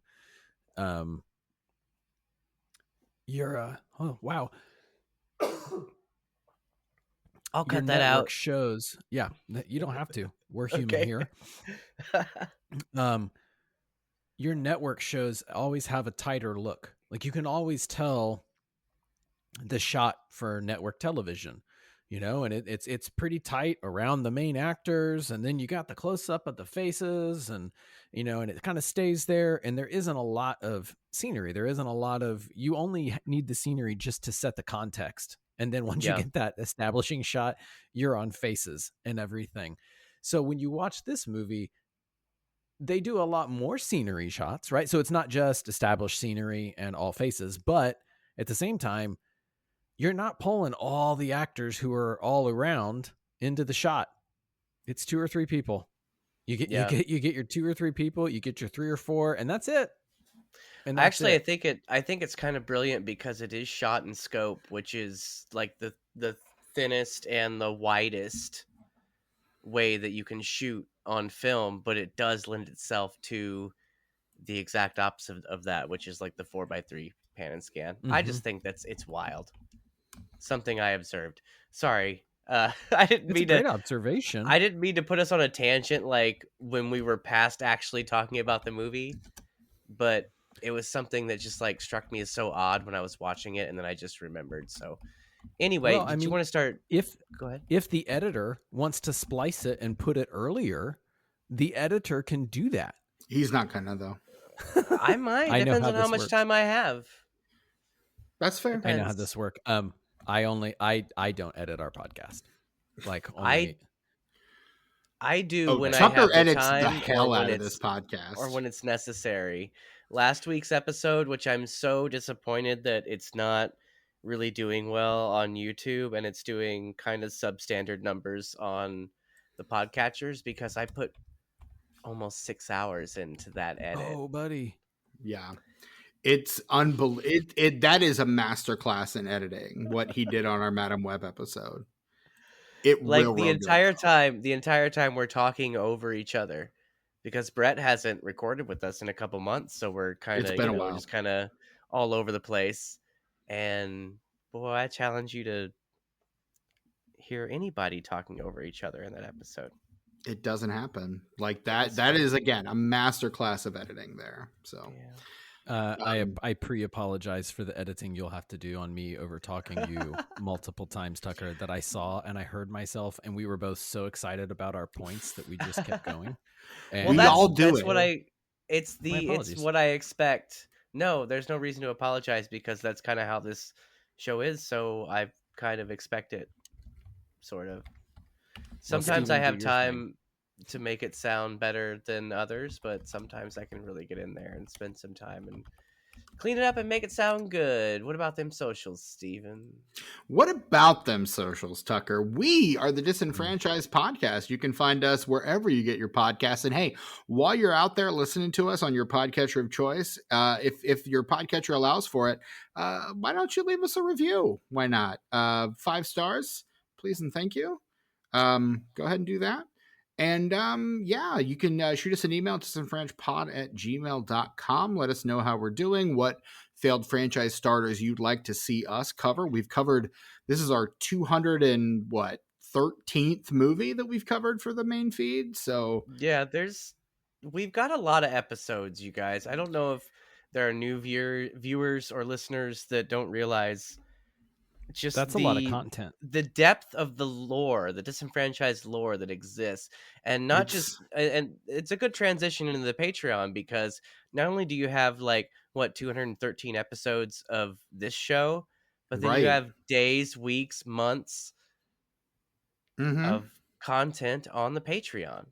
you're oh wow. I'll Your cut that network out. shows, yeah, you don't have to. We're human here. Your network shows always have a tighter look. Like you can always tell the shot for network television, and it's pretty tight around the main actors, and then you got the close up of the faces, and and it kind of stays there, and there isn't a lot of scenery. There isn't a lot of, you only need the scenery just to set the context. And then once you get that establishing shot, you're on faces and everything. So when you watch this movie, they do a lot more scenery shots, right? So it's not just established scenery and all faces, but at the same time, you're not pulling all the actors who are all around into the shot. It's 2 or 3 people. You get your 2 or 3 people, you get your 3 or 4, and that's it. And that's Actually, it. I think it's kind of brilliant because it is shot in scope, which is like the thinnest and the widest way that you can shoot on film, but it does lend itself to the exact opposite of that, which is like the 4:3 pan and scan. I just think it's wild. Something I observed. Sorry. I didn't It's mean a great to observation. I didn't mean to put us on a tangent like when we were past actually talking about the movie, but it was something that just like struck me as so odd when I was watching it, and then I just remembered. So anyway, Well, you want to start? Go ahead. If the editor wants to splice it and put it earlier, the editor can do that. He's not gonna though. I might. Depends on how much time I have. That's fair. Depends. I know how this works. I don't edit our podcast. Like only I do when Tucker I have the edits time, the hell out of it's this podcast, or when it's necessary. Last week's episode, which I'm so disappointed that it's not really doing well on YouTube, and it's doing kind of substandard numbers on the podcatchers, because I put almost 6 hours into that edit. Oh, buddy. Yeah. It's unbelievable. That is a masterclass in editing, what he did on our Madam Web episode. It like will the entire time we're talking over each other, because Brett hasn't recorded with us in a couple months, so we're kind of just kind of all over the place. And boy, I challenge you to hear anybody talking over each other in that episode. It doesn't happen like that. That is, again, a masterclass of editing there. So I pre-apologize for the editing you'll have to do on me over talking you multiple times, Tucker, that I saw and I heard myself, and we were both so excited about our points that we just kept going. And we all do it. It's what I expect. No, there's no reason to apologize, because that's kind of how this show is. So I kind of expect it, sort of. Sometimes I have time to make it sound better than others, but sometimes I can really get in there and spend some time and clean it up and make it sound good. What about them socials, Steven? What about them socials, Tucker? We are the Disenfranchised Podcast. You can find us wherever you get your podcasts. And hey, while you're out there listening to us on your podcatcher of choice, if your podcatcher allows for it, why don't you leave us a review? Why not? 5 stars, please and thank you. Go ahead and do that. And you can shoot us an email to disenfranchised@gmail.com. Let us know how we're doing, what failed franchise starters you'd like to see us cover. We've covered, this is our 213th movie that we've covered for the main feed. So yeah, we've got a lot of episodes, you guys. I don't know if there are new viewers or listeners that don't realize that's a lot of content. The depth of the lore, the disenfranchised lore that exists, and and it's a good transition into the Patreon, because not only do you have 213 episodes of this show, but then you have days, weeks, months of content on the Patreon.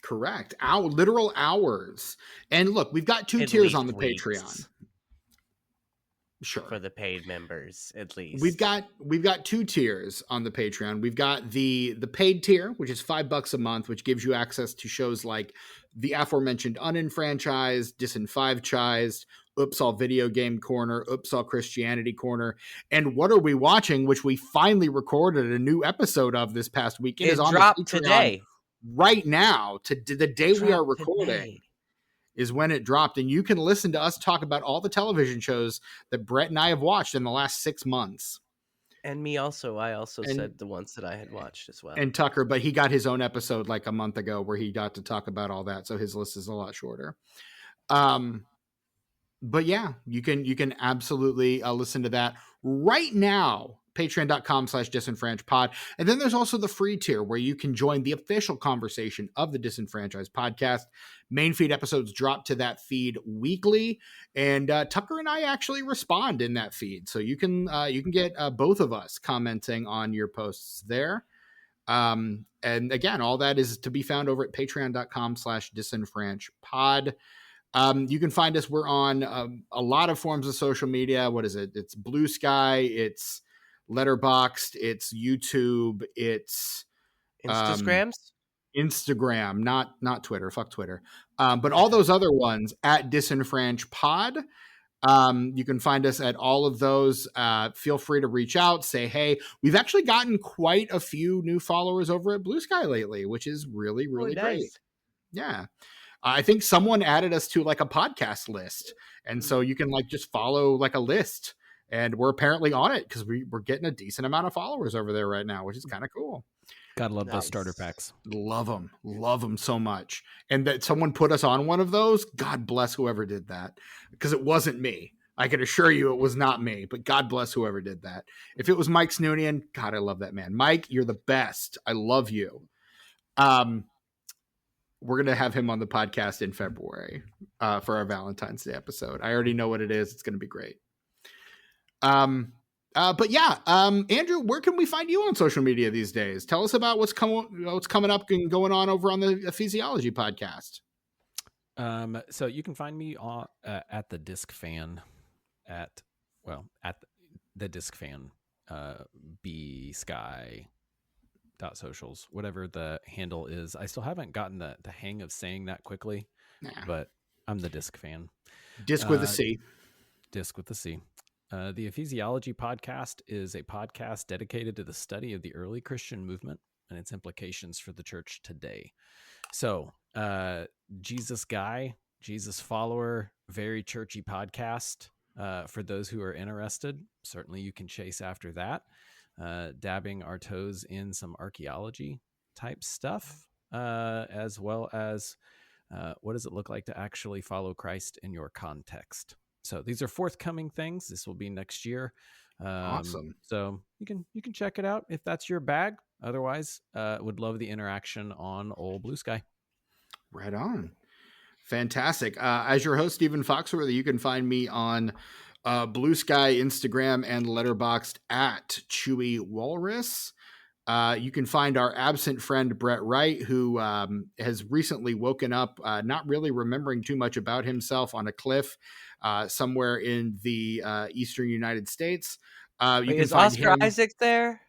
Correct. Literal hours. And look, we've got 2 tiers on the Patreon. Sure. for the paid members, at least. We've got 2 tiers on the Patreon. We've got the paid tier, which is $5 a month, which gives you access to shows like the aforementioned Unenfranchised, Disenfranchised, Oops All Video Game Corner, Oops All Christianity Corner, and What Are We Watching, which we finally recorded a new episode of this past week. It is on dropped the Patreon today. right now. To the day we are recording. Today Is when it dropped, and you can listen to us talk about all the television shows that Brett and I have watched in the last 6 months. And me also. I also said the ones that I had watched as well. And Tucker, but he got his own episode like a month ago where he got to talk about all that, so his list is a lot shorter. But yeah, you can absolutely listen to that right now. Patreon.com/disenfranchised. And then there's also the free tier where you can join the official conversation of the Disenfranchised podcast. Main feed episodes drop to that feed weekly, and Tucker and I actually respond in that feed. So you can get both of us commenting on your posts there. And again, all that is to be found over at patreon.com/disenfranchised. You can find us. We're on a lot of forms of social media. What is it? It's Bluesky. It's Letterboxd, it's YouTube, it's Instagram, not Twitter, fuck Twitter. But all those other ones at Disenfranchised Pod. You can find us at all of those. Feel free to reach out, say hey. We've actually gotten quite a few new followers over at Bluesky lately, which is really, really great. Nice. Yeah. I think someone added us to like a podcast list. And so you can like just follow like a list. And we're apparently on it because we're getting a decent amount of followers over there right now, which is kind of cool. Gotta love those starter packs. Love them so much. And that someone put us on one of those, God bless whoever did that, because it wasn't me. I can assure you it was not me, but God bless whoever did that. If it was Mike Snoonian, God, I love that man. Mike, you're the best. I love you. We're going to have him on the podcast in February for our Valentine's Day episode. I already know what it is. It's going to be great. But yeah, Andrew, where can we find you on social media these days? Tell us about what's coming up and going on over on the Ephesiology Podcast. So you can find me at the Disc Fan at the Disc Fan, bsky.socials, whatever the handle is. I still haven't gotten the hang of saying that quickly, but I'm the Disc Fan. Disc with a C. Disc with a C. The Ephesiology Podcast is a podcast dedicated to the study of the early Christian movement and its implications for the church today. So, Jesus guy, Jesus follower, very churchy podcast. For those who are interested, certainly you can chase after that. Dabbing our toes in some archaeology type stuff, as well as what does it look like to actually follow Christ in your context. So these are forthcoming things. This will be next year. Awesome. So you can check it out if that's your bag. Otherwise, would love the interaction on old Bluesky. Right on. Fantastic. As your host, Stephen Foxworthy, you can find me on Bluesky, Instagram, and Letterboxd at Chewy Walrus. You can find our absent friend, Brett Wright, who has recently woken up, not really remembering too much about himself, on a cliff somewhere in the eastern United States. Is Oscar Isaac there?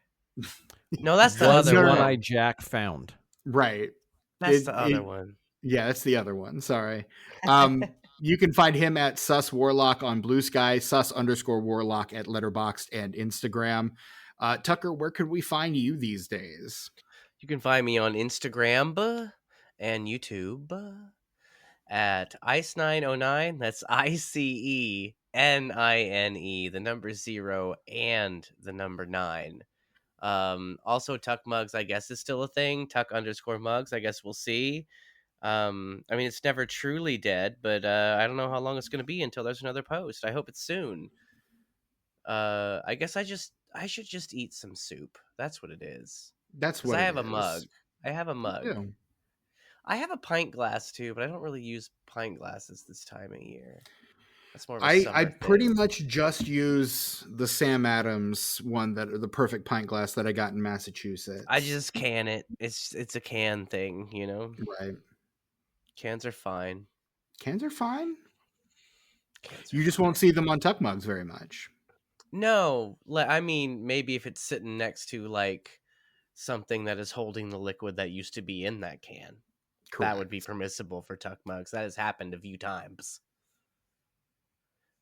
No, that's the other one. I Jack found. Right. That's the other one. Yeah, that's the other one. Sorry. You can find him at Sus Warlock on Bluesky, Sus_Warlock at Letterboxd and Instagram. Tucker, where could we find you these days? You can find me on Instagram and YouTube at Ice909. That's ICENINE, the number 0 and the number 9. Also, Tuck Mugs, I guess, is still a thing. Tuck_Mugs, I guess we'll see. I mean, it's never truly dead, but I don't know how long it's going to be until there's another post. I hope it's soon. I guess I should just eat some soup. That's what it is. That's what I have a mug. I have a mug. Yeah. I have a pint glass too, but I don't really use pint glasses this time of year. That's more of a I thing. pretty much just use the Sam Adams one, the perfect pint glass that I got in Massachusetts. I just can it. It's a can thing, you know? Right. Cans are fine. Cans are fine? You just won't see them on Tuck Mugs very much. No, I mean, maybe if it's sitting next to like something that is holding the liquid that used to be in that can, that would be permissible for Tuck Mugs. That has happened a few times.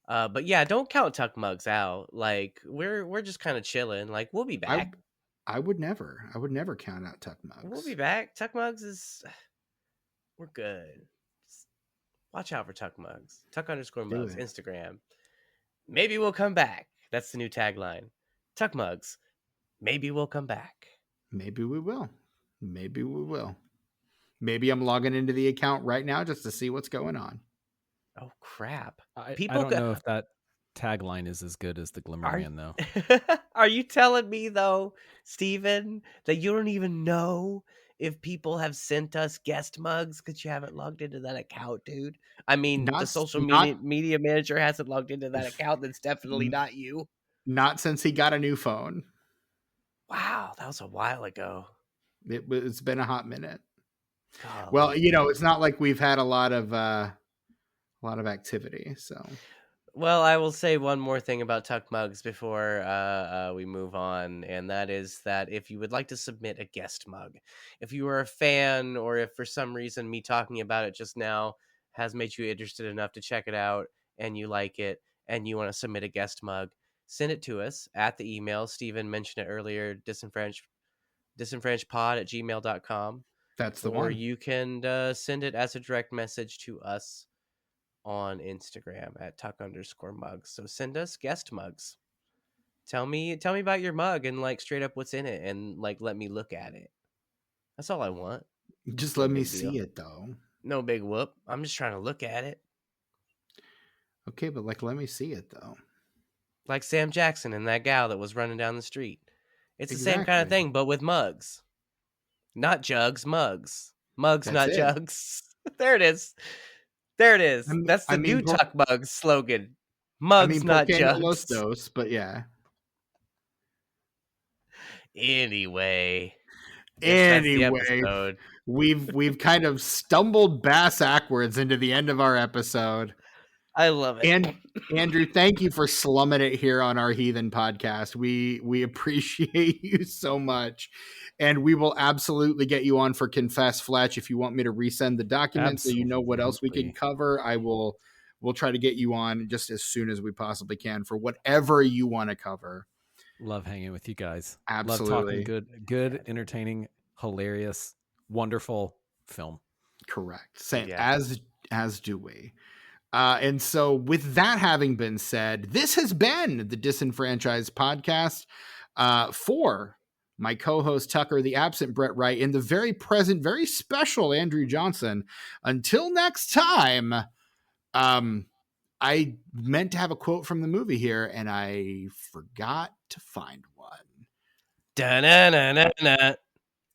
But yeah, don't count Tuck Mugs out. Like we're just kind of chilling. Like we'll be back. I would never count out Tuck Mugs. We'll be back. Tuck Mugs is, we're good. Just watch out for Tuck Mugs. Tuck_mugs, Instagram. Maybe we'll come back. That's the new tagline. Tuck Mugs. Maybe we'll come back. Maybe we will. Maybe we will. Maybe I'm logging into the account right now just to see what's going on. Oh, crap. I don't know if that tagline is as good as the Glimmer Man, though. Are you telling me, though, Steven, that you don't even know if people have sent us guest mugs because you haven't logged into that account, dude? I mean, the social media manager hasn't logged into that account. That's definitely not you. Not since he got a new phone. Wow, that was a while ago. It's been a hot minute. Oh, well, you know, it's not like we've had a lot of activity. So, well, I will say one more thing about Tuck Mugs before we move on, and that is that if you would like to submit a guest mug, if you are a fan, or if for some reason me talking about it just now has made you interested enough to check it out and you like it and you want to submit a guest mug, send it to us at the email. Steven mentioned it earlier, disenfranchissedpod@gmail.com. That's the one. Or you can send it as a direct message to us on Instagram at @tuck_mugs. So send us guest mugs. Tell me about your mug and like straight up what's in it and like let me look at it. That's all I want. Just let me see it though. No big whoop. I'm just trying to look at it. Okay, but like let me see it though. Like Sam Jackson and that gal that was running down the street. It's the same kind of thing, but with mugs. Not jugs, mugs. Mugs, that's not jugs. There it is. There it is. That's the new Tuck Mugs slogan. Mugs, not jugs. Dos, but yeah. Anyway, we've kind of stumbled backwards into the end of our episode. I love it. And Andrew, thank you for slumming it here on our Heathen podcast. We appreciate you so much. And we will absolutely get you on for Confess Fletch if you want me to resend the documents so you know what else we can cover. We'll try to get you on just as soon as we possibly can for whatever you want to cover. Love hanging with you guys. Absolutely. Love talking good, entertaining, hilarious, wonderful film. Correct. Same, as do we. And so with that having been said, this has been the Disenfranchised Podcast for my co-host Tucker, the absent Brett Wright, and the very present, very special Andrew Johnson. Until next time, I meant to have a quote from the movie here, and I forgot to find one. Da-na-na-na-na.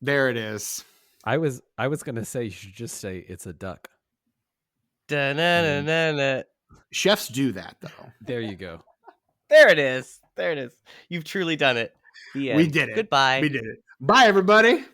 There it is. I was going to say you should just say it's a duck. Da-na-na-na-na. Chefs do that, though. There you go. There it is. There it is. You've truly done it. The end. We did it. Goodbye. We did it. Bye, everybody.